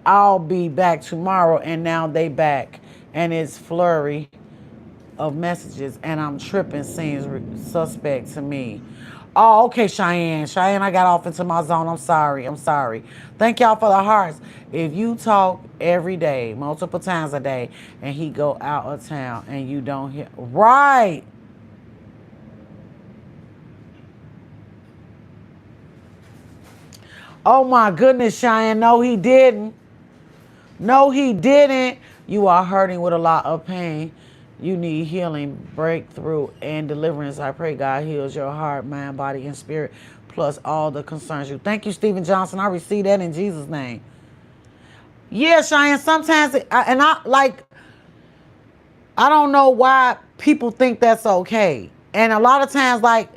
I'll be back tomorrow, and now they back. And it's flurry of messages, and I'm tripping seems suspect to me. Oh, okay, Cheyenne, I got off into my zone. I'm sorry. Thank y'all for the hearts. If you talk every day, multiple times a day, and he go out of town and you don't hear, right. Oh my goodness, Cheyenne, no he didn't. You are hurting with a lot of pain. You need healing, breakthrough, and deliverance. I pray God heals your heart, mind, body, and spirit, plus all the concerns you. Thank you, Stephen Johnson. I receive that in Jesus' name. Yeah, Cheyenne, sometimes, I don't know why people think that's okay. And a lot of times, like,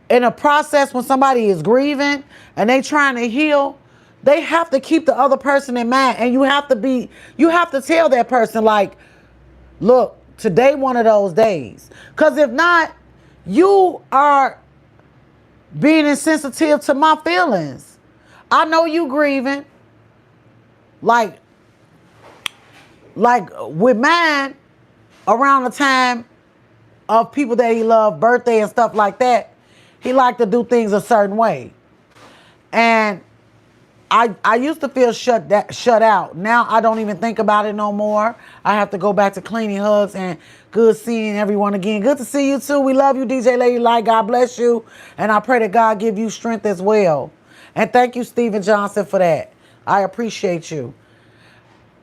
in a process when somebody is grieving and they trying to heal, they have to keep the other person in mind. And you have to tell that person, like, look, today one of those days. Because if not, you are being insensitive to my feelings. I know you grieving. Like with mine, around the time of people that he loved, birthday and stuff like that, he liked to do things a certain way. And I used to feel shut out. Now I don't even think about it no more. I have to go back to cleaning, hugs, and good seeing everyone again. Good to see you too. We love you, DJ Lady Light. God bless you. And I pray that God give you strength as well. And thank you, Stephen Johnson, for that. I appreciate you.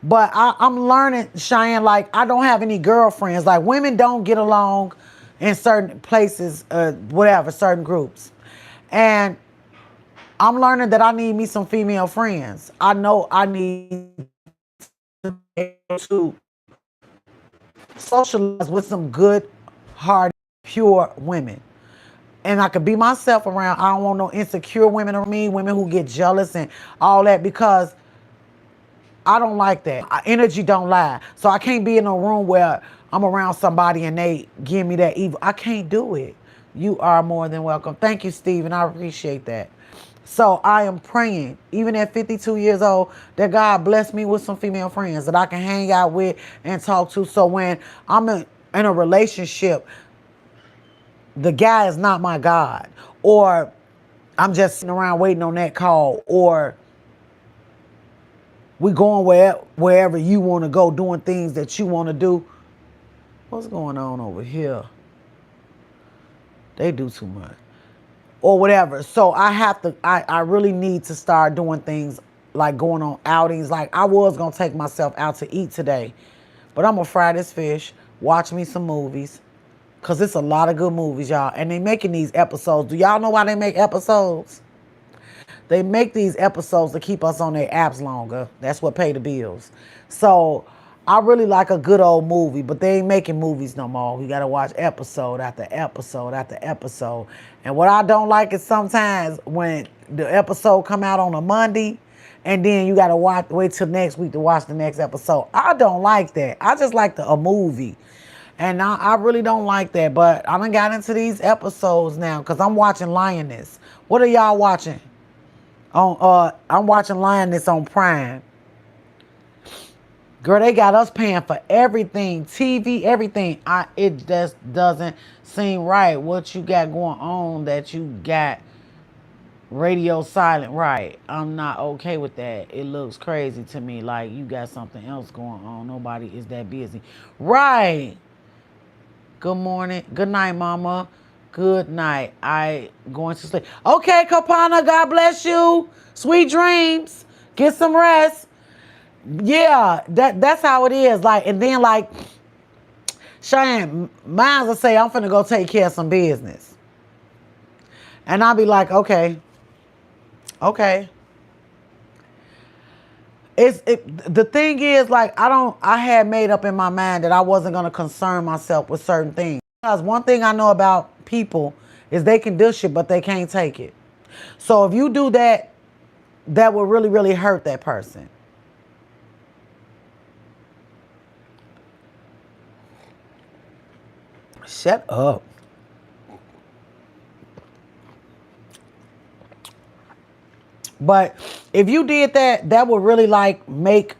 But I'm learning, Cheyenne, like, I don't have any girlfriends. Like, women don't get along in certain places, certain groups. And I'm learning that I need me some female friends. I know I need to be able to socialize with some good, hearted, pure women. And I could be myself around. I don't want no insecure women around me, women who get jealous and all that, because I don't like that. Energy don't lie. So I can't be in a room where I'm around somebody and they give me that evil. I can't do it. You are more than welcome. Thank you, Stephen. I appreciate that. So I am praying, even at 52 years old, that God bless me with some female friends that I can hang out with and talk to. So when I'm in a relationship, the guy is not my God. Or I'm just sitting around waiting on that call. Or we going wherever you want to go, doing things that you want to do. What's going on over here? They do too much. Or whatever. So I really need to start doing things like going on outings. Like, I was going to take myself out to eat today, but I'm going to fry this fish, watch me some movies, because it's a lot of good movies, y'all. And they making these episodes. Do y'all know why they make episodes? They make these episodes to keep us on their apps longer. That's what pay the bills. So I really like a good old movie, but they ain't making movies no more. We gotta watch episode after episode after episode. And what I don't like is sometimes when the episode come out on a Monday, and then you gotta wait till next week to watch the next episode. I don't like that. I just like a movie. And I really don't like that. But I done got into these episodes now because I'm watching Lioness. What are y'all watching? I'm watching Lioness on Prime. Girl, they got us paying for everything, TV, everything. It just doesn't seem right. What you got going on that you got radio silent, right? I'm not okay with that. It looks crazy to me. Like you got something else going on. Nobody is that busy, right? Good morning. Good night, mama. Good night. I going to sleep. Okay, Kapana, God bless you. Sweet dreams. Get some rest. Yeah, that's how it is. Like, and then like Cheyenne, mine will say, I'm finna go take care of some business. And I'll be like, okay. The thing is, like, I had made up in my mind that I wasn't gonna concern myself with certain things. Because one thing I know about people is they can do shit, but they can't take it. So if you do that, that will really, really hurt that person. Shut up. But if you did that, that would really like make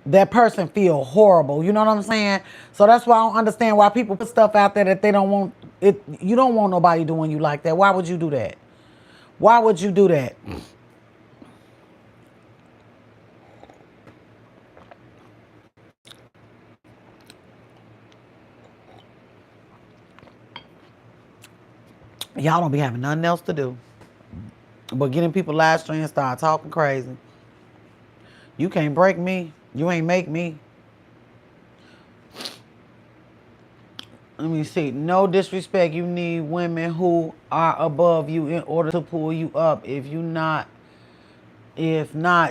that person feel horrible. You know what I'm saying? So that's why I don't understand why people put stuff out there that they don't want it. You don't want nobody doing you like that. Why would you do that? Why would you do that? Y'all don't be having nothing else to do but getting people live stream and start talking crazy. You can't break me. You ain't make me. Let me see. No disrespect. You need women who are above you in order to pull you up. If not,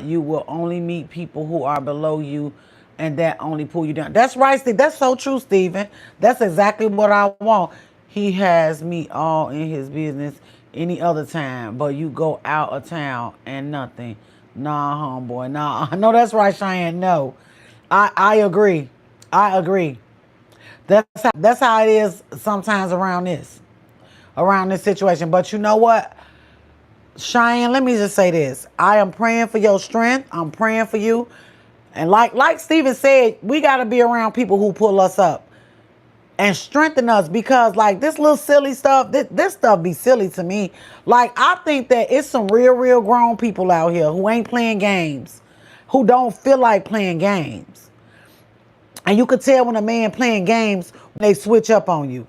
you will only meet people who are below you, and that only pull you down. That's right, Steve. That's so true, Steven. That's exactly what I want. He has me all in his business any other time, but you go out of town and nothing. Nah, homeboy. Nah, I know that's right, Cheyenne. No, I agree. I agree. That's how it is sometimes around this situation. But you know what? Cheyenne, let me just say this. I am praying for your strength. I'm praying for you. And like Steven said, we got to be around people who pull us up and strengthen us, because like this little silly stuff, this stuff be silly to me. Like, I think that it's some real grown people out here who ain't playing games, who don't feel like playing games. And you could tell when a man playing games when they switch up on you.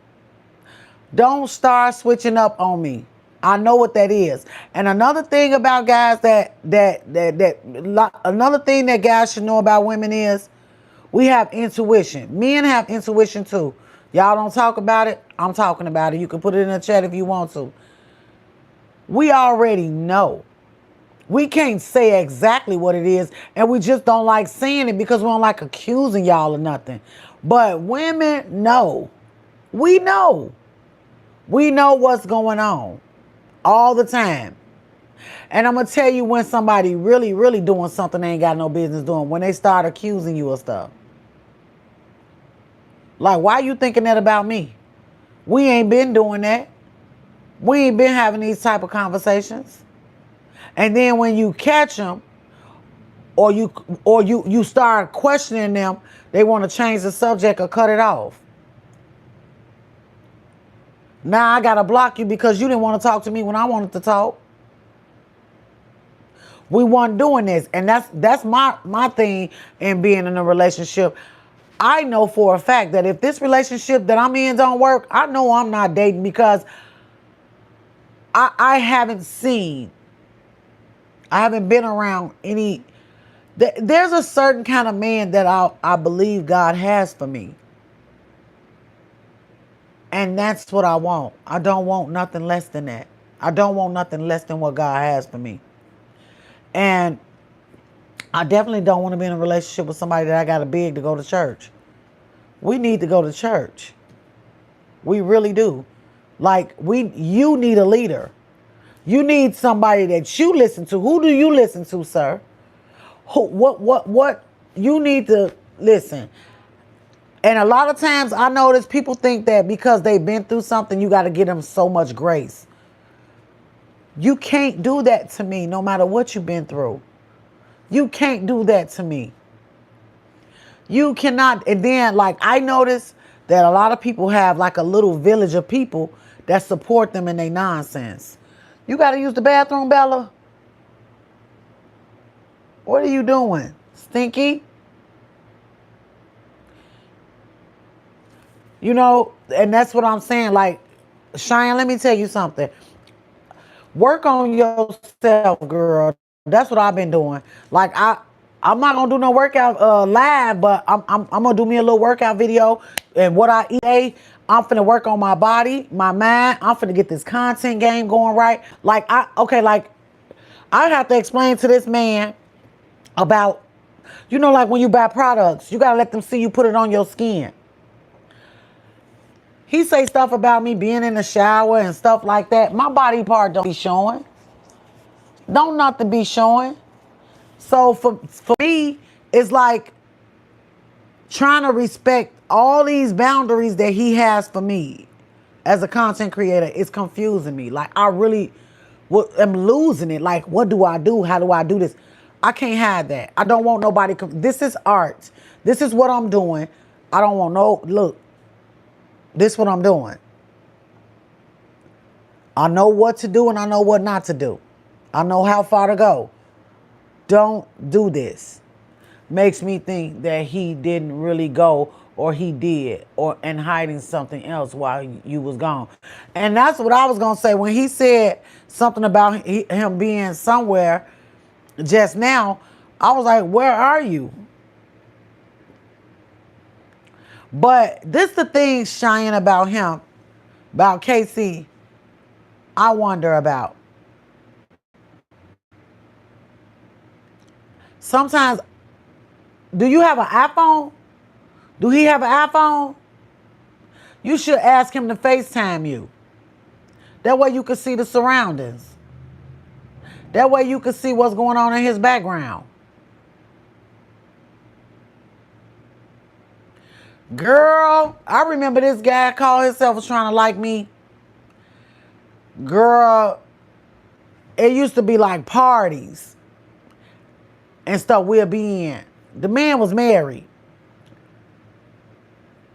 Don't start switching up on me. I know what that is. And another thing about guys another thing that guys should know about women is we have intuition. Men have intuition too. Y'all don't talk about it. I'm talking about it. You can put it in the chat if you want to. We already know. We can't say exactly what it is, and we just don't like saying it because we don't like accusing y'all of nothing. But women know. We know. We know what's going on all the time. And I'm going to tell you when somebody really doing something they ain't got no business doing, when they start accusing you of stuff. Like, why you thinking that about me? We ain't been doing that. We ain't been having these type of conversations. And then when you catch them, or you start questioning them, they want to change the subject or cut it off. Now I got to block you because you didn't want to talk to me when I wanted to talk. We weren't doing this. And that's my thing in being in a relationship. I know for a fact that if this relationship that I'm in don't work, I know I'm not dating, because I haven't been around any. There's a certain kind of man that I believe God has for me. And that's what I want. I don't want nothing less than that. I don't want nothing less than what God has for me. And I definitely don't want to be in a relationship with somebody that I got to beg to go to church. We need to go to church. We really do. Like you need a leader. You need somebody that you listen to. Who do you listen to, sir? What? You need to listen. And a lot of times I notice people think that because they've been through something, you got to give them so much grace. You can't do that to me no matter what you've been through. You can't do that to me. You cannot. And then, like, I notice that a lot of people have like a little village of people that support them in their nonsense. You got to use the bathroom, Bella? What are you doing? Stinky? You know, and that's what I'm saying. Like, Cheyenne, let me tell you something. Work on yourself, girl. That's what I've been doing. Like, I'm not gonna do no workout live, but I'm gonna do me a little workout video. And what I eat, I'm finna work on my body, my mind. I'm finna get this content game going right. Like, like I have to explain to this man about, you know, like when you buy products, you gotta let them see you put it on your skin. He say stuff about me being in the shower and stuff like that. My body part don't be showing. Don't nothing be showing. So for me, it's like trying to respect all these boundaries that he has for me as a content creator. It's confusing me. Like, I really am losing it. Like, what do I do? How do I do this? I can't have that. I don't want nobody. This is art. This is what I'm doing. I don't want no, look, this is what I'm doing. I know what to do and I know what not to do. I know how far to go. Don't do this. Makes me think that he didn't really go, or he did, or and hiding something else while you was gone. And that's what I was gonna say when he said something about him being somewhere just now. I was like, where are you? But this the thing, Cheyenne, about him, about KC, I wonder about. Sometimes, do you have an iPhone? Do he have an iPhone? You should ask him to FaceTime you. That way you can see the surroundings. That way you can see what's going on in his background. Girl, I remember this guy called himself was trying to like me. Girl, it used to be like parties and stuff we'll be in. The man was married.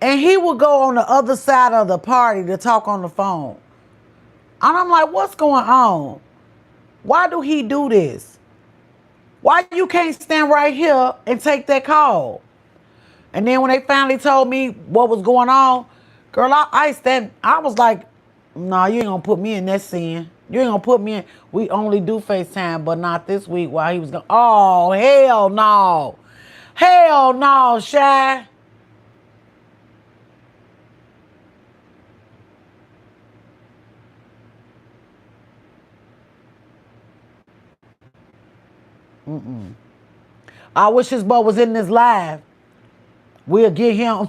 And he would go on the other side of the party to talk on the phone. And I'm like, what's going on? Why do he do this? Why you can't stand right here and take that call? And then when they finally told me what was going on, girl, I was like, nah, you ain't gonna put me in that scene. You ain't gonna put me in. We only do FaceTime, but not this week while he was going. Oh, hell no. Hell no, Shy. I wish his boy was in this live. We'll get him.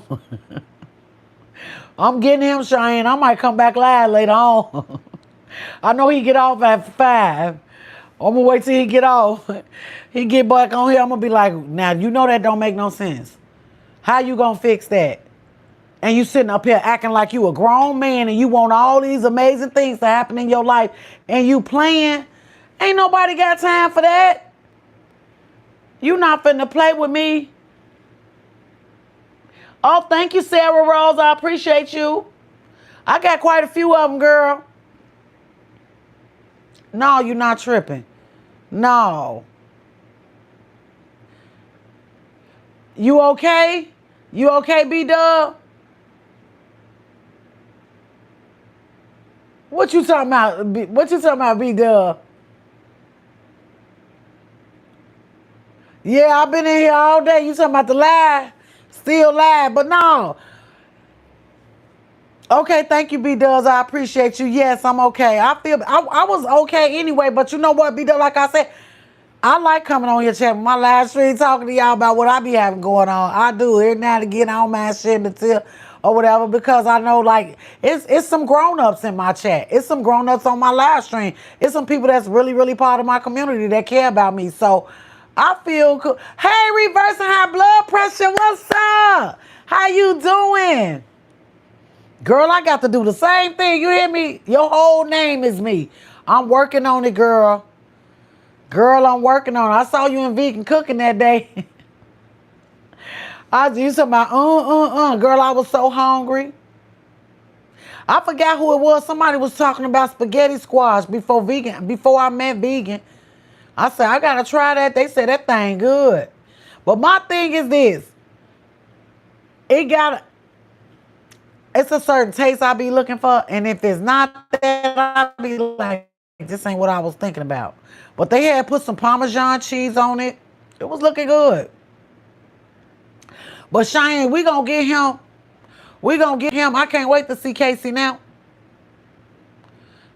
I'm getting him, Cheyenne. I might come back live later on. I know he get off at 5. I'm gonna wait till he get off. He get back on here. I'm gonna be like, now you know that don't make no sense. How you gonna fix that? And you sitting up here acting like you a grown man and you want all these amazing things to happen in your life and you playing. Ain't nobody got time for that. You not finna play with me. Oh, thank you, Sarah Rose. I appreciate you. I got quite a few of them, girl. No, you're not tripping. No. You okay? You okay, B-Dub? What you talking about? What you talking about, B-Dub? Yeah, I've been in here all day. You talking about the live? Still live, but no. Okay, thank you, B-Dubs. I appreciate you. Yes, I'm okay. I was okay anyway, but you know what, B-Dub, like I said, I like coming on here chatting my live stream talking to y'all about what I be having going on. I do every now and again. I don't mind sharing the tip or whatever because I know like it's some grown ups in my chat. It's some grown ups on my live stream. It's some people that's really really part of my community that care about me. So I feel cool. Hey, reversing high blood pressure. What's up? How you doing? Girl, I got to do the same thing. You hear me? Your whole name is me. I'm working on it, girl. Girl, I'm working on it. I saw you in vegan cooking that day. You talking about, Girl, I was so hungry. I forgot who it was. Somebody was talking about spaghetti squash before I met vegan. I said, I got to try that. They said that thing good. But my thing is this. It's a certain taste I be looking for. And if it's not that, I be like, this ain't what I was thinking about. But they had put some Parmesan cheese on it. It was looking good. But Cheyenne, we gonna get him. We gonna get him. I can't wait to see Casey now.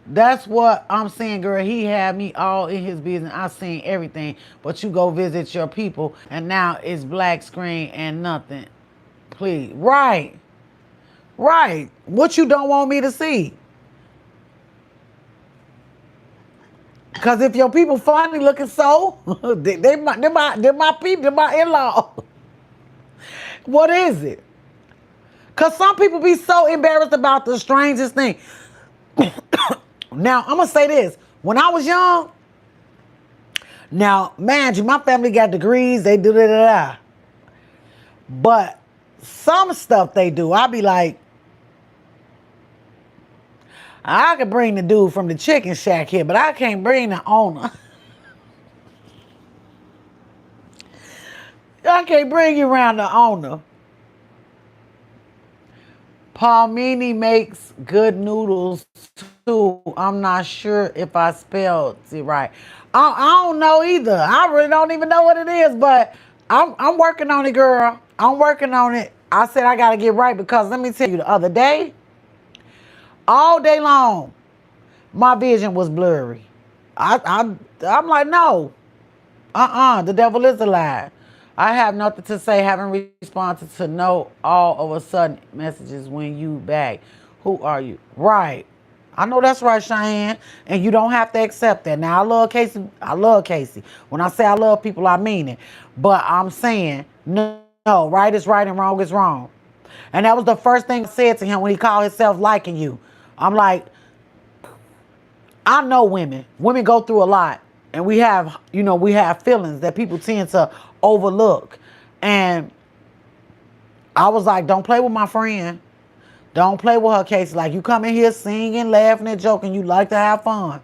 That's what I'm saying, girl. He had me all in his business. I seen everything. But you go visit your people, and now it's black screen and nothing. Please. Right. Right. What you don't want me to see. Because if your people funny looking so, they my people, they my in-law. What is it? Because some people be so embarrassed about the strangest thing. Now, I'm going to say this. When I was young, now, man, my family got degrees. They do da. But some stuff they do, I be like, I could bring the dude from the chicken shack here, but I can't bring the owner. I can't bring you around the owner. Palmini makes good noodles too. I'm not sure if I spelled it right. I don't know either. I really don't even know what it is, but I'm working on it, girl. I'm working on it. I said I gotta get right because let me tell you, the other day, all day long, my vision was blurry. I'm like, no. The devil is a lie. I have nothing to say, haven't responded to no all of a sudden messages when you back. Who are you? Right. I know that's right, Cheyenne. And you don't have to accept that. Now, I love Casey. I love Casey. When I say I love people, I mean it. But I'm saying, no, right is right and wrong is wrong. And that was the first thing I said to him when he called himself liking you. I'm like, I know women. Women go through a lot. And we have feelings that people tend to overlook. And I was like, don't play with my friend. Don't play with her, Casey. Like, you come in here singing, laughing, and joking. You like to have fun.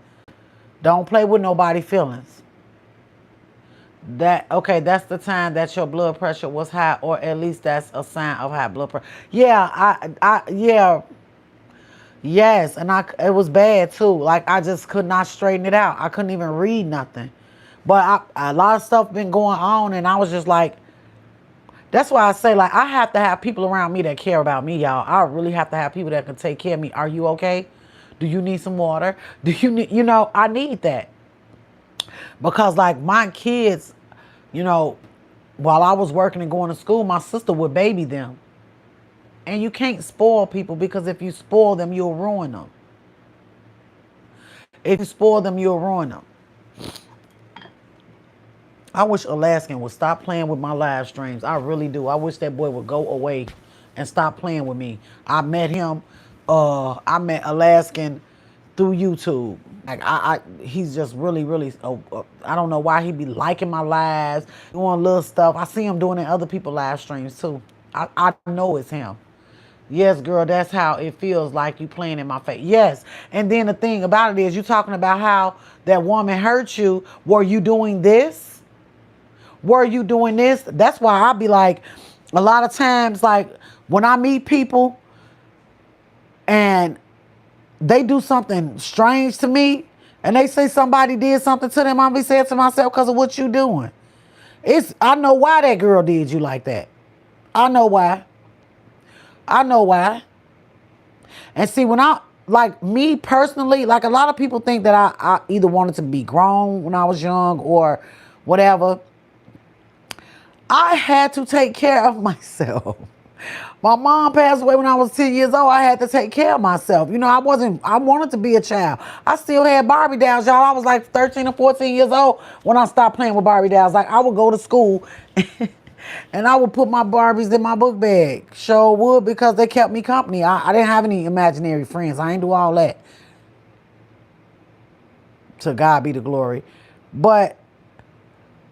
Don't play with nobody's feelings. That's the time that your blood pressure was high, or at least that's a sign of high blood pressure. Yeah, yes, and it was bad too. Like, I just could not straighten it out. I couldn't even read nothing. But a lot of stuff been going on, and I was just like, that's why I say, like, I have to have people around me that care about me, y'all. I really have to have people that can take care of me. Are you okay? Do you need some water? Do you need, I need that. Because, like, my kids, while I was working and going to school, my sister would baby them. And you can't spoil people because if you spoil them, you'll ruin them. If you spoil them, you'll ruin them. I wish Alaskan would stop playing with my live streams. I really do. I wish that boy would go away and stop playing with me. I met him. I met Alaskan through YouTube. Like he's just really, really. I don't know why he be liking my lives, doing little stuff. I see him doing it in other people's live streams too. I know it's him. Yes, girl, that's how it feels like you playing in my face. Yes. And then the thing about it is you talking about how that woman hurt you. Were you doing this? Were you doing this? That's why I be like, a lot of times, like, when I meet people and they do something strange to me and they say somebody did something to them, I'll be saying to myself, because of what you doing. I know why that girl did you like that. I know why. And see, when like me personally, like a lot of people think that I either wanted to be grown when I was young or whatever. I had to take care of myself. My mom passed away when I was 10 years old. I had to take care of myself. I wanted to be a child. I still had Barbie dolls, y'all. I was like 13 or 14 years old when I stopped playing with Barbie dolls. Like, I would go to school and I would put my Barbies in my book bag. Sure would, because they kept me company. I didn't have any imaginary friends. I ain't do all that. To God be the glory. But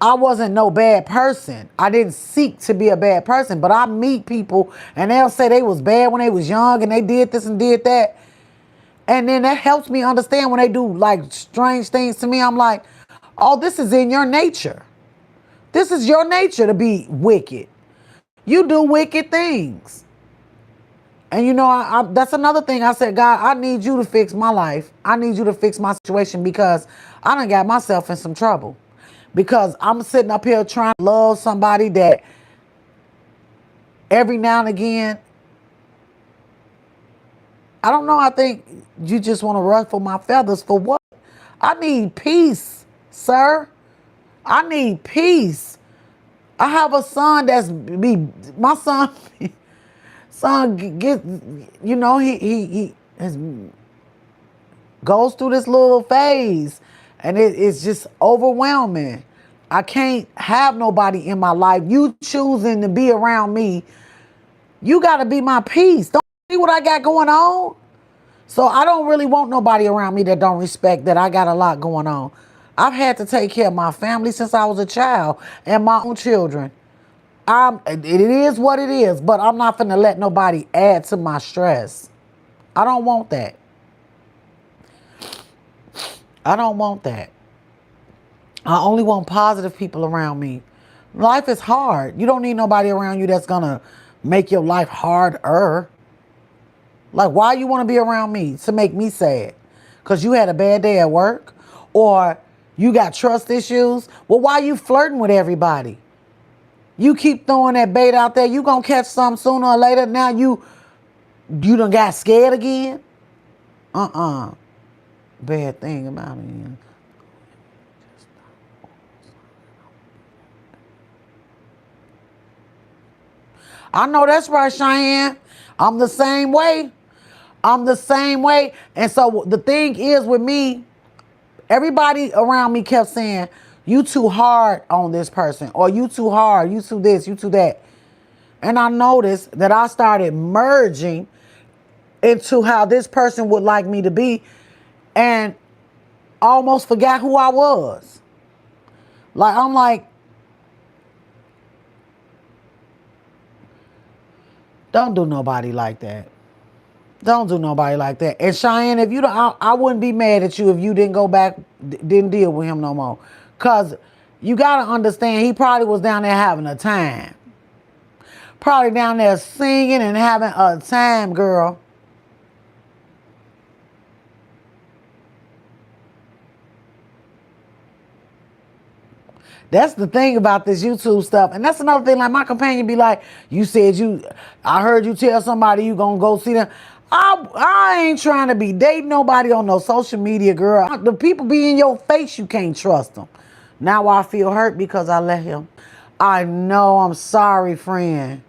I wasn't no bad person. I didn't seek to be a bad person, but I meet people and they'll say they was bad when they was young and they did this and did that. And then that helps me understand when they do like strange things to me. I'm like, oh, this is in your nature. This is your nature to be wicked. You do wicked things. And that's another thing. I said, God, I need you to fix my life. I need you to fix my situation because I done got myself in some trouble. Because I'm sitting up here trying to love somebody that every now and again, I don't know, I think you just want to ruffle my feathers for what? I need peace, sir. I need peace. I have a son my son get, he goes through this little phase and it's just overwhelming. I can't have nobody in my life. You choosing to be around me, you got to be my peace. Don't see what I got going on. So I don't really want nobody around me that don't respect that I got a lot going on. I've had to take care of my family since I was a child and my own children. It is what it is, but I'm not finna let nobody add to my stress. I don't want that. I don't want that. I only want positive people around me. Life is hard. You don't need nobody around you that's gonna make your life harder. Like, why you want to be around me? To make me sad? Because you had a bad day at work? Or you got trust issues? Well, why you flirting with everybody? You keep throwing that bait out there, you gonna catch something sooner or later. Now you done got scared again? Bad thing about it is, I know that's right, Cheyenne. I'm the same way. I'm the same way. And so the thing is with me, everybody around me kept saying, you too hard on this person, or you too hard, you too this, you too that. And I noticed that I started merging into how this person would like me to be and almost forgot who I was. Like, I'm like, don't do nobody like that. Don't do nobody like that. And Cheyenne, if you don't, I wouldn't be mad at you if you didn't go back, didn't deal with him no more. Because you got to understand, he probably was down there having a time. Probably down there singing and having a time, girl. That's the thing about this YouTube stuff. And that's another thing, like my companion be like, I heard you tell somebody you gonna go see them. I ain't trying to be dating nobody on no social media, girl. The people be in your face, you can't trust them. Now I feel hurt because I let him. I know, I'm sorry, friend.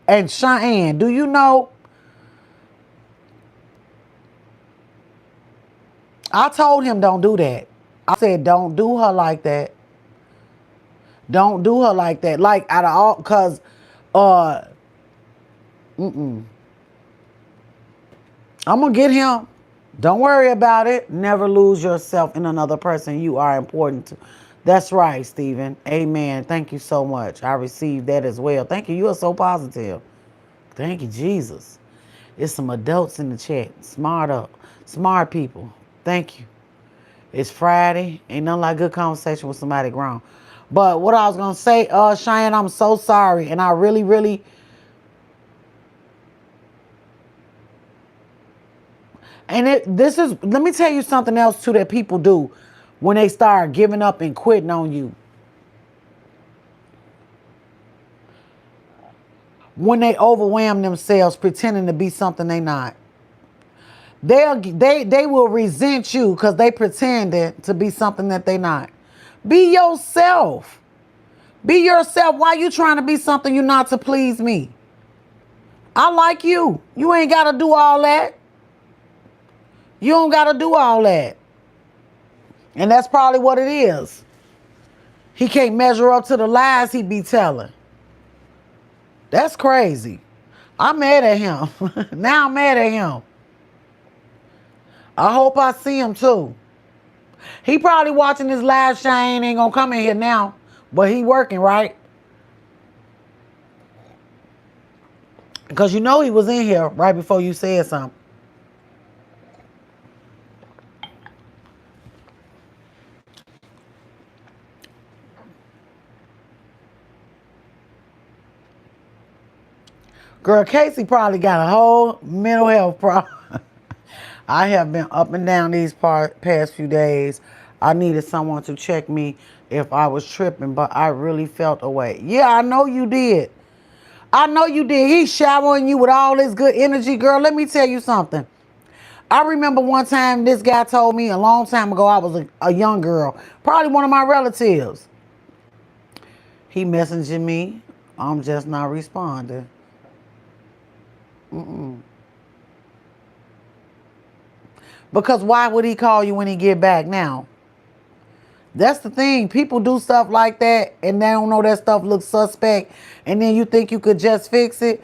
And Cheyenne, do you know, I told him don't do that. I said, don't do her like that. Don't do her like that. Like, out of all, because, I'm going to get him. Don't worry about it. Never lose yourself in another person. You are important to. That's right, Stephen. Amen. Thank you so much. I received that as well. Thank you. You are so positive. Thank you, Jesus. There's some adults in the chat. Smart people. Thank you. It's Friday. Ain't nothing like good conversation with somebody grown. But what I was going to say, Cheyenne, I'm so sorry. And I really, really... And let me tell you something else too that people do when they start giving up and quitting on you. When they overwhelm themselves pretending to be something they not. They will resent you because they pretended to be something that they not. Be yourself. Be yourself. Why you trying to be something you not to please me? I like you. You ain't got to do all that. You don't got to do all that. And that's probably what it is. He can't measure up to the lies he be telling. That's crazy. I'm mad at him. Now I'm mad at him. I hope I see him too. He probably watching this live. Shane ain't gonna come in here now. But he working, right? Because you know he was in here right before you said something. Girl, Casey probably got a whole mental health problem. I have been up and down these past few days. I needed someone to check me if I was tripping, but I really felt away. Yeah, I know you did. I know you did. He's showering you with all this good energy, girl. Let me tell you something. I remember one time this guy told me a long time ago, I was a young girl, probably one of my relatives. He messaging me. I'm just not responding. Because why would he call you when he get back now? That's the thing. People do stuff like that and they don't know that stuff looks suspect and then you think you could just fix it.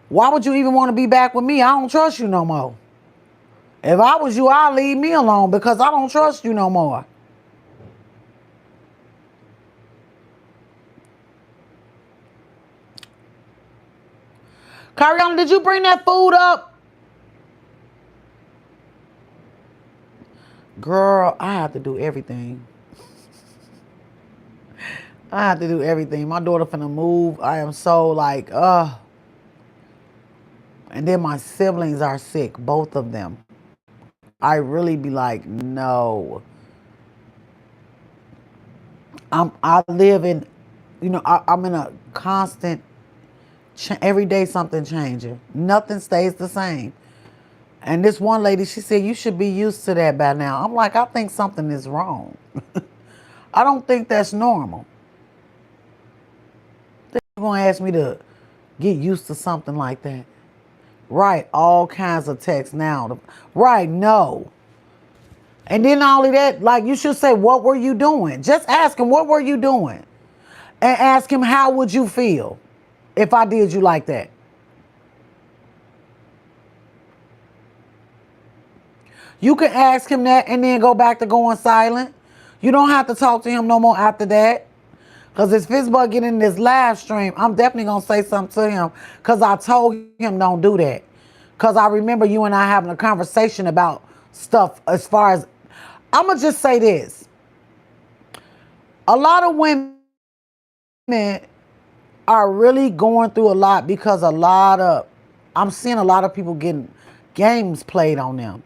Why would you even want to be back with me? I don't trust you no more. If I was you, I'd leave me alone because I don't trust you no more. Kariana, did you bring that food up? Girl, I have to do everything. I have to do everything. My daughter finna move. I am so like, And then my siblings are sick, both of them. I really be like, no. I live in, I'm in a constant, every day something changing. Nothing stays the same. And this one lady, she said, you should be used to that by now. I'm like, I think something is wrong. I don't think that's normal. They're going to ask me to get used to something like that. Right, all kinds of texts now. Right, no. And then not only that, like you should say, what were you doing? Just ask him, what were you doing? And ask him, how would you feel if I did you like that? You can ask him that and then go back to going silent. You don't have to talk to him no more after that. Because if Fizzbug get in this live stream, I'm definitely going to say something to him because I told him don't do that. Because I remember you and I having a conversation about stuff as far as, I'm going to just say this. A lot of women are really going through a lot because I'm seeing a lot of people getting games played on them.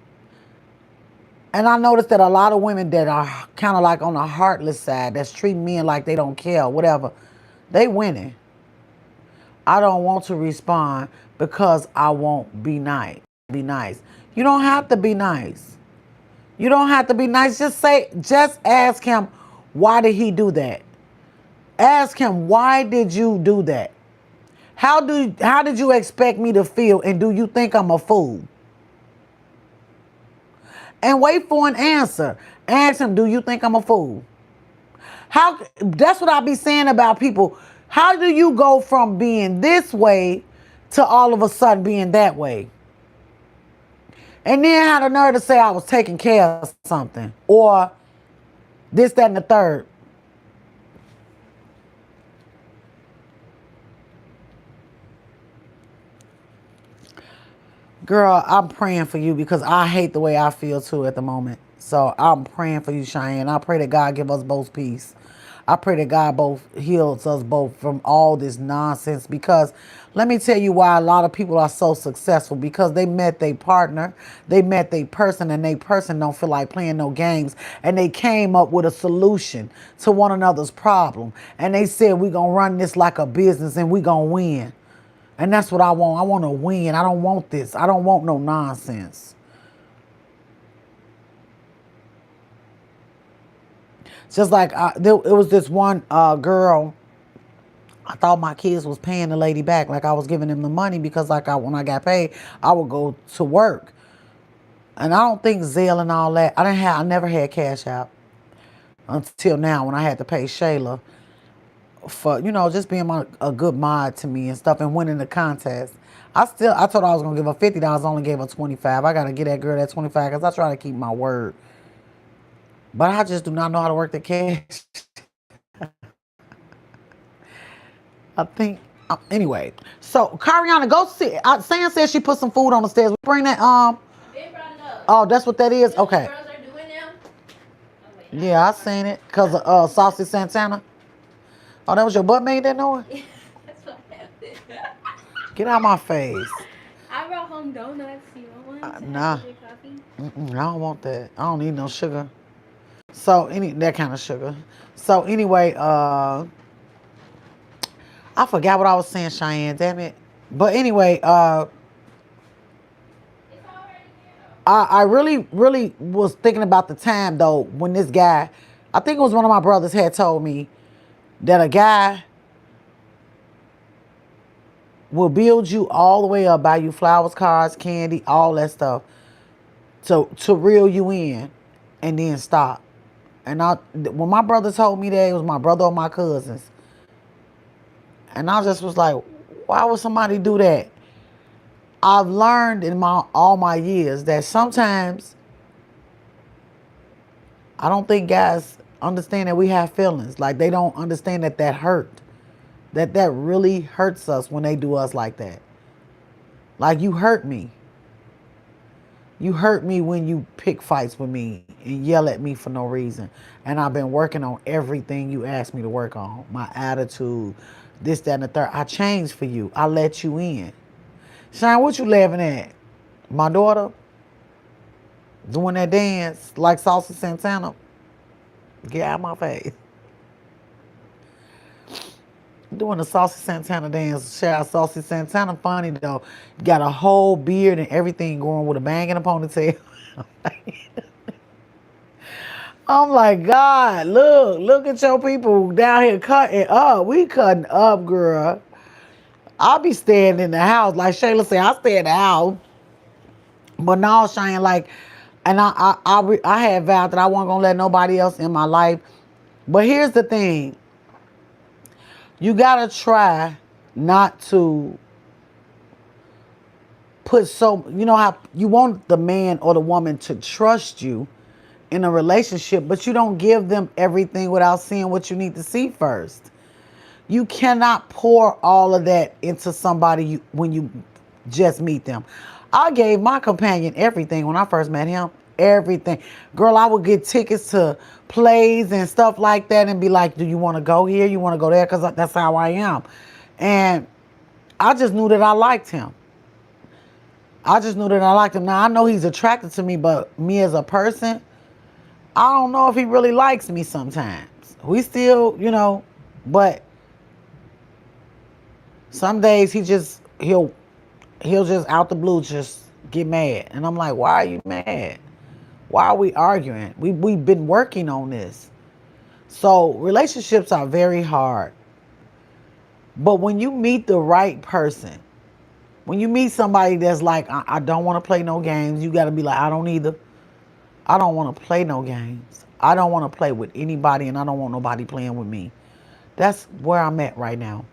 And I noticed that a lot of women that are kind of like on the heartless side, that's treating men like they don't care, whatever, they winning. I don't want to respond because I won't be nice. Be nice. You don't have to be nice. You don't have to be nice. Just ask him, why did he do that? Ask him, why did you do that? How did you expect me to feel? And do you think I'm a fool? And wait for an answer. Ask him, do you think I'm a fool? That's what I be saying about people. How do you go from being this way to all of a sudden being that way? And then had the nerve to say I was taking care of something. Or this, that, and the third. Girl, I'm praying for you because I hate the way I feel too at the moment. So I'm praying for you, Cheyenne. I pray that God give us both peace. I pray that God both heals us both from all this nonsense because let me tell you why a lot of people are so successful because they met their partner, they met their person, and their person don't feel like playing no games, and they came up with a solution to one another's problem, and they said we're going to run this like a business and we're going to win. And that's what I want. I want to win. I don't want this. I don't want no nonsense. Just like it was this one girl. I thought my kids was paying the lady back, like I was giving them the money because like when I got paid, I would go to work. And I don't think Zelle and all that. I never had Cash App until now when I had to pay Shayla for just being a good mod to me and stuff and winning the contest. I told her I was gonna give her $50. Only gave her 25. I gotta get that girl that 25 because I try to keep my word. But I just do not know how to work the cash. I think anyway. So Cariana, go see. Sam said she put some food on the stairs. We bring that They brought it up. Oh, that's what that is. The Okay. girls are doing now. Oh, wait, Yeah, I seen it because of Saucy Santana. Oh, that was your butt made that noise? That's what happened. Get out my face. I brought home donuts. You want one? To Nah. have with your coffee? I don't want that. I don't need no sugar. So that kind of sugar. So anyway, I forgot what I was saying, Cheyenne. Damn it. But anyway, I really, really was thinking about the time though when this guy, I think it was one of my brothers, had told me that a guy will build you all the way up, buy you flowers, cards, candy, all that stuff, to reel you in, and then stop. And when my brother told me that, it was my brother or my cousins, and I just was like, why would somebody do that? I've learned in all my years that sometimes I don't think guys understand that we have feelings. Like they don't understand that hurt. That really hurts us when they do us like that. Like you hurt me. You hurt me when you pick fights with me and yell at me for no reason. And I've been working on everything you asked me to work on. My attitude, this, that, and the third. I changed for you. I let you in. Shine, what you laughing at? My daughter doing that dance like Saucy Santana. Get out of my face. Doing the Saucy Santana dance. Shout Saucy Santana funny though. Got a whole beard and everything going with a bang and a ponytail. I'm like, God, look at your people down here cutting up. We cutting up, girl. I'll be staying in the house. Like Shayla said, I stay in the house. But now, Shane, like, and I had vowed that I wasn't going to let nobody else in my life. But here's the thing. You got to try not to put how you want the man or the woman to trust you in a relationship, but you don't give them everything without seeing what you need to see first. You cannot pour all of that into somebody when you just meet them. I gave my companion everything when I first met him. Everything. Girl, I would get tickets to plays and stuff like that and be like, do you want to go here? You want to go there? Because that's how I am. And I just knew that I liked him. Now, I know he's attracted to me, but me as a person, I don't know if he really likes me sometimes. We still, but some days he'll just out the blue just get mad. And I'm like, why are you mad? Why are we arguing? We've been working on this. So relationships are very hard. But when you meet the right person, when you meet somebody that's like, I don't want to play no games, you got to be like, I don't either. I don't want to play no games. I don't want to play with anybody, and I don't want nobody playing with me. That's where I'm at right now.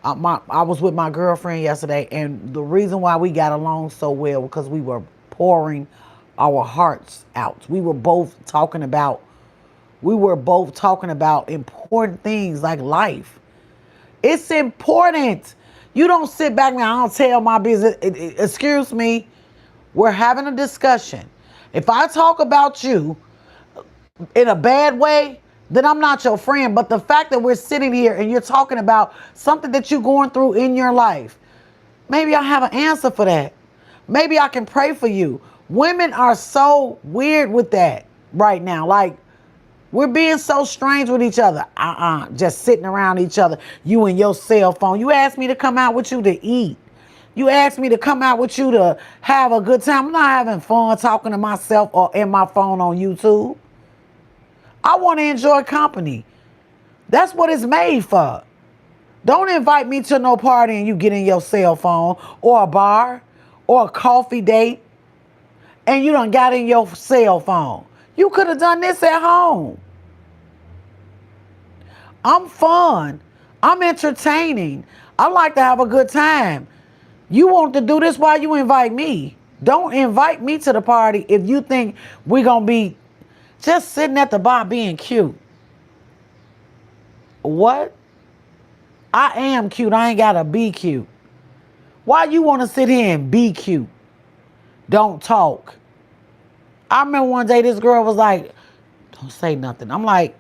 I was with my girlfriend yesterday, and the reason why we got along so well because we were pouring our hearts out. We were both talking about important things like life. It's important. You don't sit back now, I don't tell my business. Excuse me. We're having a discussion. If I talk about you in a bad way, then I'm not your friend. But the fact that we're sitting here and you're talking about something that you're going through in your life, maybe I have an answer for that. Maybe I can pray for you. Women are so weird with that right now. Like, we're being so strange with each other. Just sitting around each other. You and your cell phone. You asked me to come out with you to eat. You asked me to come out with you to have a good time. I'm not having fun talking to myself or in my phone on YouTube. I want to enjoy company. That's what it's made for. Don't invite me to no party and you get in your cell phone or a bar or a coffee date and you done got in your cell phone. You could have done this at home. I'm fun. I'm entertaining. I like to have a good time. You want to do this while you invite me. Don't invite me to the party if you think we're going to be just sitting at the bar being cute. What? I am cute. I ain't got to be cute. Why you want to sit here and be cute? Don't talk. I remember one day this girl was like, don't say nothing. I'm like,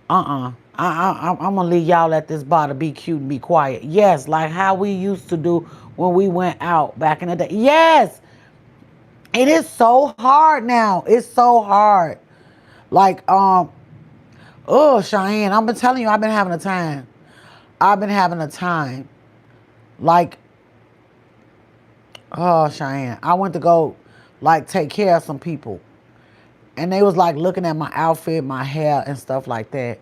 I'm going to leave y'all at this bar to be cute and be quiet. Yes, like how we used to do when we went out back in the day. Yes. It is so hard now. It's so hard. Like, Cheyenne, I've been telling you, I've been having a time. I've been having a time. Like, oh, Cheyenne, I went to go, like, take care of some people. And they was, like, looking at my outfit, my hair, and stuff like that.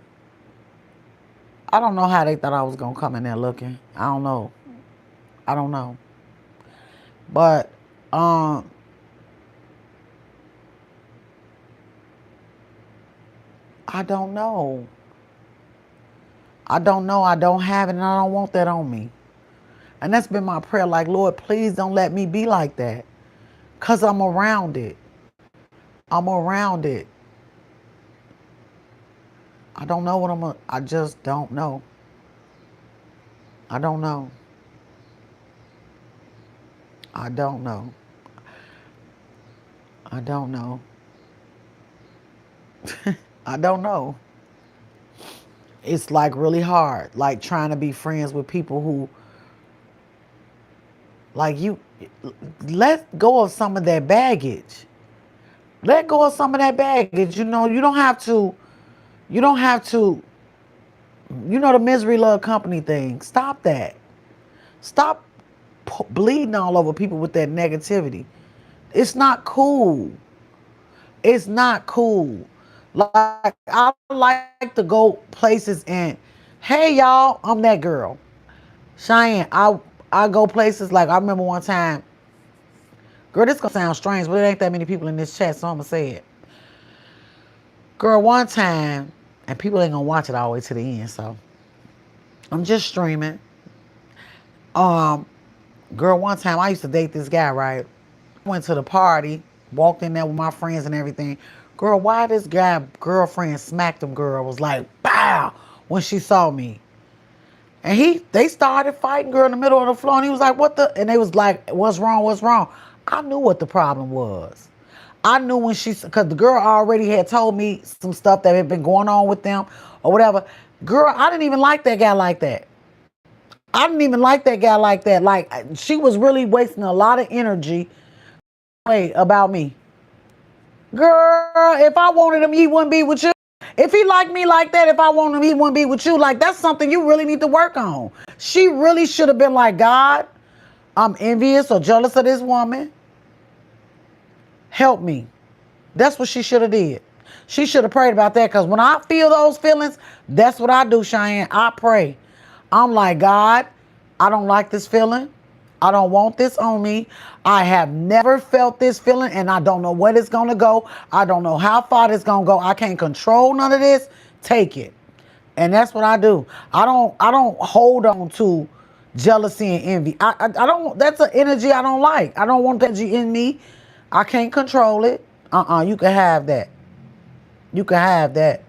I don't know how they thought I was going to come in there looking. I don't know. But, I don't know. I don't have it, and I don't want that on me. And that's been my prayer. Like, Lord, please don't let me be like that. Because I'm around it. I'm around it. I don't know what I just don't know. I don't know. I don't know. I don't know. I don't know. It's like really hard. Like trying to be friends with people who, like you, let go of some of that baggage. Let go of some of that baggage. You know, you don't have to, the misery love company thing. Stop that. Stop bleeding all over people with that negativity. It's not cool. It's not cool. Like, I like to go places and, hey, y'all, I'm that girl. Cheyenne, I go places like, I remember one time, girl, this gonna sound strange, but it ain't that many people in this chat, so I'm gonna say it. Girl, one time, and people ain't gonna watch it all the way to the end, so I'm just streaming. Girl, one time I used to date this guy, right? Went to the party, walked in there with my friends and everything. Girl, why this guy girlfriend smacked him, girl, was like, bow, when she saw me. And they started fighting, girl, in the middle of the floor. And he was like, what the? And they was like, what's wrong? What's wrong? I knew what the problem was. I knew when because the girl already had told me some stuff that had been going on with them or whatever. Girl, I didn't even like that guy like that. I didn't even like that guy like that. Like, she was really wasting a lot of energy about me. Girl, if I wanted him, he wouldn't be with you. If he liked me like that, if I wanted him, he wouldn't be with you. Like, that's something you really need to work on. She really should have been like, God, I'm envious or jealous of this woman. Help me. That's what she should have did. She should have prayed about that, because when I feel those feelings, that's what I do, Cheyenne. I pray. I'm like, God, I don't like this feeling. I don't want this on me. I have never felt this feeling, and I don't know where it's going to go. I don't know how far it's going to go. I can't control none of this. Take it. And that's what I do. I don't hold on to jealousy and envy. I don't, that's an energy I don't like. I don't want that energy in me. I can't control it. You can have that. You can have that.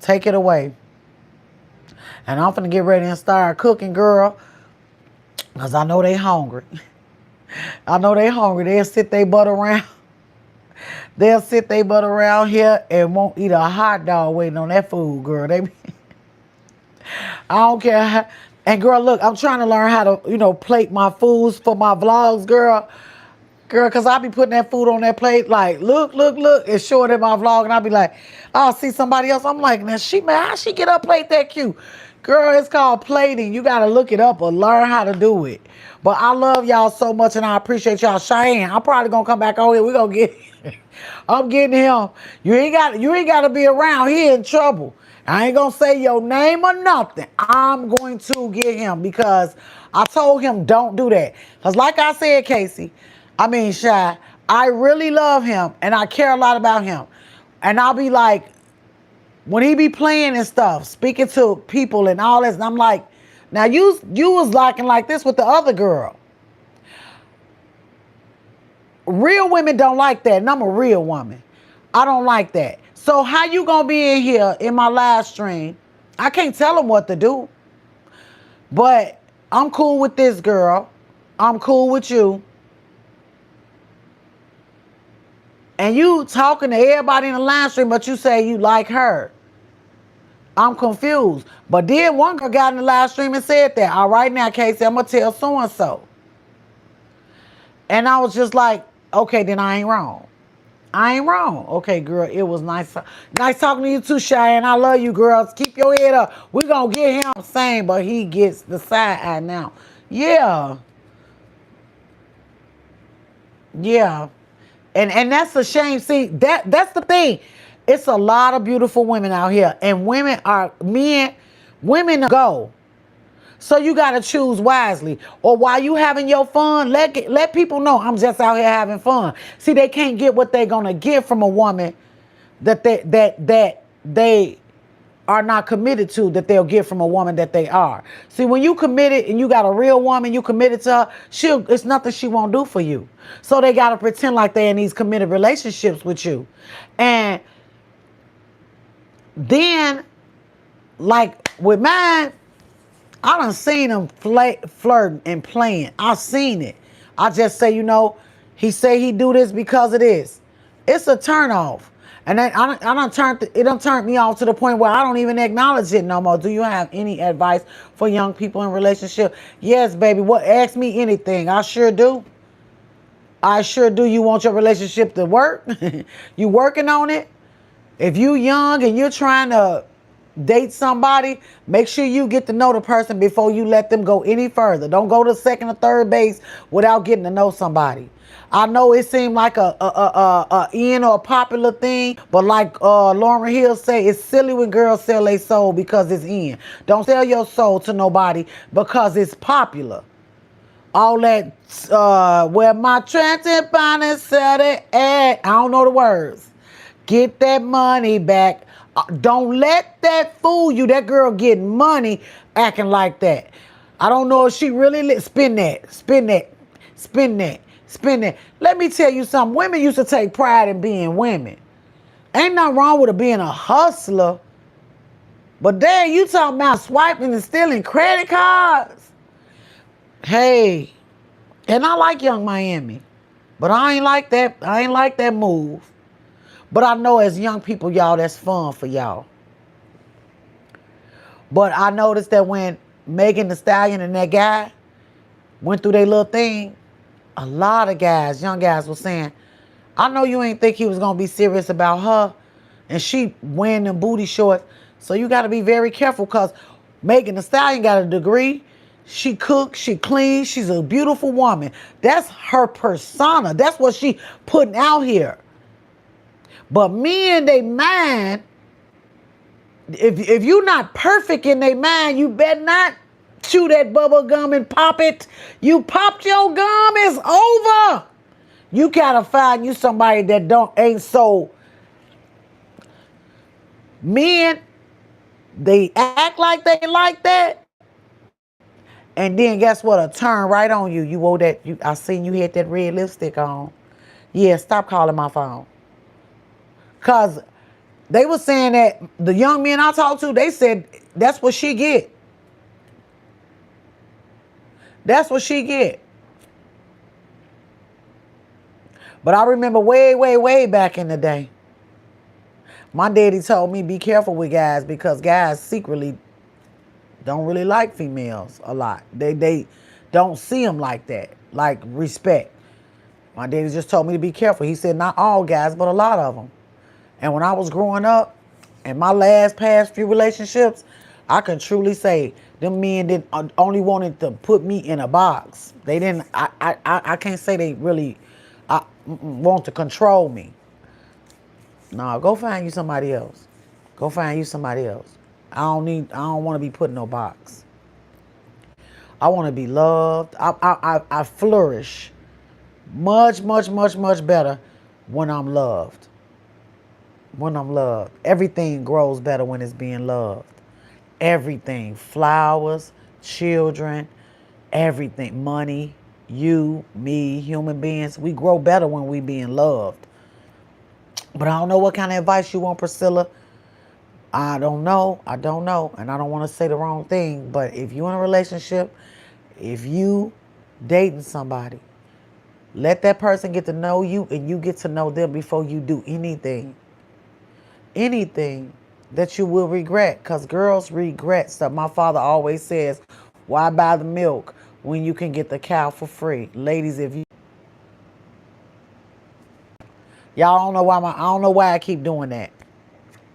Take it away. And I'm finna get ready and start cooking, girl. Because I know they hungry. I know they hungry. They'll sit their butt around. They'll sit their butt around here and won't eat a hot dog waiting on that food, girl. I don't care. And girl, look, I'm trying to learn how to, plate my foods for my vlogs, girl. Girl, because I be putting that food on that plate like, look, and show it in my vlog. And I'll be like, I'll see somebody else. I'm like, now how she get her plate that cute? Girl, it's called plating. You got to look it up or learn how to do it. But I love y'all so much and I appreciate y'all. Cheyenne, I'm probably going to come back over here. We're going to get I'm getting him. You ain't got to be around. He in trouble. I ain't going to say your name or nothing. I'm going to get him because I told him don't do that. Because like I said, Casey, Shy, I really love him and I care a lot about him. And I'll be like, when he be playing and stuff, speaking to people and all this, and I'm like, now you was locking like this with the other girl. Real women don't like that, and I'm a real woman. I don't like that. So how you gonna be in here in my live stream? I can't tell them what to do, but I'm cool with this girl. I'm cool with you. And you talking to everybody in the live stream, but you say you like her. I'm confused. But then one girl got in the live stream and said that. All right now, Casey, I'm going to tell so-and-so. And I was just like, okay, then I ain't wrong. I ain't wrong. Okay, girl, it was nice. Nice talking to you too, Cheyenne. I love you, girls. Keep your head up. We going to get him same, but he gets the side eye now. Yeah. Yeah. And that's a shame. See, that's the thing. It's a lot of beautiful women out here. And women go. So you got to choose wisely. Or while you having your fun, let people know I'm just out here having fun. See, they can't get what they're going to get from a woman that they are not committed to, that they'll get from a woman that they are. See, when you committed and you got a real woman, you committed to her, it's nothing she won't do for you. So they got to pretend like they're in these committed relationships with you. And then, like with mine, I done seen him flirting and playing. I seen it. I just say, he say he do this because of this. It's a turn off. And then it done turned me off to the point where I don't even acknowledge it no more. Do you have any advice for young people in relationship? Yes, baby. Ask me anything. I sure do. I sure do. You want your relationship to work? You working on it? If you young and you're trying to date somebody, make sure you get to know the person before you let them go any further. Don't go to second or third base without getting to know somebody. I know it seemed like a in or a popular thing, but like Lauryn Hill say, it's silly when girls sell their soul because it's in. Don't sell your soul to nobody because it's popular. All that, where my transit bonnet sell it at. I don't know the words. Get that money back. Don't let that fool you. That girl getting money acting like that. I don't know if she really spin that. Let me tell you something. Women used to take pride in being women. Ain't nothing wrong with her being a hustler. But then you talking about swiping and stealing credit cards. Hey, and I like Young Miami, but I ain't like that. I ain't like that move. But I know as young people, y'all, that's fun for y'all. But I noticed that when Megan Thee Stallion and that guy went through their little thing, a lot of guys, young guys, were saying, I know you ain't think he was going to be serious about her. And she wearing them booty shorts. So you got to be very careful because Megan Thee Stallion got a degree. She cooks, she cleans, she's a beautiful woman. That's her persona. That's what she putting out here. But men, they mind, if you're not perfect in their mind, you better not chew that bubble gum and pop it. You popped your gum, it's over. You gotta find you somebody that ain't so. Men, they act like they like that. And then guess what? A turn right on you. You wore that, I seen you had that red lipstick on. Yeah, stop calling my phone. Because they were saying that the young men I talked to, they said that's what she get. That's what she get. But I remember way, way, way back in the day, my daddy told me be careful with guys because guys secretly don't really like females a lot. They don't see them like that, like respect. My daddy just told me to be careful. He said not all guys, but a lot of them. And when I was growing up, in my past few relationships, I can truly say them men did only wanted to put me in a box. They didn't. I can't say they really want to control me. No, go find you somebody else. Go find you somebody else. I don't want to be put in no box. I want to be loved. I flourish much, much, much, much better when I'm loved. When I'm loved. Everything grows better when it's being loved. Everything. Flowers, children, everything. Money, you, me, human beings. We grow better when we being loved. But I don't know what kind of advice you want, Priscilla. I don't know. I don't know. And I don't want to say the wrong thing. But if you're in a relationship, if you dating somebody, let that person get to know you and you get to know them before you do anything. Anything that you will regret. Because girls regret stuff. My father always says, why buy the milk when you can get the cow for free? Ladies, if you... Y'all don't know why I don't know why I keep doing that.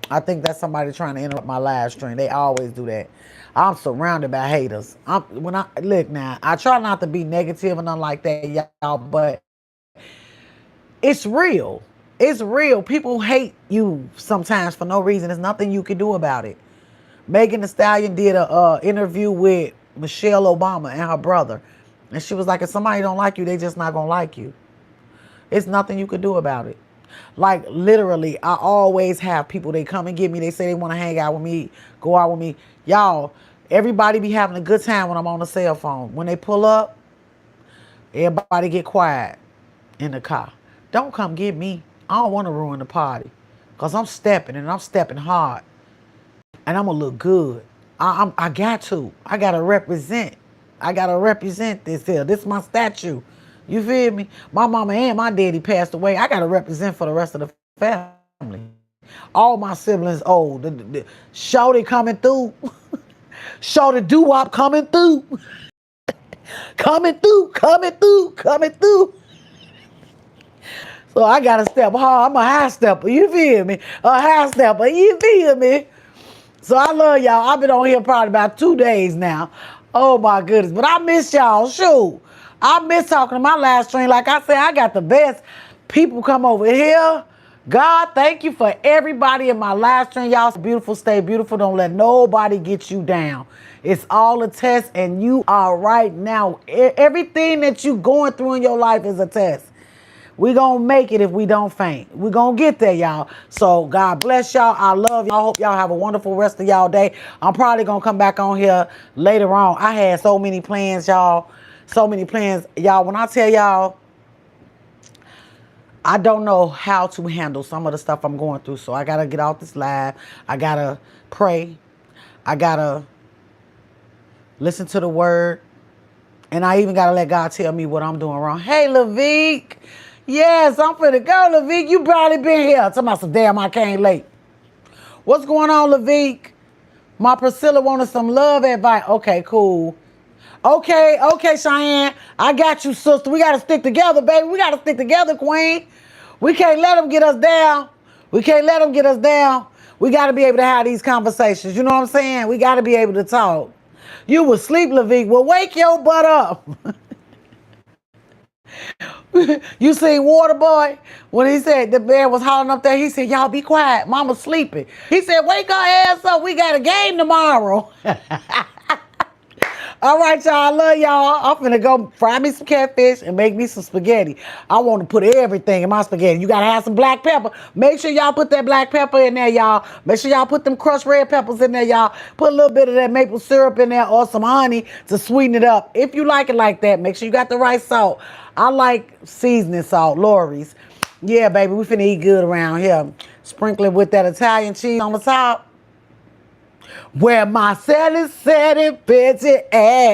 I think that's somebody trying to interrupt my live stream. They always do that. I'm surrounded by haters. When I look now, I try not to be negative and nothing like that, y'all, but it's real. It's real. People hate you sometimes for no reason. There's nothing you can do about it. Megan Thee Stallion did a interview with Michelle Obama and her brother. And she was like, if somebody don't like you, they just not going to like you. It's nothing you could do about it. Like, literally, I always have people, they come and get me. They say they want to hang out with me, go out with me. Y'all, everybody be having a good time when I'm on the cell phone. When they pull up, everybody get quiet in the car. Don't come get me. I don't want to ruin the party. Because I'm stepping, and I'm stepping hard. And I'm going to look good. I got to. I got to represent. I got to represent this here. This is my statue. You feel me? My mama and my daddy passed away. I got to represent for the rest of the family. All my siblings old. Shorty coming through. Shorty doo-wop coming through. Coming through, coming through, coming through. So I got to step hard. I'm a high stepper. You feel me? A high stepper. You feel me? So I love y'all. I've been on here probably about 2 days now. Oh my goodness. But I miss y'all. Shoot. I miss talking to my live stream. Like I said, I got the best people come over here. God, thank you for everybody in my live stream. Y'all beautiful. Stay beautiful. Don't let nobody get you down. It's all a test, and you are right now. Everything that you going through in your life is a test. We gonna make it if we don't faint. We gonna get there, y'all. So God bless y'all. I love y'all. I hope y'all have a wonderful rest of y'all day. I'm probably gonna come back on here later on. I had so many plans, y'all. So many plans. Y'all, when I tell y'all, I don't know how to handle some of the stuff I'm going through. So I gotta get out this live. I gotta pray. I gotta listen to the word. And I even gotta let God tell me what I'm doing wrong. Hey, Lavique. Yes, I'm finna go, Lavique. You probably been here. Talking about some damn I came late. What's going on, Lavique? My Priscilla wanted some love advice. Okay, cool. Okay, Cheyenne. I got you, sister. We gotta stick together, baby. We gotta stick together, queen. We can't let them get us down. We can't let them get us down. We gotta be able to have these conversations. You know what I'm saying? We gotta be able to talk. You was asleep, Lavique. Well, wake your butt up. You seen Waterboy? When he said the bear was hollering up there, he said, y'all be quiet. Mama's sleeping. He said, wake her ass up. We got a game tomorrow. All right, y'all. I love y'all. I'm finna go fry me some catfish and make me some spaghetti. I want to put everything in my spaghetti. You got to have some black pepper. Make sure y'all put that black pepper in there, y'all. Make sure y'all put them crushed red peppers in there, y'all. Put a little bit of that maple syrup in there or some honey to sweeten it up. If you like it like that, make sure you got the right salt. I like seasoning salt, Lori's. Yeah, baby, we finna eat good around here. Sprinkle it with that Italian cheese on the top. Where my Sally said it, bitch, it ass.